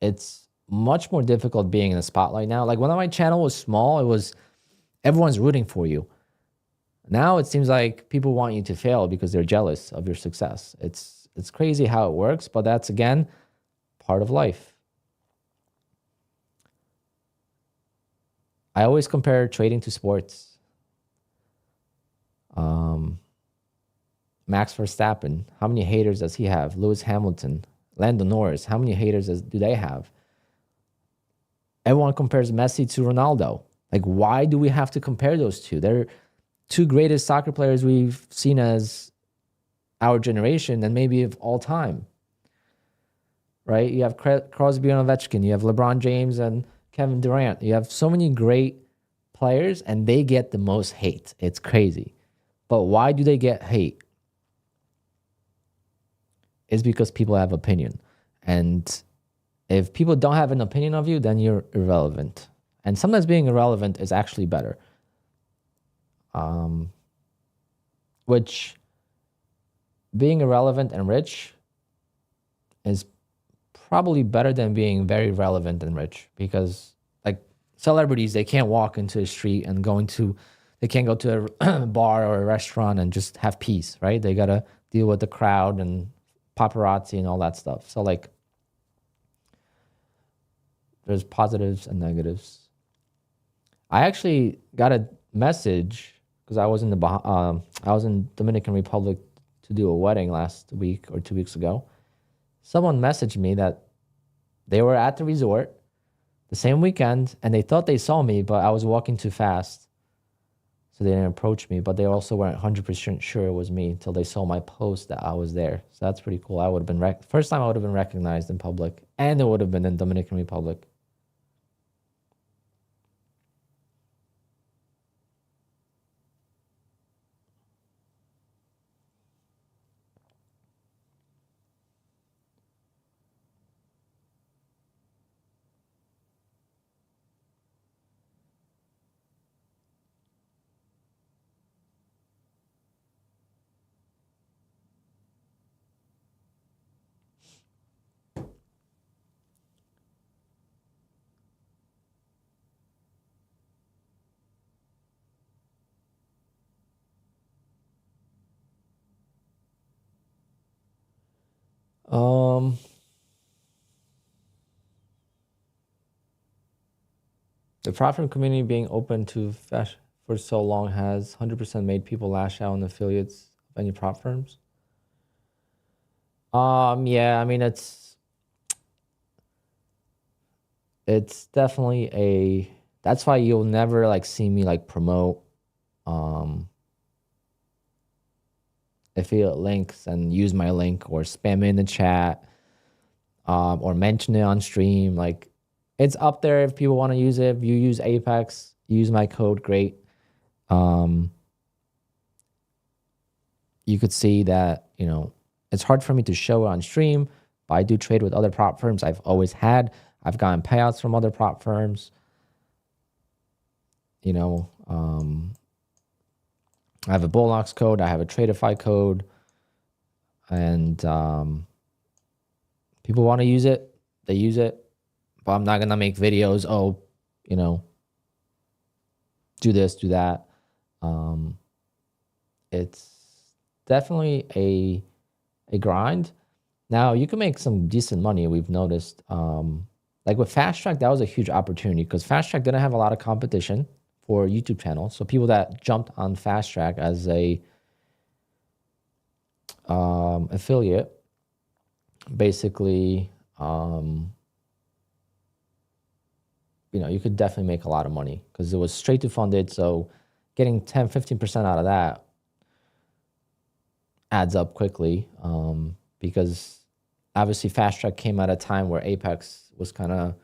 it's much more difficult being in the spotlight now. Like, when my channel was small, it was everyone's rooting for you. Now it seems like people want you to fail because they're jealous of your success. It's crazy how it works, but that's, again, part of life. I always compare trading to sports. Max Verstappen, how many haters does he have? Lewis Hamilton, Lando Norris, how many haters do they have? Everyone compares Messi to Ronaldo. Like, why do we have to compare those two? They're two greatest soccer players we've seen as our generation and maybe of all time, right? You have Crosby and Ovechkin. You have LeBron James and Kevin Durant. You have so many great players and they get the most hate. It's crazy. But why do they get hate? It's because people have opinion. And if people don't have an opinion of you, then you're irrelevant. And sometimes being irrelevant is actually better. Which being irrelevant and rich is probably better than being very relevant and rich, because like celebrities, they can't walk into a street and they can't go to a bar or a restaurant and just have peace, right? They got to deal with the crowd and paparazzi and all that stuff. So like there's positives and negatives. I actually got a message because I was in Dominican Republic to do a wedding last week or 2 weeks ago. Someone messaged me that they were at the resort the same weekend and they thought they saw me, but I was walking too fast. So they didn't approach me, but they also weren't 100% sure it was me until they saw my post that I was there. So that's pretty cool. I would have been first time I would have been recognized in public, and it would have been in Dominican Republic. The prop firm community being open to for so long has 100% made people lash out on affiliates of any prop firms. Yeah, I mean it's definitely that's why you'll never like see me like promote affiliate links and use my link or spam it in the chat or mention it on stream. Like, it's up there if people want to use it. If you use Apex, use my code, great. You could see that, it's hard for me to show it on stream, but I do trade with other prop firms. I've always had. I've gotten payouts from other prop firms. you know, I have a Bullnox code, I have a Tradeify code, and people want to use it, they use it, but I'm not going to make videos, oh, you know, do this, do that. It's definitely a grind. Now you can make some decent money. We've noticed, like with Fast Track, that was a huge opportunity because Fast Track didn't have a lot of competition for YouTube channels. So people that jumped on Fast Track as a affiliate, basically, you know, you could definitely make a lot of money because it was straight to funded. So getting 10, 15% out of that adds up quickly, because obviously Fast Track came at a time where Apex was kind of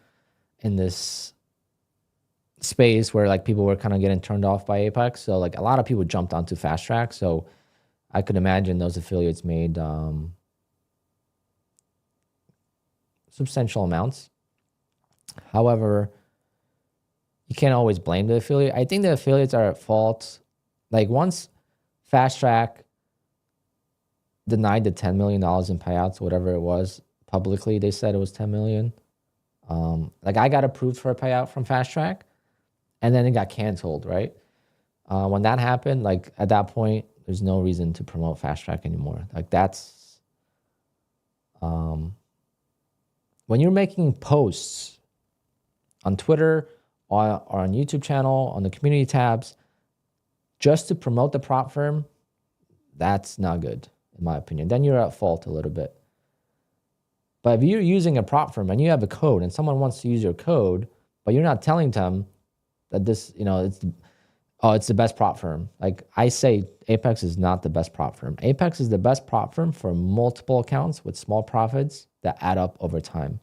in this space where like people were kind of getting turned off by Apex. So like a lot of people jumped onto Fast Track. So I could imagine those affiliates made substantial amounts. However, you can't always blame the affiliate. I think the affiliates are at fault. Like once Fast Track denied the $10 million in payouts, whatever it was, publicly they said it was 10 million. Like I got approved for a payout from Fast Track and then it got canceled, right? When that happened, like at that point, there's no reason to promote Fast Track anymore. Like that's, when you're making posts on Twitter or on YouTube channel, on the community tabs, just to promote the prop firm, that's not good, in my opinion. Then you're at fault a little bit. But if you're using a prop firm and you have a code and someone wants to use your code, but you're not telling them that this, you know, it's the best prop firm. Like I say, Apex is not the best prop firm. Apex is the best prop firm for multiple accounts with small profits that add up over time.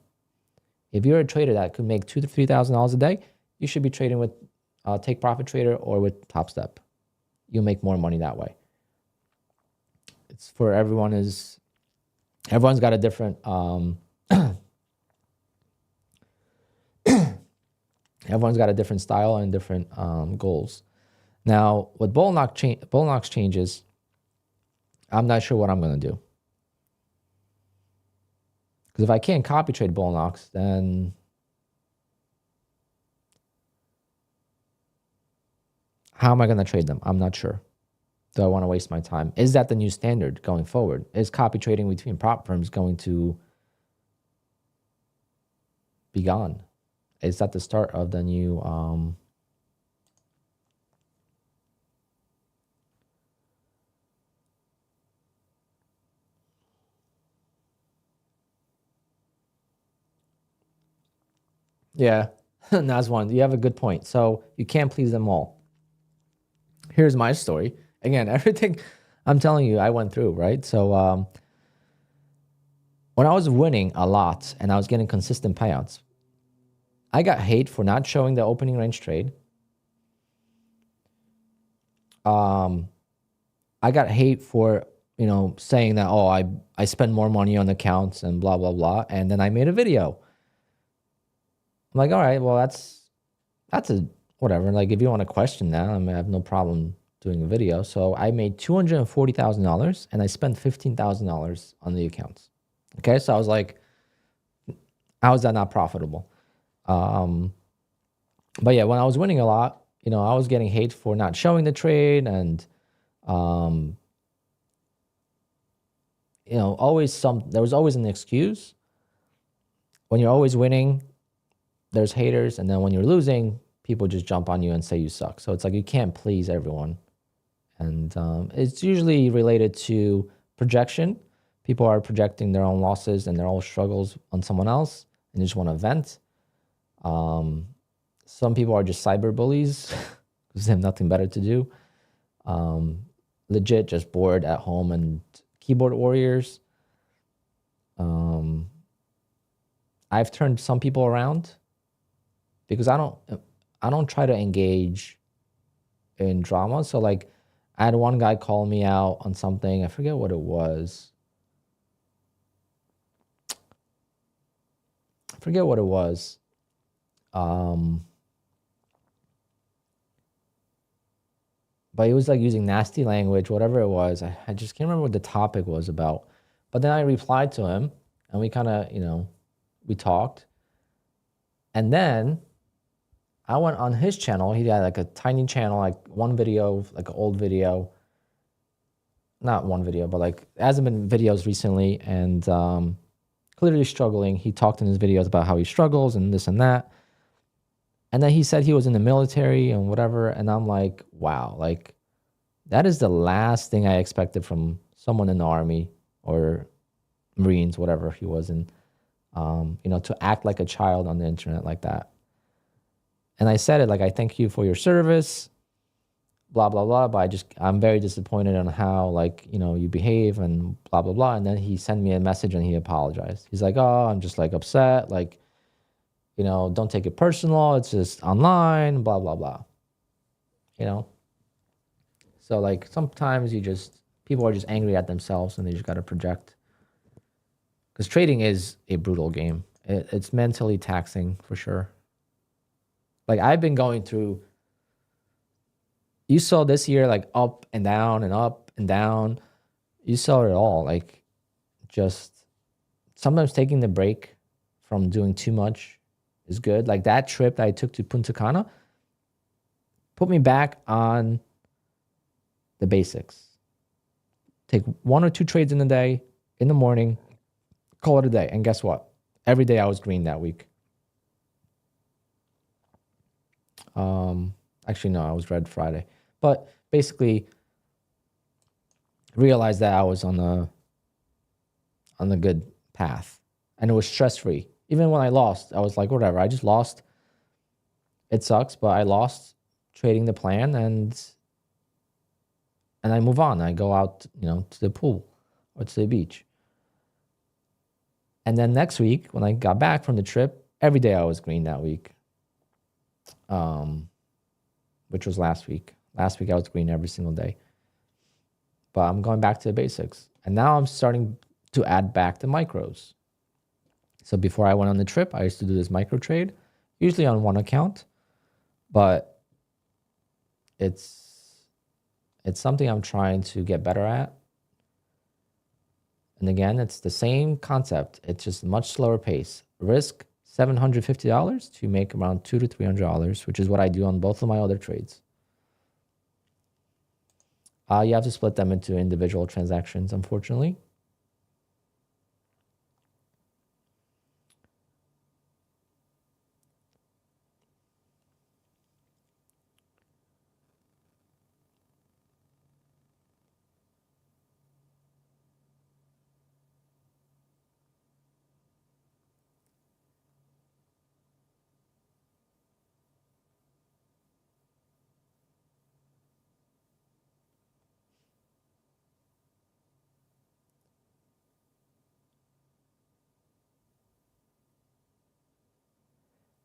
If you're a trader that could make $2,000 to $3,000 a day, you should be trading with Take Profit Trader or with Top Step. You'll make more money that way. It's for everyone's got a different everyone's got a different style and different goals. Now, with Bullnox changes, I'm not sure what I'm going to do. Because if I can't copy trade Bullnox, then how am I going to trade them? I'm not sure. Do I want to waste my time? Is that the new standard going forward? Is copy trading between prop firms going to be gone? Is that the start of the new yeah, that's one. You have a good point. So you can't please them all. Here's my story. Again, everything I'm telling you, I went through, right? So when I was winning a lot and I was getting consistent payouts, I got hate for not showing the opening range trade. I got hate for, you know, saying that, oh, I spend more money on accounts and blah, blah, blah. And then I made a video. I'm like, all right, well, that's a whatever. Like, if you want to question that, I have no problem doing a video. So I made $240,000 and I spent $15,000 on the accounts. Okay, so I was like, how is that not profitable? But yeah, when I was winning a lot, you know, I was getting hate for not showing the trade and, you know, there was always an excuse. When you're always winning, there's haters. And then when you're losing, people just jump on you and say you suck. So it's like you can't please everyone. And it's usually related to projection. People are projecting their own losses and their own struggles on someone else and they just want to vent. Some people are just cyber bullies because they have nothing better to do. Legit just bored at home and keyboard warriors. I've turned some people around because I don't try to engage in drama. So like I had one guy call me out on something. I forget what it was. but he was like using nasty language, whatever it was. I just can't remember what the topic was about. But then I replied to him and we kind of, we talked. And then I went on his channel. He had like a tiny channel, like one video, like an old video. Not one video, but like it hasn't been videos recently, and clearly struggling. He talked in his videos about how he struggles and this and that. And then he said he was in the military and whatever. And I'm like, wow, like that is the last thing I expected from someone in the army or Marines, whatever he was in, to act like a child on the internet like that. And I said it like, I thank you for your service, blah, blah, blah. But I'm very disappointed on how, like, you behave and blah, blah, blah. And then he sent me a message and he apologized. He's like, oh, I'm just like upset. Like, don't take it personal. It's just online, blah, blah, blah. So like sometimes people are just angry at themselves and they just got to project. Because trading is a brutal game. It's mentally taxing for sure. Like I've been going through, you saw this year, like up and down and up and down. You saw it all. Like just sometimes taking the break from doing too much is good. Like that trip that I took to Punta Cana put me back on the basics. Take 1 or 2 trades in a day, in the morning, call it a day. And guess what? Every day I was green that week. Actually, no, I was red Friday. But basically, realized that I was on the good path. And it was stress-free. Even when I lost, I was like, whatever, I just lost. It sucks, but I lost trading the plan and I move on. I go out, to the pool or to the beach. And then next week, when I got back from the trip, every day I was green that week, which was last week. Last week I was green every single day. But I'm going back to the basics. And now I'm starting to add back the micros. So before I went on the trip, I used to do this micro trade, usually on one account. But it's something I'm trying to get better at. And again, it's the same concept. It's just much slower pace. Risk $750 to make around $200 to $300, which is what I do on both of my other trades. You have to split them into individual transactions, unfortunately.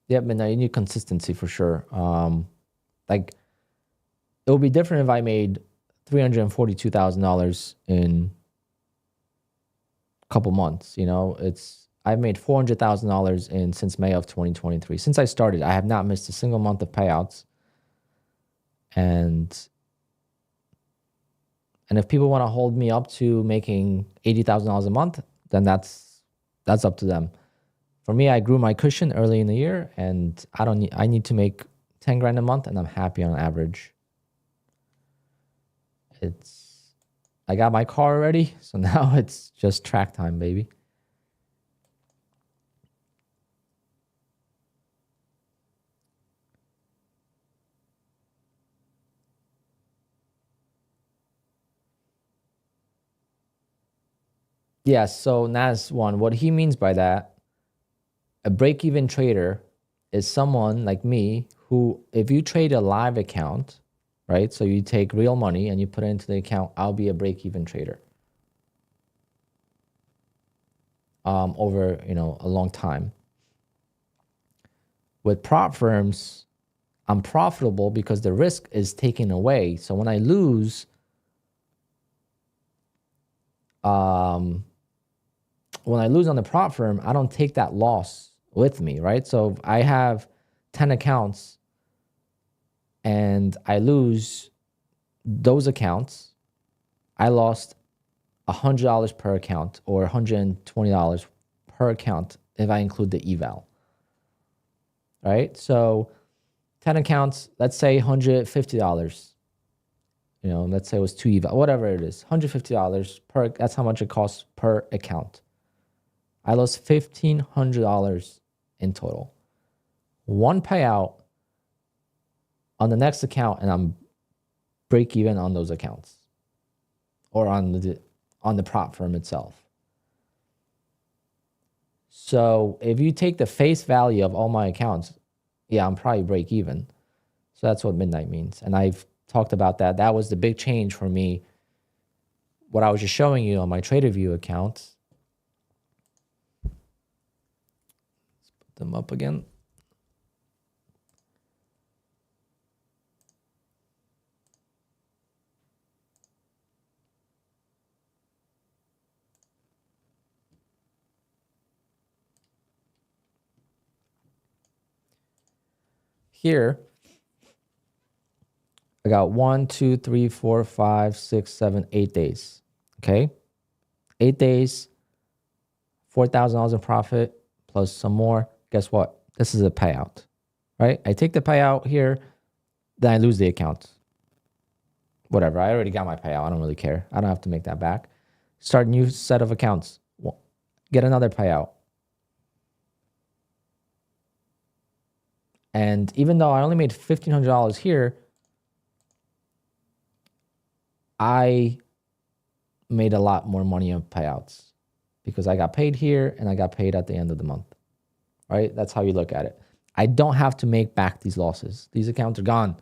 Yep, and you need consistency for sure. Like it would be different if I made $342,000 in a couple months. I've made $400,000 since May of 2023. Since I started, I have not missed a single month of payouts. And if people want to hold me up to making $80,000 a month, then that's up to them. For me, I grew my cushion early in the year, and I need to make 10 grand a month, and I'm happy on average. I got my car already, so now it's just track time, baby. Yeah, so Nas one, what he means by that, a break-even trader is someone like me who, if you trade a live account, right? So you take real money and you put it into the account, I'll be a break-even trader over, a long time. With prop firms, I'm profitable because the risk is taken away. So when I lose, on the prop firm, I don't take that loss with me, right? So if I have 10 accounts and I lose those accounts, I lost $100 per account or $120 per account if I include the eval, right? So 10 accounts, let's say $150. You know, let's say it was 2 eval, whatever it is, $150 per, that's how much it costs per account. I lost $1,500 in total. One payout on the next account and I'm break even on those accounts or on the prop firm itself. So if you take the face value of all my accounts, yeah, I'm probably break even. So that's what midnight means. And I've talked about that. That was the big change for me. What I was just showing you on my TraderView account. Let's put them up again. Here, I got 1, 2, 3, 4, 5, 6, 7, 8 days. Okay. 8 days, $4,000 in profit plus some more. Guess what? This is a payout, right? I take the payout here, then I lose the account. Whatever. I already got my payout. I don't really care. I don't have to make that back. Start a new set of accounts. Get another payout. And even though I only made $1,500 here, I made a lot more money on payouts because I got paid here and I got paid at the end of the month, right? That's how you look at it. I don't have to make back these losses. These accounts are gone.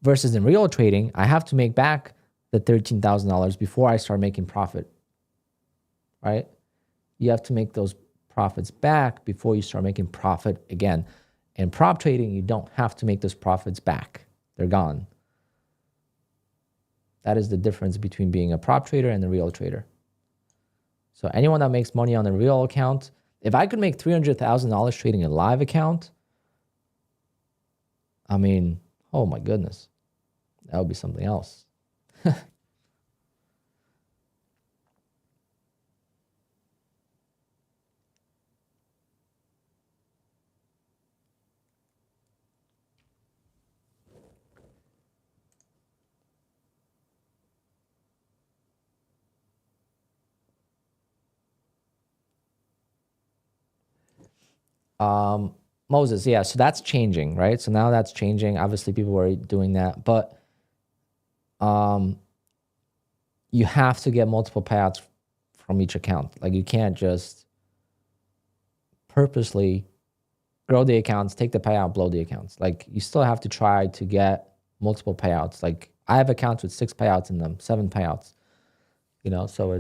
Versus in real trading, I have to make back the $13,000 before I start making profit, right? You have to make those profits back before you start making profit again. In prop trading, you don't have to make those profits back. They're gone. That is the difference between being a prop trader and a real trader. So anyone that makes money on a real account, if I could make $300,000 trading a live account, I mean, oh my goodness, that would be something else. Moses, yeah, so that's changing, right? So now that's changing. Obviously, people were doing that, but you have to get multiple payouts from each account. Like you can't just purposely grow the accounts, take the payout, blow the accounts. Like you still have to try to get multiple payouts. Like I have accounts with 6 payouts in them, 7 payouts, you know, so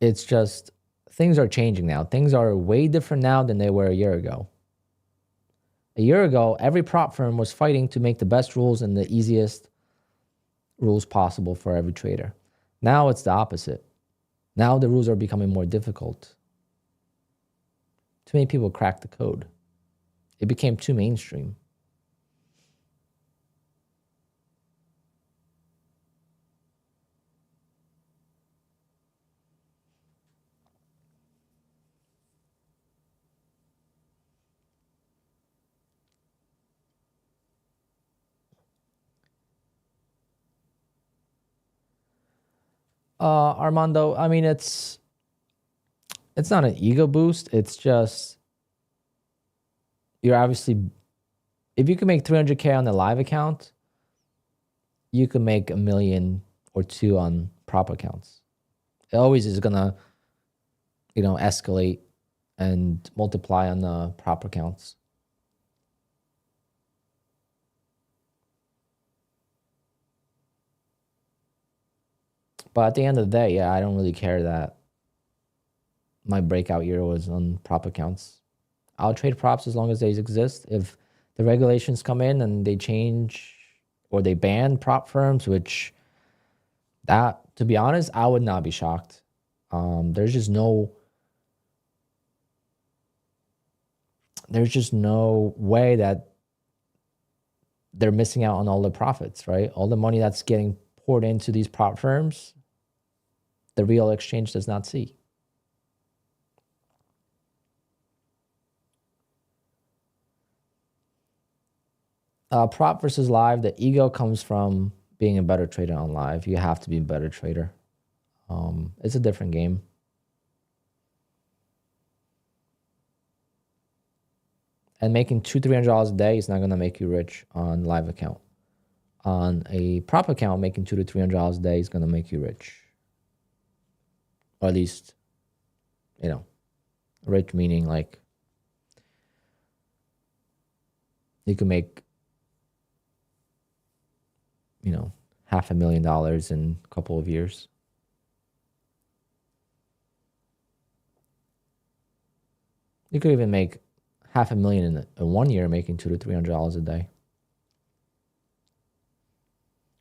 it's just, things are changing now. Things are way different now than they were a year ago. A year ago, every prop firm was fighting to make the best rules and the easiest rules possible for every trader. Now it's the opposite. Now the rules are becoming more difficult. Too many people cracked the code. It became too mainstream. Armando, I mean, it's not an ego boost. It's just, you're obviously, if you can make 300K on the live account, you can make $1 million or $2 million on prop accounts. It always is gonna, you know, escalate and multiply on the prop accounts. But at the end of the day, yeah, I don't really care that my breakout year was on prop accounts. I'll trade props as long as they exist. If the regulations come in and they change or they ban prop firms, which that, to be honest, I would not be shocked. There's just no way that they're missing out on all the profits, right? All the money that's getting poured into these prop firms, the real exchange does not see. Prop versus live, the ego comes from being a better trader on live. You have to be a better trader. It's a different game. And making $200-$300 a day is not going to make you rich on live account. On a prop account, making $200 to $300 a day is going to make you rich. Or at least, you know, rich meaning like you can make, you know, $500,000 in a couple of years. You could even make $500,000 in 1 year, making $200 to $300 a day.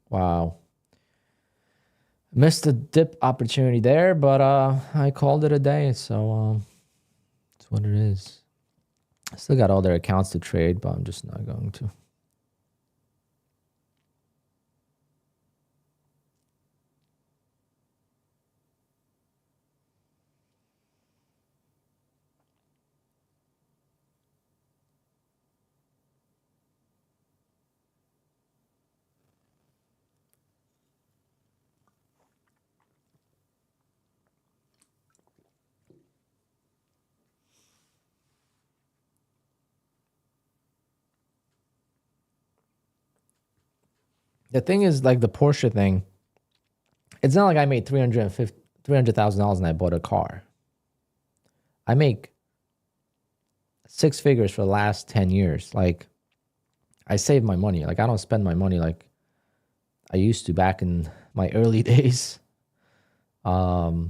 Wow. Missed the dip opportunity there, but I called it a day, so it's what it is. I still got all their accounts to trade, but I'm just not going to. The thing is, like the Porsche thing, it's not like I made $300,000 and I bought a car. I make six figures for the last 10 years. Like, I save my money. Like, I don't spend my money like I used to back in my early days. Well,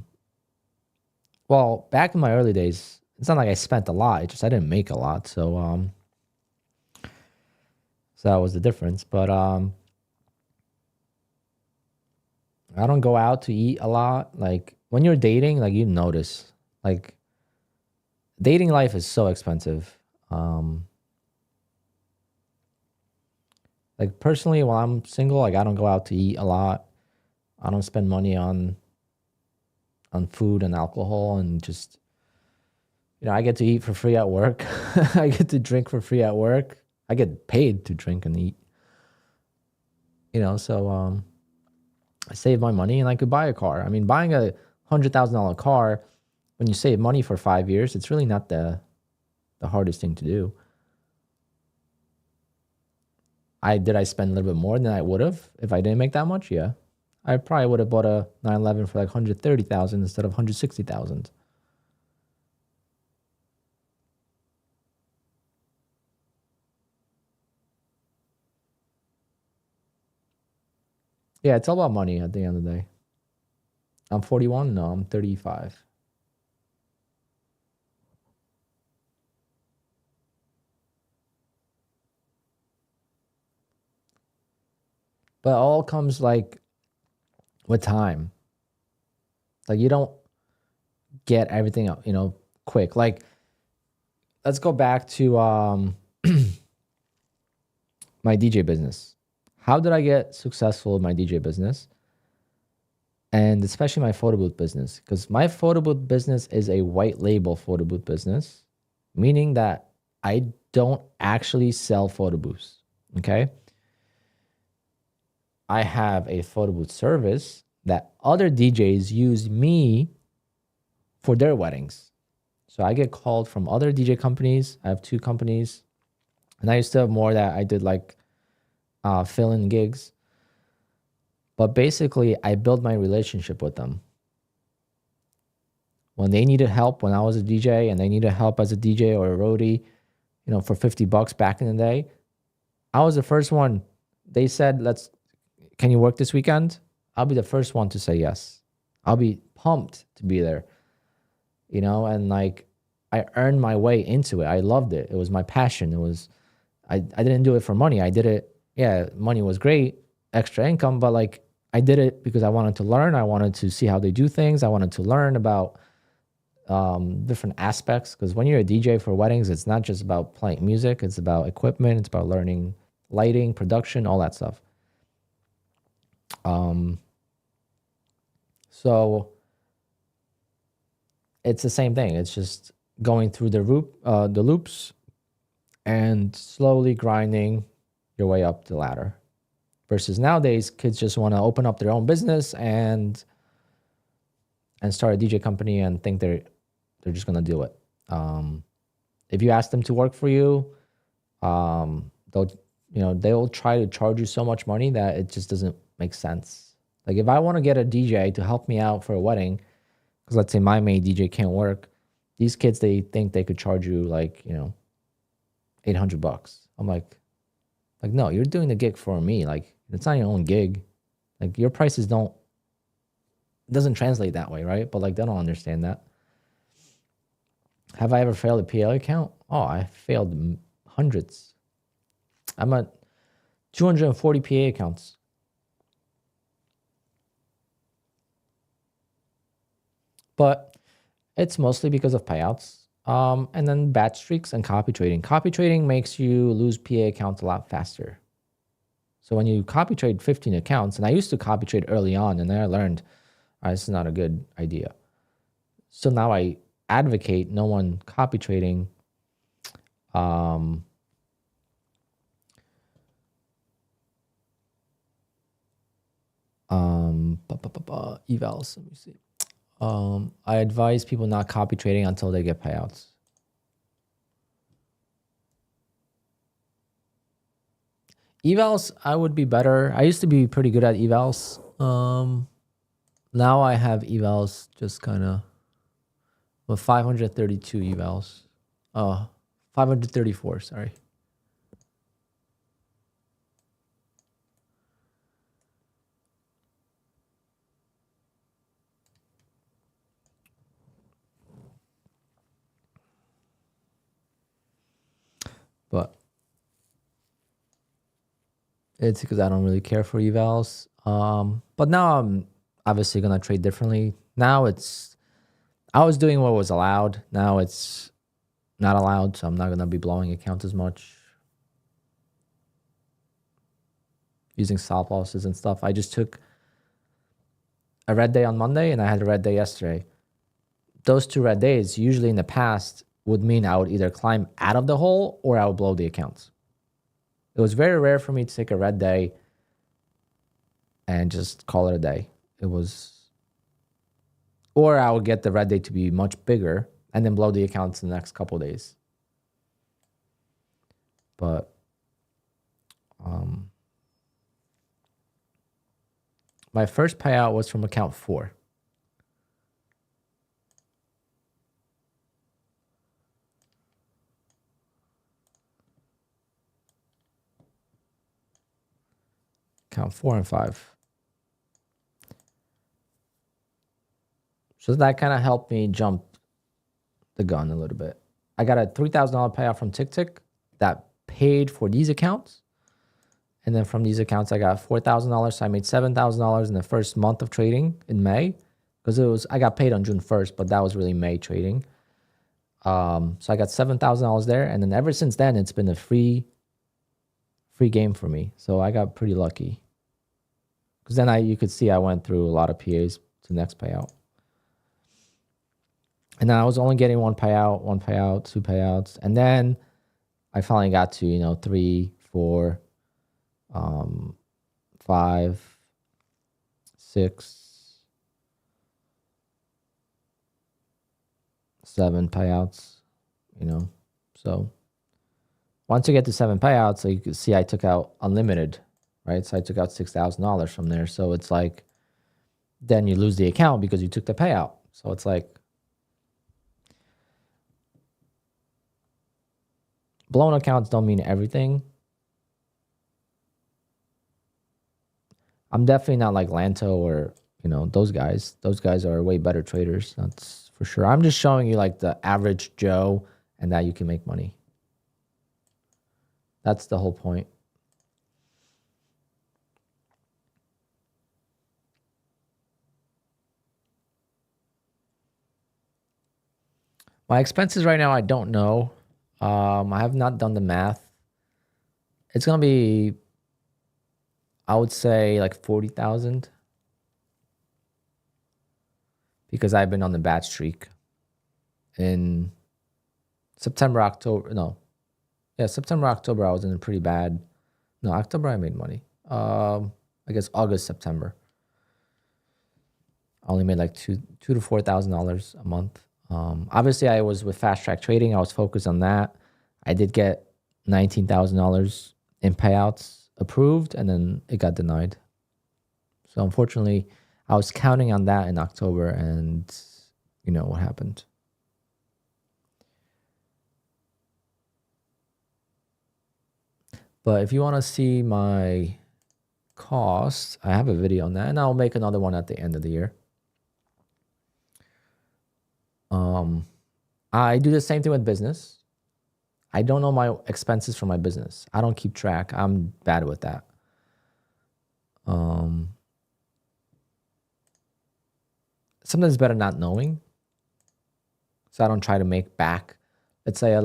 back in my early days, it's not like I spent a lot. It's just I didn't make a lot. So that was the difference. But I don't go out to eat a lot. Like when you're dating, like you notice, like dating life is so expensive. Like personally, while I'm single, like I don't go out to eat a lot. I don't spend money on food and alcohol, and just, you know, I get to eat for free at work. I get to drink for free at work. I get paid to drink and eat. You know, so I save my money and I could buy a car. I mean, buying a $100,000 car, when you save money for 5 years, it's really not the hardest thing to do. Did I spend a little bit more than I would have if I didn't make that much? Yeah. I probably would have bought a 911 for like 130,000 instead of 160,000. Yeah, it's all about money at the end of the day. I'm 41. No, I'm 35. But it all comes like with time. Like you don't get everything, you know, quick. Like let's go back to my DJ business. How did I get successful in my DJ business? And especially my photo booth business, because my photo booth business is a white label photo booth business, meaning that I don't actually sell photo booths. Okay. I have a photo booth service that other DJs use me for their weddings. So I get called from other DJ companies. I have 2 companies, and I used to have more that I did like fill-in gigs. But basically, I built my relationship with them. When they needed help, when I was a DJ and they needed help as a DJ or a roadie, you know, for $50 back in the day, I was the first one. They said, can you work this weekend? I'll be the first one to say yes. I'll be pumped to be there, you know, and like I earned my way into it. I loved it. It was my passion. It was, I didn't do it for money. I did it. Yeah, money was great, extra income, but like I did it because I wanted to learn. I wanted to see how they do things. I wanted to learn about different aspects. Because when you're a DJ for weddings, it's not just about playing music. It's about equipment. It's about learning lighting, production, all that stuff. So it's the same thing. It's just going through the loops and slowly grinding your way up the ladder. Versus nowadays, kids just want to open up their own business and start a DJ company and think they're just gonna do it. If you ask them to work for you, they'll try to charge you so much money that it just doesn't make sense. Like if I want to get a DJ to help me out for a wedding, because let's say my main DJ can't work, these kids, they think they could charge you like, $800. I'm like, no, you're doing the gig for me. Like it's not your own gig. Like your prices it doesn't translate that way, right? But like they don't understand that. Have I ever failed a PA account? Oh, I failed hundreds. I'm at 240 PA accounts. But it's mostly because of payouts. And then batch streaks and copy trading. Copy trading makes you lose PA accounts a lot faster. So when you copy trade 15 accounts, and I used to copy trade early on, and then I learned this is not a good idea. So now I advocate no one copy trading. Evals, let me see. I advise people not copy trading until they get payouts. Evals, I would be better. I used to be pretty good at evals. Now I have evals just kind of with 532 evals. 534, sorry. But it's because I don't really care for evals. But now I'm obviously going to trade differently. Now I was doing what was allowed. Now it's not allowed, so I'm not going to be blowing accounts as much. Using stop losses and stuff. I just took a red day on Monday and I had a red day yesterday. Those 2 red days, usually in the past, would mean I would either climb out of the hole or I would blow the accounts. It was very rare for me to take a red day and just call it a day. Or I would get the red day to be much bigger and then blow the accounts in the next couple of days. But my first payout was from account 4. Account 4 and 5. So that kind of helped me jump the gun a little bit. I got a $3,000 payout from TickTick that paid for these accounts. And then from these accounts, I got $4,000. So I made $7,000 in the first month of trading in May. Because I got paid on June 1st, but that was really May trading. So I got $7,000 there. And then ever since then, it's been a free game for me. So I got pretty lucky. Because then you could see I went through a lot of PAs to the next payout. And then I was only getting one payout, 2 payouts. And then I finally got to, 3, 4, 5, 6, 7 payouts, So once you get to 7 payouts, so you can see I took out unlimited, right? So I took out $6,000 from there. So it's like, then you lose the account because you took the payout. So it's like, blown accounts don't mean everything. I'm definitely not like Lanto or, those guys. Those guys are way better traders. That's for sure. I'm just showing you like the average Joe and that you can make money. That's the whole point. My expenses right now, I don't know. I have not done the math. It's gonna be, I would say, like 40,000 because I've been on the bad streak in September, October. No, yeah, September, October. I was in a pretty bad. No, October I made money. I guess August, September. I only made like two to $4,000 a month. Obviously, I was with fast track trading. I was focused on that. I did get $19,000 in payouts approved, and then it got denied. So unfortunately, I was counting on that in October, and you know what happened. But if you want to see my costs, I have a video on that, and I'll make another one at the end of the year. I do the same thing with business. I don't know my expenses for my business. I don't keep track. I'm bad with that. Sometimes it's better not knowing. So I don't try to make back. Let's say I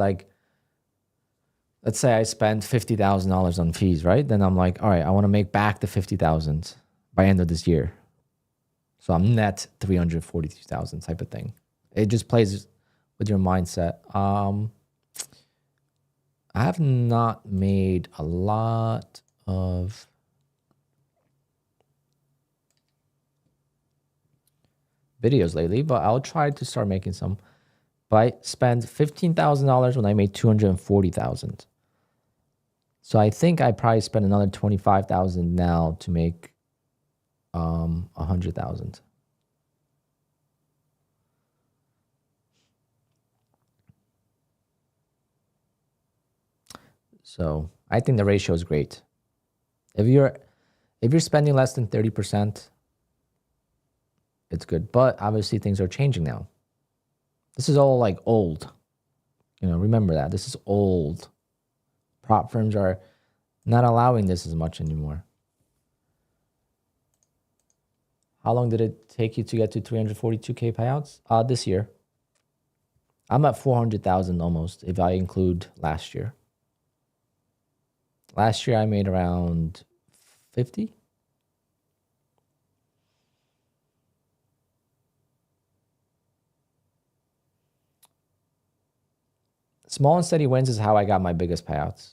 spend $50,000 on fees, right? Then I'm like, all right, I want to make back the 50,000 by end of this year. So I'm net 342,000 type of thing. It just plays with your mindset. I have not made a lot of videos lately, but I'll try to start making some. But I spent $15,000 when I made 240,000. So I think I probably spend another 25,000 now to make 100,000. So I think the ratio is great. If you're spending less than 30%, it's good. But obviously things are changing now. This is all like old. You know, remember that. This is old. Prop firms are not allowing this as much anymore. How long did it take you to get to 342K payouts? This year. I'm at 400,000 almost if I include last year. Last year I made around 50. Small and steady wins is how I got my biggest payouts,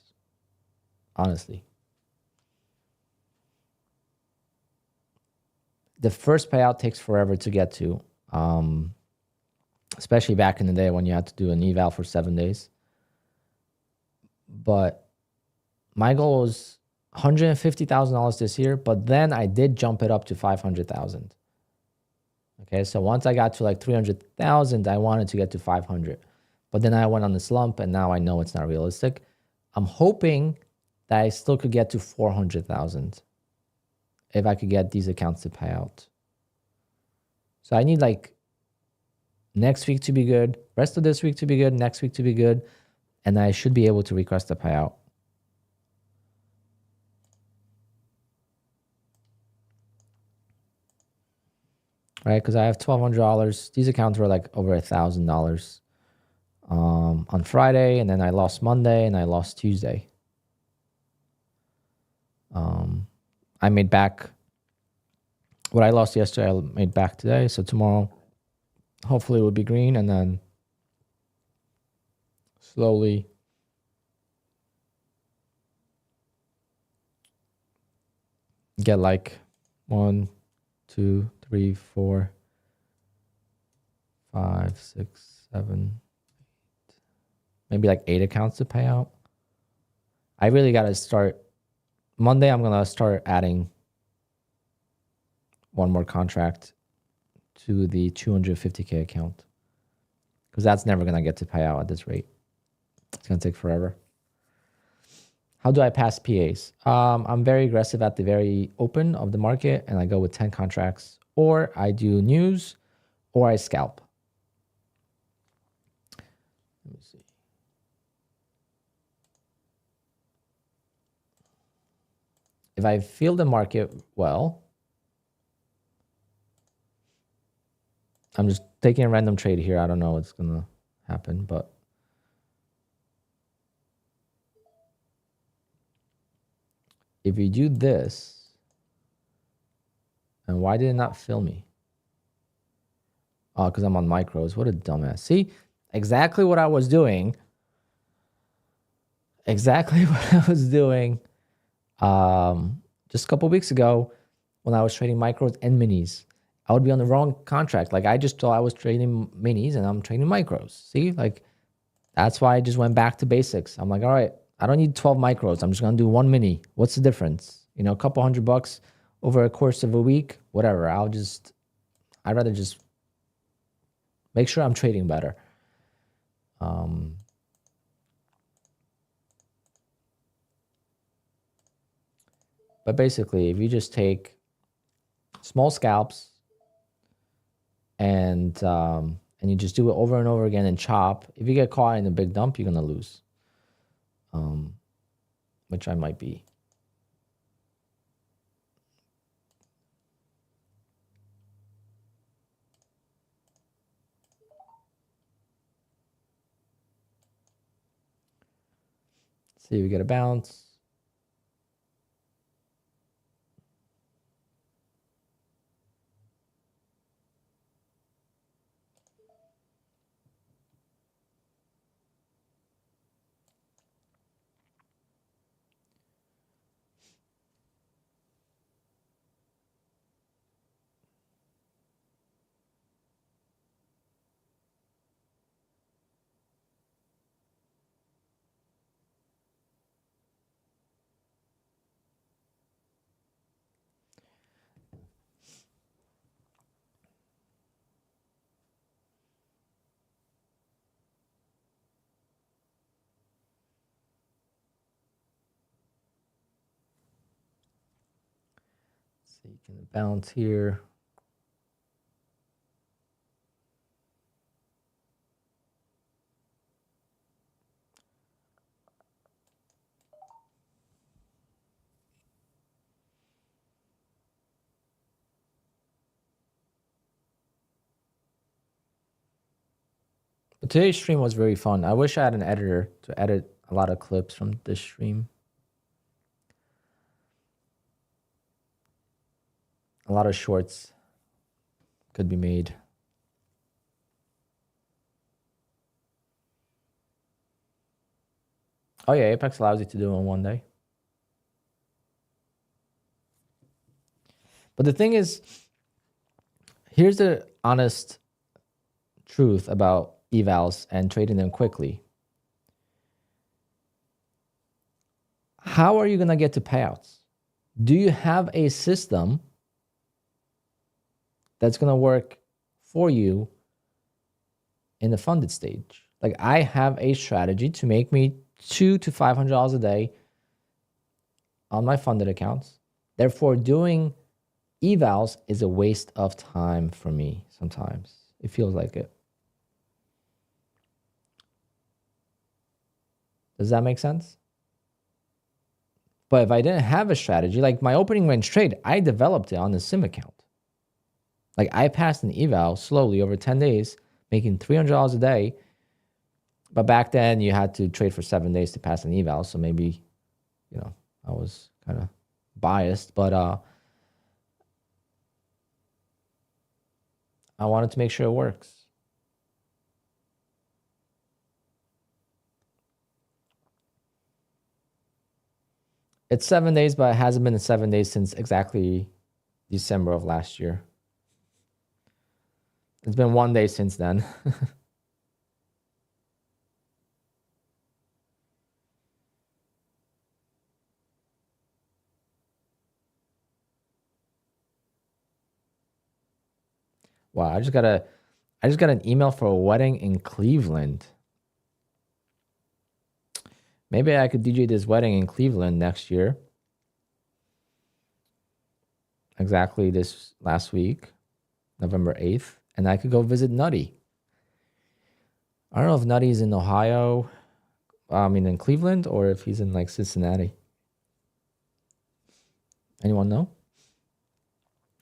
honestly. The first payout takes forever to get to, especially back in the day when you had to do an eval for 7 days. But my goal was $150,000 this year, but then I did jump it up to 500,000. Okay, so once I got to like 300,000, I wanted to get to 500. But then I went on the slump, and now I know it's not realistic. I'm hoping that I still could get to 400,000 if I could get these accounts to pay out. So I need like next week to be good, rest of this week to be good, next week to be good, and I should be able to request a payout. Right, because I have $1,200. These accounts were like over $1,000 on Friday, and then I lost Monday, and I lost Tuesday. I made back what I lost yesterday. I made back today, so tomorrow, hopefully, it will be green, and then slowly get like 1, 2, 3, 4, 5, 6, 7, 8, maybe like 8 accounts to pay out. I really got to start. Monday, I'm going to start adding one more contract to the 250K account because that's never going to get to pay out at this rate. It's going to take forever. How do I pass PAs? I'm very aggressive at the very open of the market, and I go with 10 contracts, or I do news, or I scalp. Let me see. If I feel the market well, I'm just taking a random trade here. I don't know what's going to happen, but if you do this, and why did it not fill me? Oh, because I'm on micros. What a dumbass. See, exactly what I was doing. Exactly what I was doing just a couple weeks ago when I was trading micros and minis. I would be on the wrong contract. Like I just thought I was trading minis and I'm trading micros. See, like that's why I just went back to basics. I'm like, all right, I don't need 12 micros. I'm just going to do one mini. What's the difference? You know, a couple $100 over a course of a week, whatever. I'd rather just make sure I'm trading better. But basically, if you just take small scalps and you just do it over and over again and chop, if you get caught in a big dump, you're gonna lose. Which I might be. See, we get a bounce. So you can bounce here. But today's stream was very fun. I wish I had an editor to edit a lot of clips from this stream. A lot of shorts could be made. Oh yeah, Apex allows you to do it in one day. But the thing is, here's the honest truth about evals and trading them quickly. How are you going to get to payouts? Do you have a system that's going to work for you in the funded stage? Like I have a strategy to make me $200 to $500 a day on my funded accounts. Therefore, doing evals is a waste of time for me sometimes. It feels like it. Does that make sense? But if I didn't have a strategy, like my opening range trade, I developed it on the sim account. Like I passed an eval slowly over 10 days, making $300 a day. But back then you had to trade for 7 days to pass an eval. So maybe, you know, I was kind of biased, but I wanted to make sure it works. It's 7 days, but it hasn't been 7 days since exactly December of last year. It's been 1 day since then. Wow, I just got an email for a wedding in Cleveland. Maybe I could DJ this wedding in Cleveland next year. Exactly this last week, November 8th. And I could go visit Nutty. I don't know if Nutty's in Ohio, in Cleveland, or if he's in like Cincinnati. Anyone know?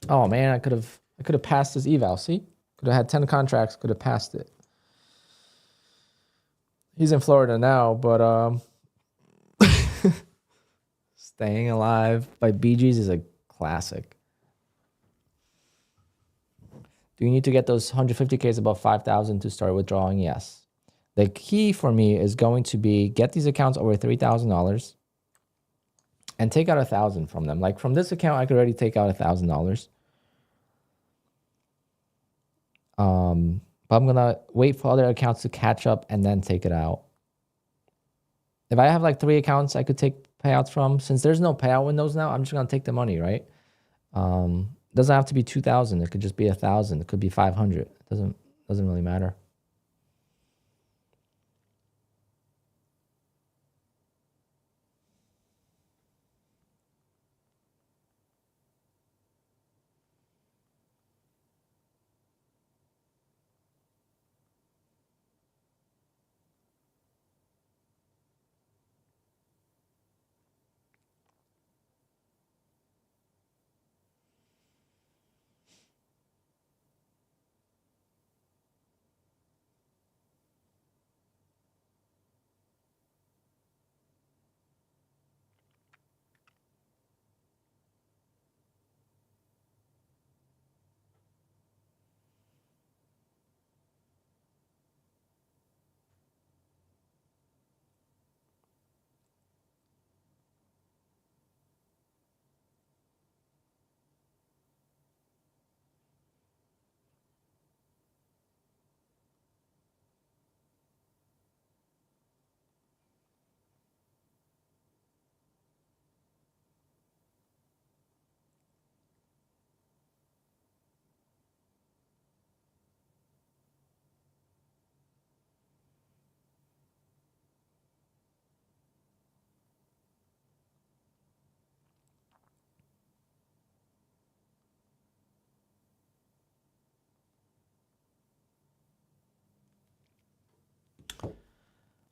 Oh man, I could have passed this eval. See, could have had 10 contracts, could have passed it. He's in Florida now, but Staying Alive by Bee Gees is a classic. Do you need to get those 150Ks above 5,000 to start withdrawing? Yes. The key for me is going to be get these accounts over $3,000 and take out 1,000 from them. Like from this account, I could already take out $1,000. But I'm gonna wait for other accounts to catch up and then take it out. If I have like 3 accounts I could take payouts from, since there's no payout windows now, I'm just gonna take the money, right? Doesn't have to be 2,000. It could just be 1,000. It could be 500. It doesn't really matter.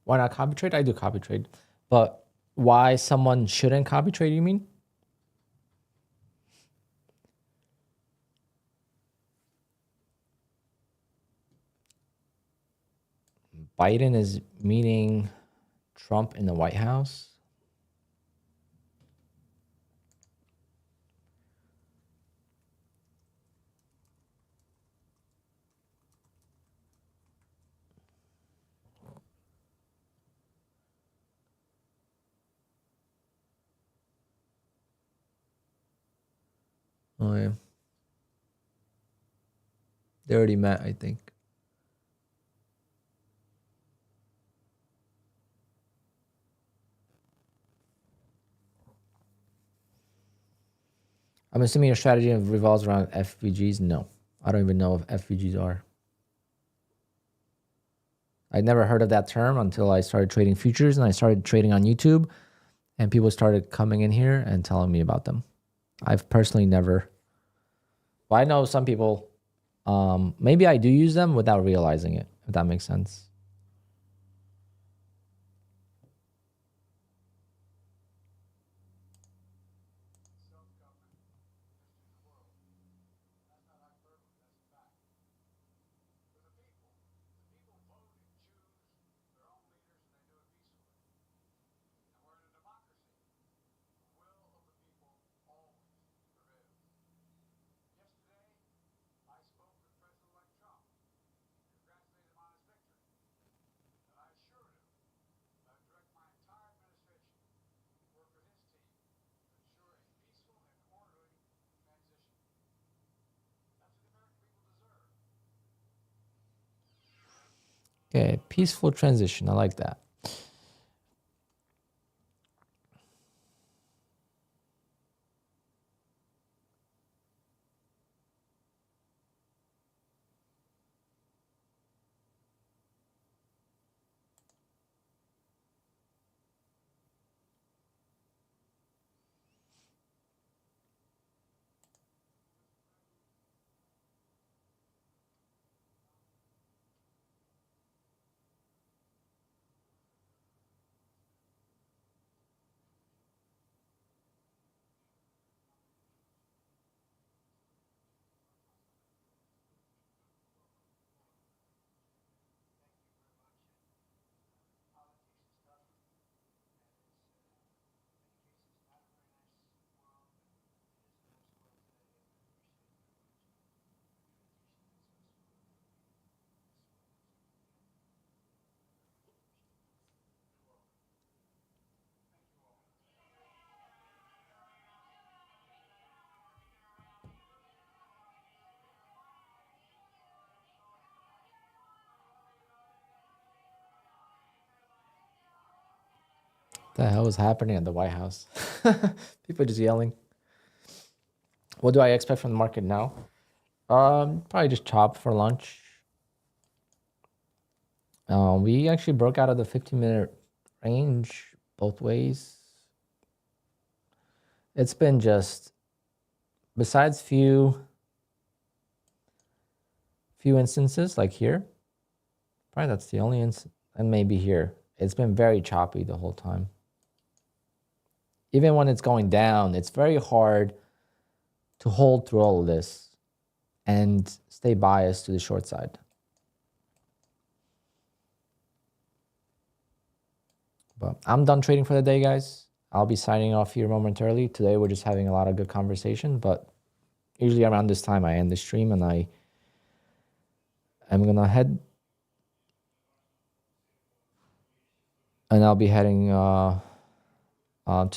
Why not copy trade? I do copy trade. But why someone shouldn't copy trade, you mean? Biden is meeting Trump in the White House. Oh, yeah. They already met, I think. I'm assuming your strategy revolves around FVGs. No, I don't even know what FVGs are. I never heard of that term until I started trading futures and I started trading on YouTube and people started coming in here and telling me about them. I've personally never, well, I know some people, maybe I do use them without realizing it, if that makes sense. Okay, peaceful transition. I like that. The hell is happening at the White House? People just yelling. What do I expect from the market now? Probably just chop for lunch. We actually broke out of the 15-minute range both ways. It's been just, besides few instances like here, probably that's the only instance, and maybe here. It's been very choppy the whole time. Even when it's going down, it's very hard to hold through all of this and stay biased to the short side. But I'm done trading for the day, guys. I'll be signing off here momentarily. Today we're just having a lot of good conversation, but usually around this time I end the stream and I'm gonna head and I'll be heading to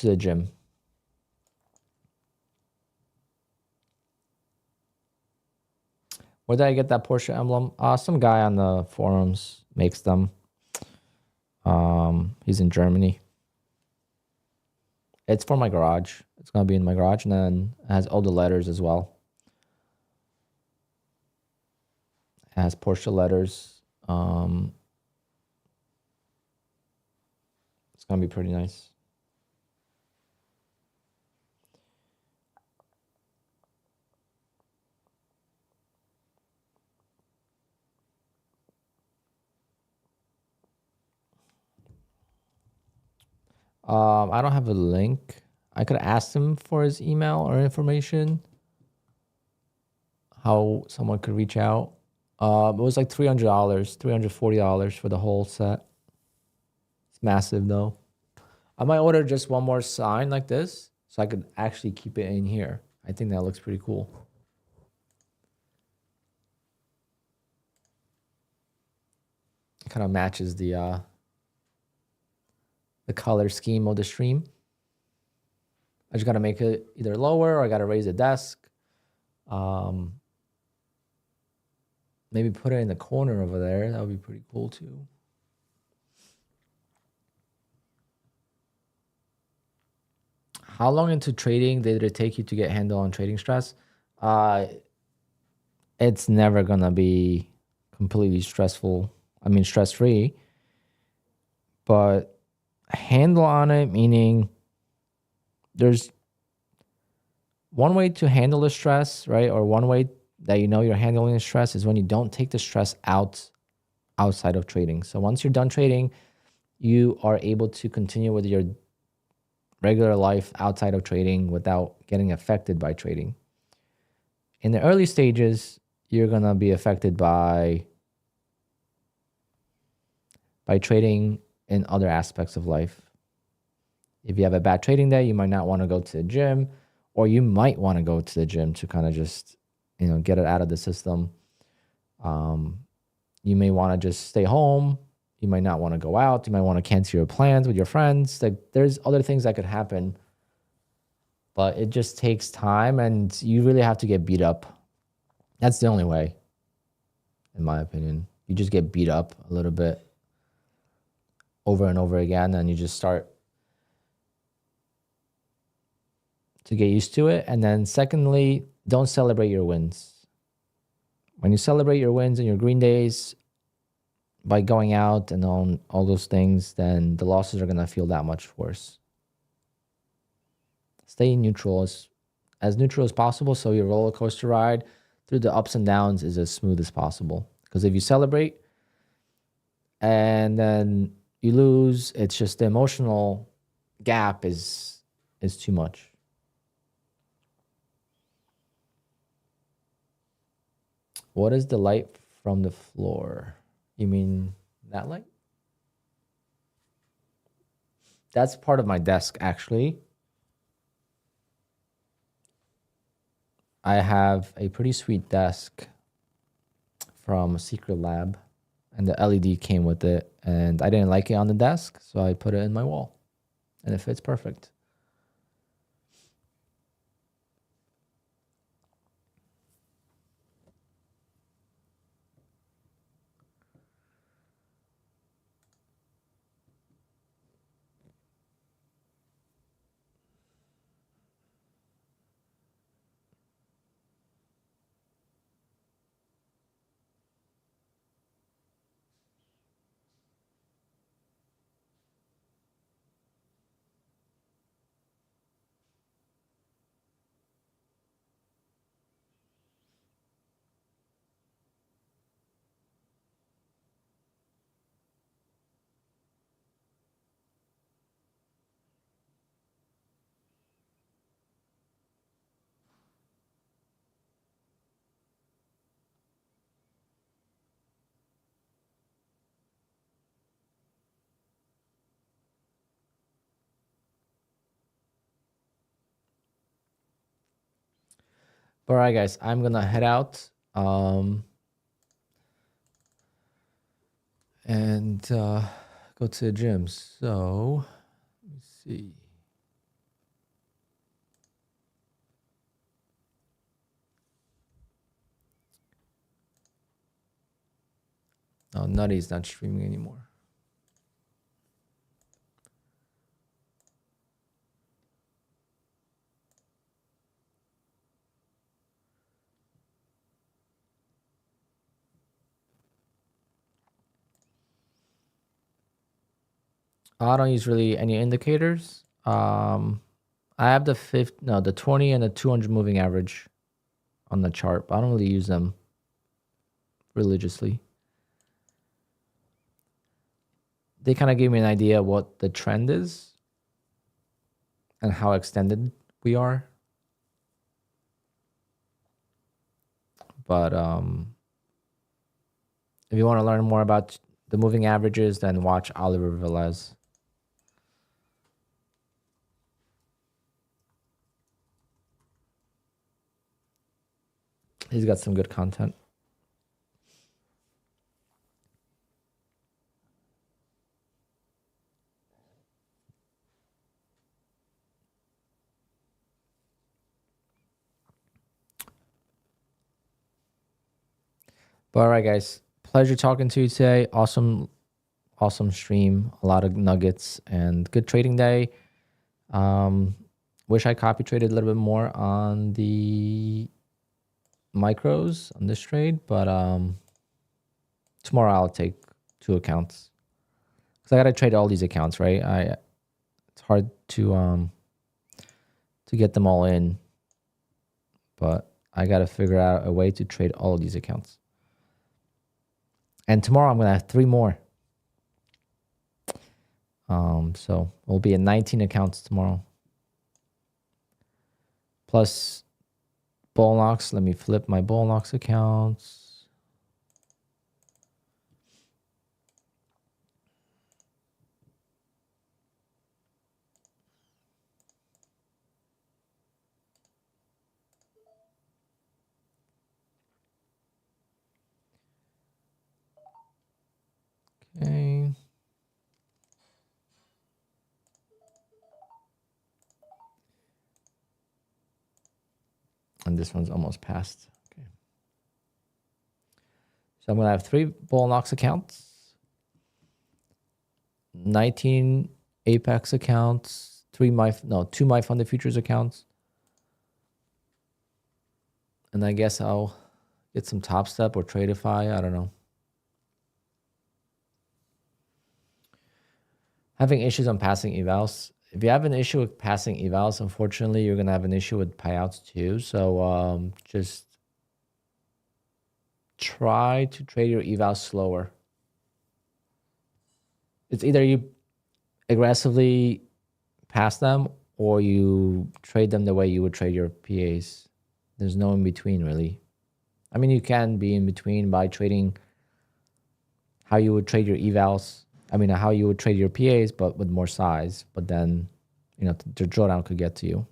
the gym. Where did I get that Porsche emblem? Some guy on the forums makes them. He's in Germany. It's for my garage. It's gonna be in my garage, and then it has all the letters as well. It has Porsche letters. It's gonna be pretty nice. I don't have a link. I could ask him for his email or information. How someone could reach out. It was like $300, $340 for the whole set. It's massive though. I might order just one more sign like this so I could actually keep it in here. I think that looks pretty cool. It kind of matches the color scheme of the stream. I just got to make it either lower or I got to raise the desk. Maybe put it in the corner over there. That would be pretty cool too. How long into trading did it take you to get handle on trading stress? It's never going to be completely stressful. I mean, stress-free. But handle on it, meaning there's one way to handle the stress, right? Or one way that you know you're handling the stress is when you don't take the stress outside of trading. So once you're done trading, you are able to continue with your regular life outside of trading without getting affected by trading. In the early stages, you're going to be affected by trading in other aspects of life. If you have a bad trading day, you might not want to go to the gym, or you might want to go to the gym to kind of just, get it out of the system. You may want to just stay home. You might not want to go out. You might want to cancel your plans with your friends. Like, there's other things that could happen, but it just takes time, and you really have to get beat up. That's the only way, in my opinion. You just get beat up a little bit over and over again, and you just start to get used to it. And then secondly, don't celebrate your wins. When you celebrate your wins and your green days by going out and on all those things, then the losses are going to feel that much worse. Stay neutral, as neutral as possible, so your roller coaster ride through the ups and downs is as smooth as possible. Because if you celebrate and then you lose, it's just the emotional gap is too much. What is the light from the floor? You mean that light? That's part of my desk, actually. I have a pretty sweet desk from Secret Lab, and the LED came with it, and I didn't like it on the desk, so I put it in my wall, and it fits perfect. But all right, guys, I'm gonna head out and go to the gym. So let me see. Oh, Nutty's not streaming anymore. I don't use really any indicators. I have the 20 and the 200 moving average on the chart, but I don't really use them religiously. They kind of gave me an idea what the trend is and how extended we are. But if you want to learn more about the moving averages, then watch Oliver Velez. He's got some good content. But all right, guys, pleasure talking to you today. Awesome stream. A lot of nuggets and good trading day. Wish I copy traded a little bit more on the micros on this trade, but tomorrow I'll take 2 accounts because I gotta trade all these accounts, right? It's hard to get them all in, but I gotta figure out a way to trade all of these accounts. And tomorrow I'm gonna have 3 more. So we'll be at 19 accounts tomorrow. Plus Bullnox. Let me flip my Bullnox accounts. Okay. And this one's almost passed. Okay. So I'm going to have 3 Bullnox accounts, 19 Apex accounts, 2 My Funded Futures accounts. And I guess I'll get some Top Step or Tradeify. I don't know. Having issues on passing evals. If you have an issue with passing evals, unfortunately, you're going to have an issue with payouts too. So just try to trade your evals slower. It's either you aggressively pass them or you trade them the way you would trade your PAs. There's no in between, really. I mean, you can be in between by trading how you would trade your evals. I mean, how you would trade your PAs, but with more size. But then, the drawdown could get to you.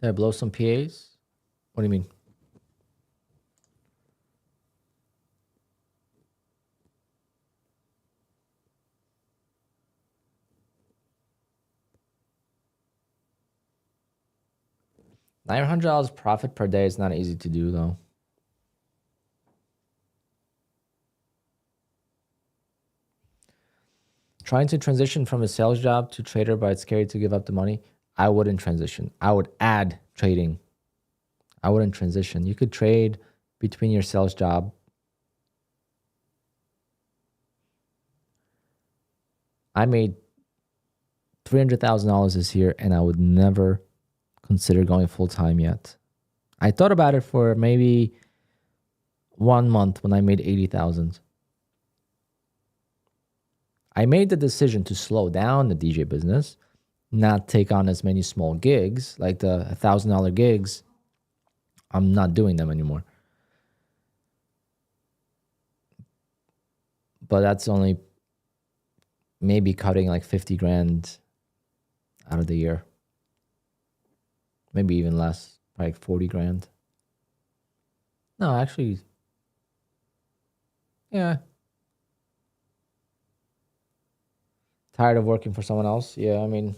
Did I blow some PAs? What do you mean? $900 profit per day is not easy to do, though. trying to transition from a sales job to trader, but it's scary to give up the money. I wouldn't transition. I would add trading. I wouldn't transition. You could trade between your sales job. I made $300,000 this year, and I would never consider going full time yet. I thought about it for maybe 1 month when I made 80,000. I made the decision to slow down the DJ business, not take on as many small gigs, like the $1,000 gigs. I'm not doing them anymore. But that's only maybe cutting like 50 grand out of the year. Maybe even less, like 40 grand. No, actually, yeah. Tired of working for someone else? Yeah, I mean,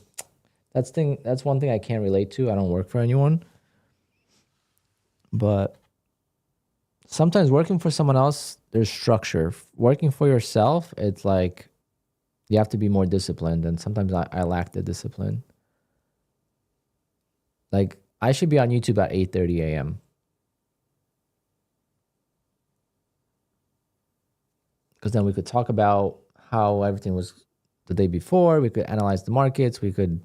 that's one thing I can't relate to. I don't work for anyone. But sometimes working for someone else, there's structure. Working for yourself, it's like you have to be more disciplined, and sometimes I lack the discipline. Like, I should be on YouTube at 8:30 a.m. because then we could talk about how everything was the day before. We could analyze the markets. We could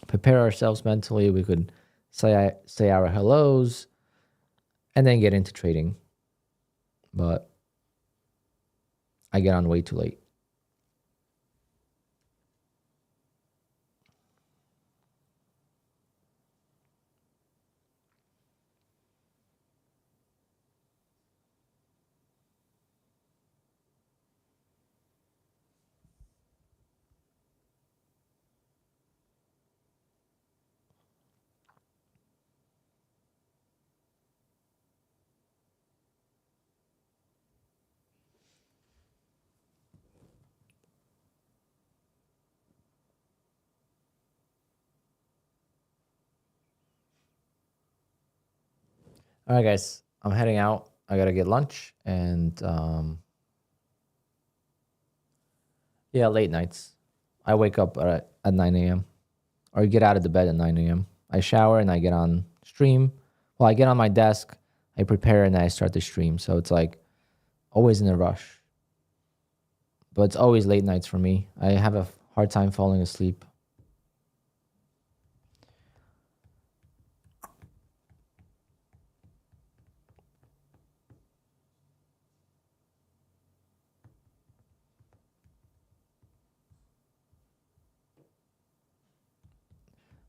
prepare ourselves mentally. We could say our hellos and then get into trading. But I get on way too late. All right, guys, I'm heading out. I got to get lunch and yeah, late nights. I wake up at 9 a.m. or get out of the bed at 9 a.m. I shower and I get on stream. Well, I get on my desk, I prepare, and I start the stream. So it's like always in a rush. But it's always late nights for me. I have a hard time falling asleep.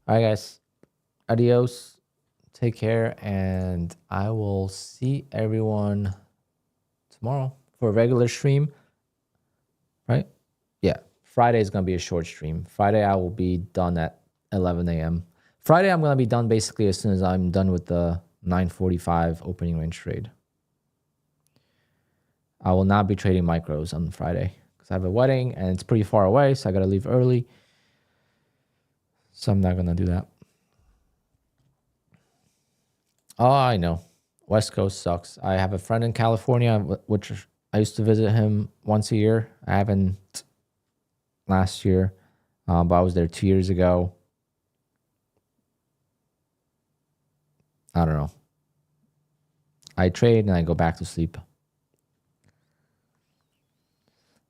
All right, guys. Adios. Take care. And I will see everyone tomorrow for a regular stream. Right? Yeah. Friday is going to be a short stream. Friday, I will be done at 11 a.m. Friday, I'm going to be done basically as soon as I'm done with the 9:45 opening range trade. I will not be trading micros on Friday because I have a wedding and it's pretty far away, so I got to leave early. So I'm not going to do that. Oh, I know. West Coast sucks. I have a friend in California, which I used to visit him once a year. I haven't last year, but I was there 2 years ago. I don't know. I trade and I go back to sleep.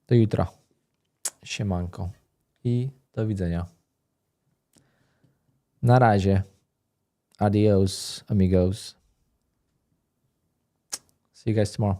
Do jutra. Siemanko. I do widzenia. Na razie. Adios, amigos. See you guys tomorrow.